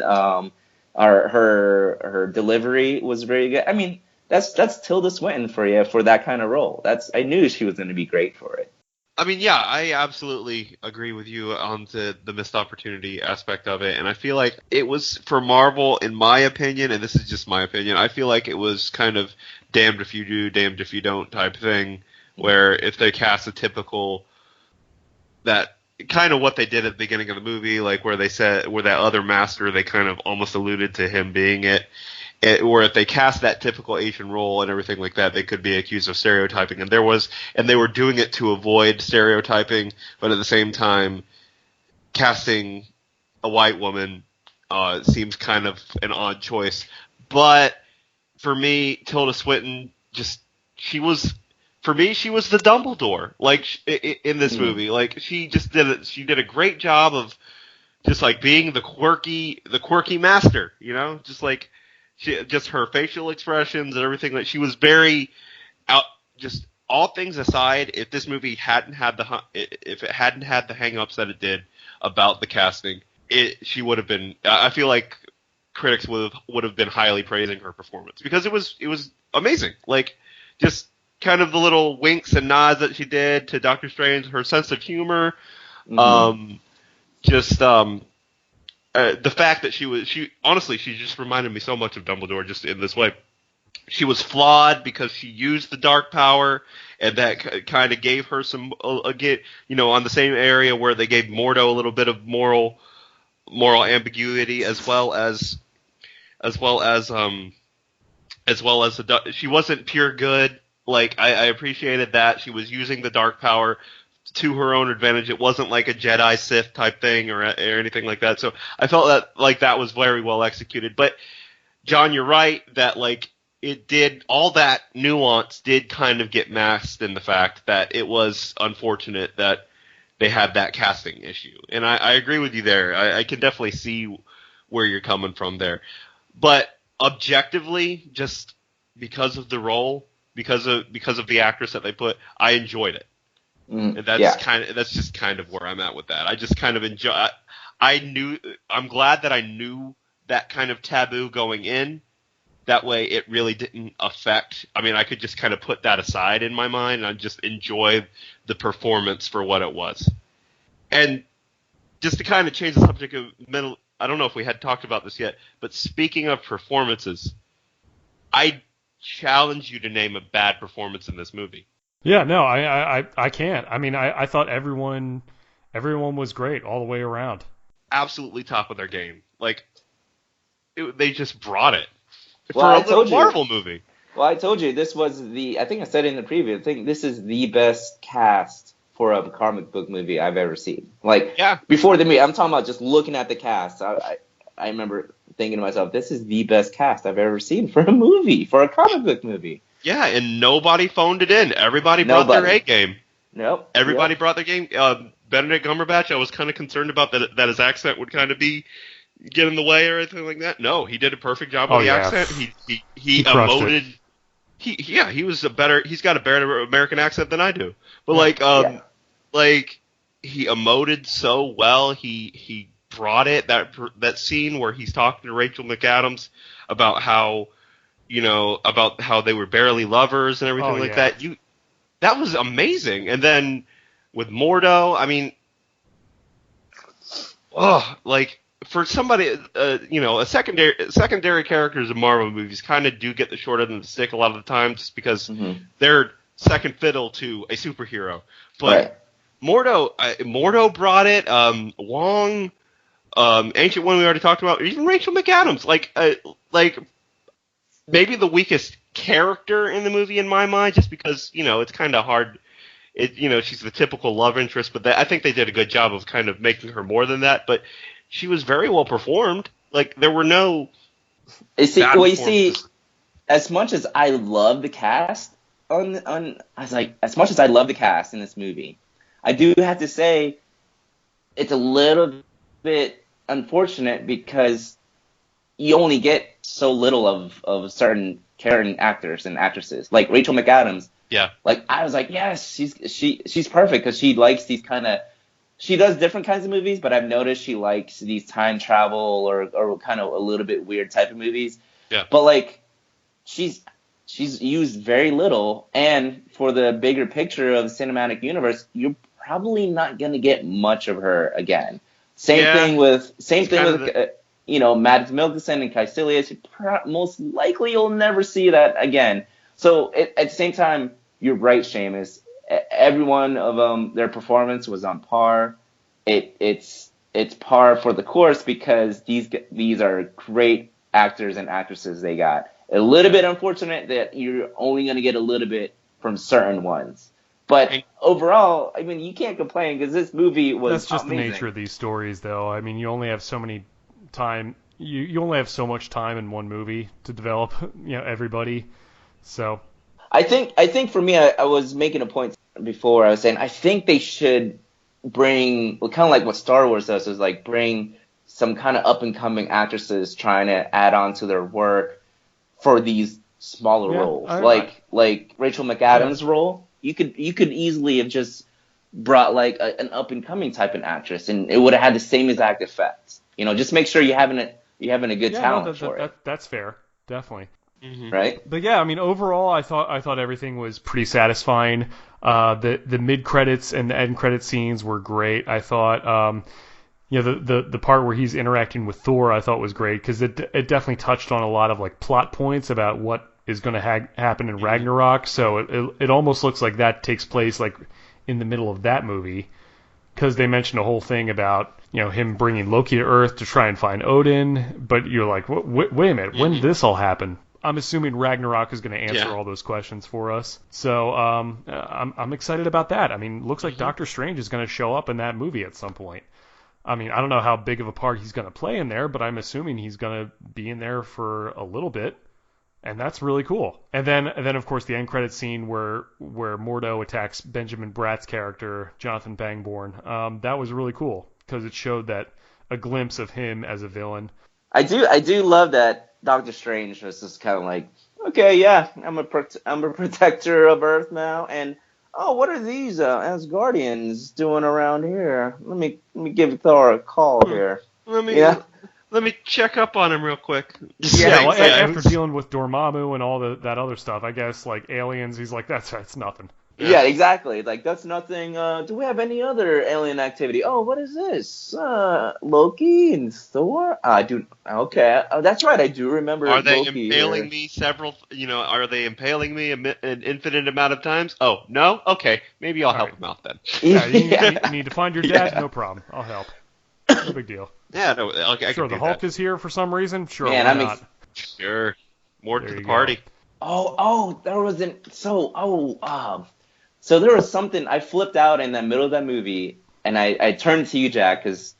Her delivery was very good. I mean, that's Tilda Swinton for you for that kind of role. I knew she was going to be great for it. I mean, yeah, I absolutely agree with you on the missed opportunity aspect of it, and I feel like it was for Marvel, in my opinion, and this is just my opinion. I feel like it was kind of damned if you do, damned if you don't type thing. Where if they cast a typical, that kind of what they did at the beginning of the movie, like where that other master, they kind of almost alluded to him being it. or if they cast that typical Asian role and everything like that, they could be accused of stereotyping. And they were doing it to avoid stereotyping, but at the same time, casting a white woman seems kind of an odd choice. But for me, Tilda Swinton she was the Dumbledore, like, in this movie. Like, she did a great job of just, like, being the quirky master, you know? Just, like, just her facial expressions and everything. Like, she was very just all things aside, if this movie hadn't had the hang-ups that it did about the casting, she would have been, I feel like critics would have been highly praising her performance, because it was amazing. Like, just kind of the little winks and nods that she did to Doctor Strange, her sense of humor, the fact that she honestly just reminded me so much of Dumbledore, just in this way. She was flawed because she used the dark power, and that kind of gave her some, again, you know, on the same area where they gave Mordo a little bit of moral ambiguity, as well as she wasn't pure good. Like, I appreciated that she was using the dark power to her own advantage. It wasn't like a Jedi Sith type thing or anything like that. So I felt that was very well executed. But John, you're right that, like, all that nuance did kind of get masked in the fact that it was unfortunate that they had that casting issue. And I agree with you there. I can definitely see where you're coming from there. But objectively, just because of the role, because of the actress that they put, I enjoyed it. And that's just kind of where I'm at with that. I just kind of enjoy. I'm glad that I knew that kind of taboo going in. That way, it really didn't affect. I mean, I could just kind of put that aside in my mind, and I just enjoy the performance for what it was. And just to kind of change the subject of mental, I don't know if we had talked about this yet, but speaking of performances, I challenge you to name a bad performance in this movie. Yeah, no, I can't. I mean, I thought everyone was great all the way around. Absolutely top of their game. Like, they just brought it. Well, for a little Marvel movie. Well, I told you, this was I think I said it in the preview, I think this is the best cast for a comic book movie I've ever seen. Like, yeah. Before the movie, I'm talking about just looking at the cast. I remember thinking to myself, this is the best cast I've ever seen for a comic book movie. Yeah, and nobody phoned it in. Everybody brought their A game. Nope. Everybody brought their game. Benedict Cumberbatch, I was kind of concerned about that his accent would kind of get in the way or anything like that. No, he did a perfect job with the accent. He emoted. He's got a better American accent than I do. But like he emoted so well. He brought it. That scene where he's talking to Rachel McAdams about how they were barely lovers and everything that. That was amazing. And then with Mordo, I mean, for somebody, secondary characters in Marvel movies kind of do get the short end of the stick a lot of the time, just because they're second fiddle to a superhero. But Mordo brought it. Wong, Ancient One we already talked about. Even Rachel McAdams, like maybe the weakest character in the movie in my mind, just because it's kind of hard. She's the typical love interest, but I think they did a good job of kind of making her more than that. But she was very well performed. Like, there were no. As much as I love the cast as much as I love the cast in this movie, I do have to say it's a little bit unfortunate because you only get so little of certain actors and actresses, like Rachel McAdams. Yeah. Like, I was like, yes, she's perfect, because she likes these she does different kinds of movies, but I've noticed she likes these time travel or kind of a little bit weird type of movies. Yeah. But like, she's used very little, and for the bigger picture of the cinematic universe, you're probably not going to get much of her again. Same thing with Mads Mikkelsen and Caecilius. Most likely you'll never see that again. So at the same time, you're right, Seamus. Every one of them, their performance was on par. It's par for the course, because these are great actors and actresses they got. A little bit unfortunate that you're only going to get a little bit from certain ones. But overall, I mean, you can't complain because this movie was That's just amazing. the nature of these stories, though. I mean, you only have so many time. You only have so much time in one movie to develop, everybody. So I think for me, I was making a point before. I was saying I think they should bring, kind of like what Star Wars does, is like bring some kind of up and coming actresses trying to add on to their work for these smaller roles, like Rachel McAdams' role. You could easily have just brought like an up and coming type of actress, and it would have had the same exact effects. Just make sure you're having a good talent for it. That's fair, definitely. Mm-hmm. Right? But yeah, I mean, overall, I thought everything was pretty satisfying. The mid credits and the end credit scenes were great. I thought, the part where he's interacting with Thor, I thought was great because it definitely touched on a lot of like plot points about what is going to happen in Ragnarok. So it almost looks like that takes place like in the middle of that movie because they mentioned a whole thing about him bringing Loki to Earth to try and find Odin. But you're like, wait a minute, when did this all happen? I'm assuming Ragnarok is going to answer all those questions for us. So I'm excited about that. I mean, looks like Doctor Strange is going to show up in that movie at some point. I mean, I don't know how big of a part he's going to play in there, but I'm assuming he's going to be in there for a little bit, and that's really cool. And then of course the end credit scene where Mordo attacks Benjamin Bratt's character, Jonathan Pangborn. That was really cool because it showed that a glimpse of him as a villain. I do love that Doctor Strange was just kind of like, okay, yeah, I'm a protector of Earth now, and what are these Asgardians doing around here? Let me give Thor a call here. Let me check up on him real quick. Yeah, after dealing with Dormammu and all that other stuff, I guess like aliens, he's like, that's nothing. Yeah, exactly. Like, that's nothing. Do we have any other alien activity? Oh, what is this? Loki and Thor? Okay. That's right. I do remember Are they Loki impaling me are they impaling me an infinite amount of times? Oh, no? Okay. Maybe I'll help them out then. Yeah, you need to find your dad? Yeah. No problem. I'll help. No big deal. Yeah, no, I sure, can the Hulk is here for some reason? Sure, Man, why not? Sure. More to the party. There wasn't... So there was something, I flipped out in the middle of that movie, and I turned to you, Jack, because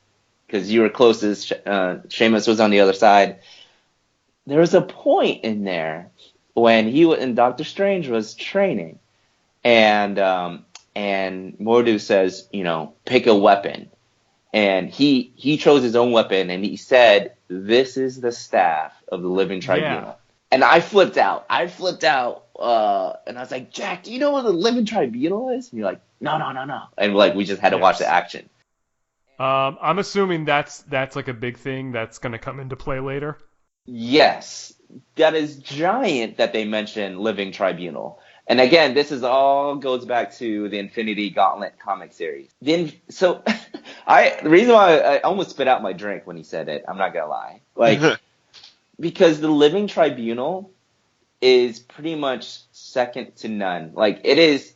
you were closest. Seamus was on the other side. There was a point in there when Doctor Strange was training, and Mordo says, pick a weapon. And he chose his own weapon, and he said, "This is the staff of the Living Tribunal." Yeah. And I flipped out. And I was like, "Jack, do you know what the Living Tribunal is?" And you're like, No. And we just had to watch the action. I'm assuming that's like a big thing that's going to come into play later. Yes, that is giant that they mention Living Tribunal. And again, this is all goes back to the Infinity Gauntlet comic series. So the reason why I almost spit out my drink when he said it, I'm not gonna lie, because the Living Tribunal is pretty much second to none. It is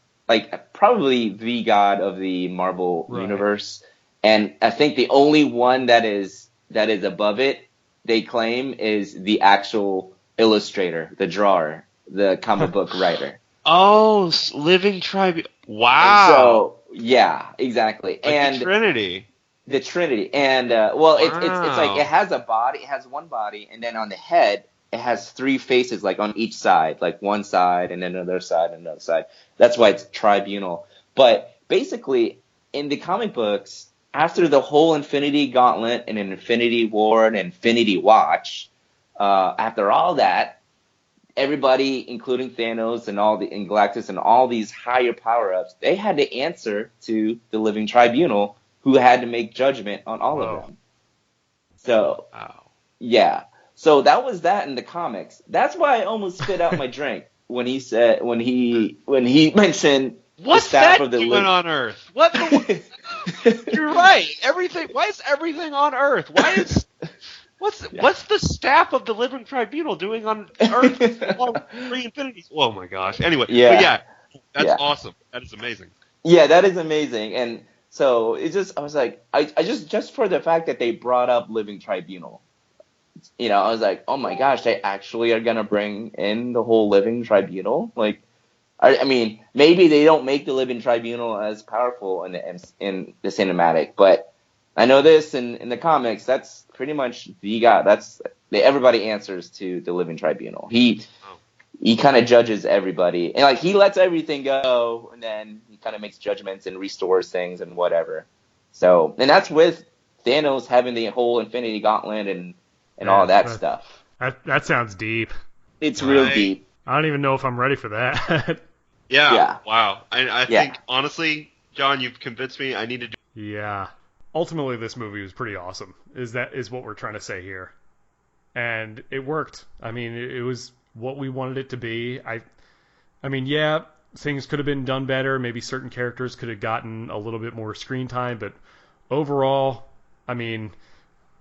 probably the god of the Marvel universe, and I think the only one that is above it, they claim, is the actual illustrator, the drawer, the comic book writer. Oh, Living Tribunal. Wow. So, yeah, exactly. And the Trinity. The Trinity. And, it's like it has a body, it has one body, and then on the head, it has three faces, on each side, one side, and then another side, and another side. That's why it's tribunal. But basically, in the comic books, after the whole Infinity Gauntlet and an Infinity War and Infinity Watch, after all that, everybody, including Thanos and Galactus and all these higher power-ups, they had to answer to the Living Tribunal, who had to make judgment on all of them. So, yeah. So that was that in the comics. That's why I almost spit out my drink when he mentioned what's the staff that of the doing on Earth? What? You're right. Why is everything on Earth? What's the staff of the Living Tribunal doing on Earth? Three infinities. Oh my gosh. Anyway, that's awesome. That is amazing. Yeah, that is amazing. And so I was like, I just for the fact that they brought up Living Tribunal, I was like, oh my gosh, they actually are gonna bring in the whole living tribunal. Like, I mean, maybe they don't make the living tribunal as powerful in the cinematic, but I know this in the comics. That's pretty much everybody answers to the living tribunal. He kind of judges everybody, and like he lets everything go, and then he kind of makes judgments and restores things and whatever. So, and that's with Thanos having the whole Infinity Gauntlet and all that stuff. That sounds deep. It's real deep. I don't even know if I'm ready for that. Yeah. Wow. I think, honestly, John, you've convinced me. I need to do. Yeah. Ultimately, this movie was pretty awesome. Is what we're trying to say here, and it worked. I mean, it was what we wanted it to be. I mean, yeah, things could have been done better. Maybe certain characters could have gotten a little bit more screen time, but overall, I mean,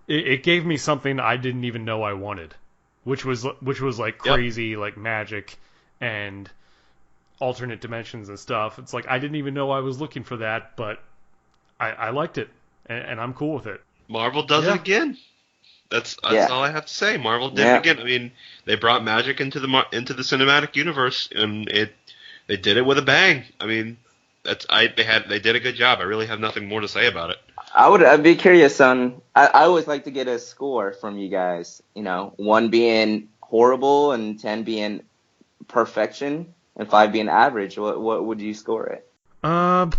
it gave me something I didn't even know I wanted, which was like crazy, like magic and alternate dimensions and stuff. It's like I didn't even know I was looking for that, but I liked it, and I'm cool with it. Marvel does it again. That's all I have to say. Marvel did it again. I mean, they brought magic into the cinematic universe, and they did it with a bang. I mean, they did a good job. I really have nothing more to say about it. I'd be curious on. I always like to get a score from you guys. 1 being horrible and 10 being perfection and 5 being average. What would you score it? I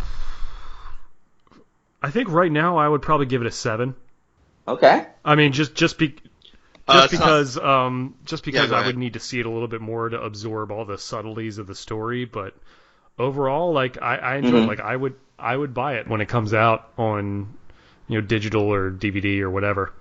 think right now I would probably give it a 7. Okay. I mean, just because I would need to see it a little bit more to absorb all the subtleties of the story. But overall, like I enjoy it. Like I would buy it when it comes out on digital or DVD or whatever.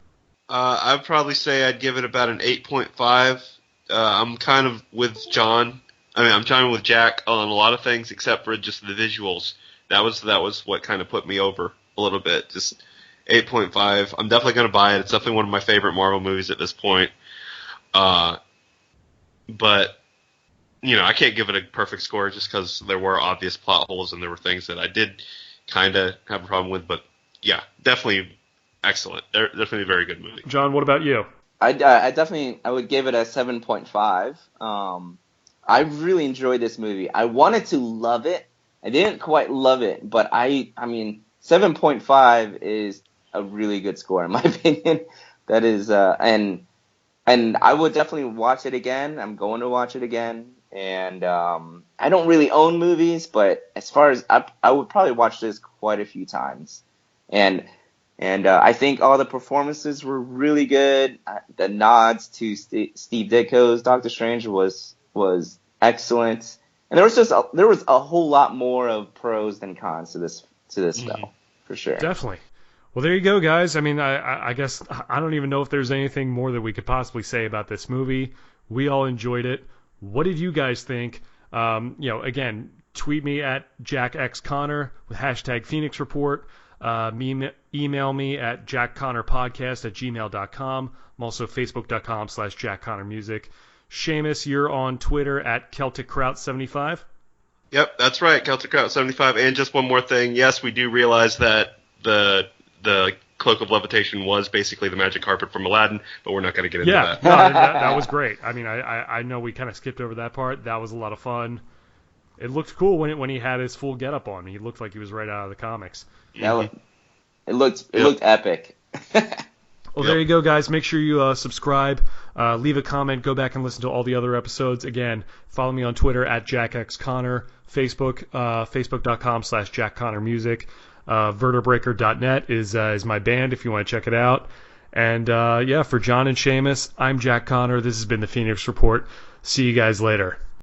I'd probably say I'd give it about an 8.5. I'm kind of with John. I mean, I'm kind of with Jack on a lot of things except for just the visuals. That was what kind of put me over a little bit. Just 8.5. I'm definitely going to buy it. It's definitely one of my favorite Marvel movies at this point. But, I can't give it a perfect score just because there were obvious plot holes and there were things that I did kind of have a problem with. But, yeah, definitely excellent. Definitely a very good movie. John, what about you? I would give it a 7.5. I really enjoyed this movie. I wanted to love it. I didn't quite love it, but I mean, 7.5 is a really good score in my opinion. That is, and I would definitely watch it again. I'm going to watch it again. And I don't really own movies, but as far as I would probably watch this quite a few times. And I think all the performances were really good. The nods to Steve Ditko's Doctor Strange was excellent. And there was a whole lot more of pros than cons to this film, for sure. Definitely. Well, there you go, guys. I mean, I guess I don't even know if there's anything more that we could possibly say about this movie. We all enjoyed it. What did you guys think? Again, tweet me at jackxconnor with hashtag Phoenix Report. Email me at jackconnorpodcast@gmail.com. I'm also facebook.com/jackconnormusic. Seamus, you're on Twitter at CelticKraut75. Yep, that's right, CelticKraut75. And just one more thing. Yes, we do realize that the Cloak of Levitation was basically the magic carpet from Aladdin, but we're not going to get into that. No, that was great. I mean, I know we kind of skipped over that part. That was a lot of fun. It looked cool when he had his full getup on. He looked like he was right out of the comics. It looked epic. Well, there you go, guys. Make sure you subscribe, leave a comment, go back and listen to all the other episodes. Again, follow me on Twitter at jackxconnor, Facebook, facebook.com/jackconnormusic. Vertebreaker.net is my band if you want to check it out. And for John and Seamus, I'm Jack Connor. This has been the Phoenix Report. See you guys later.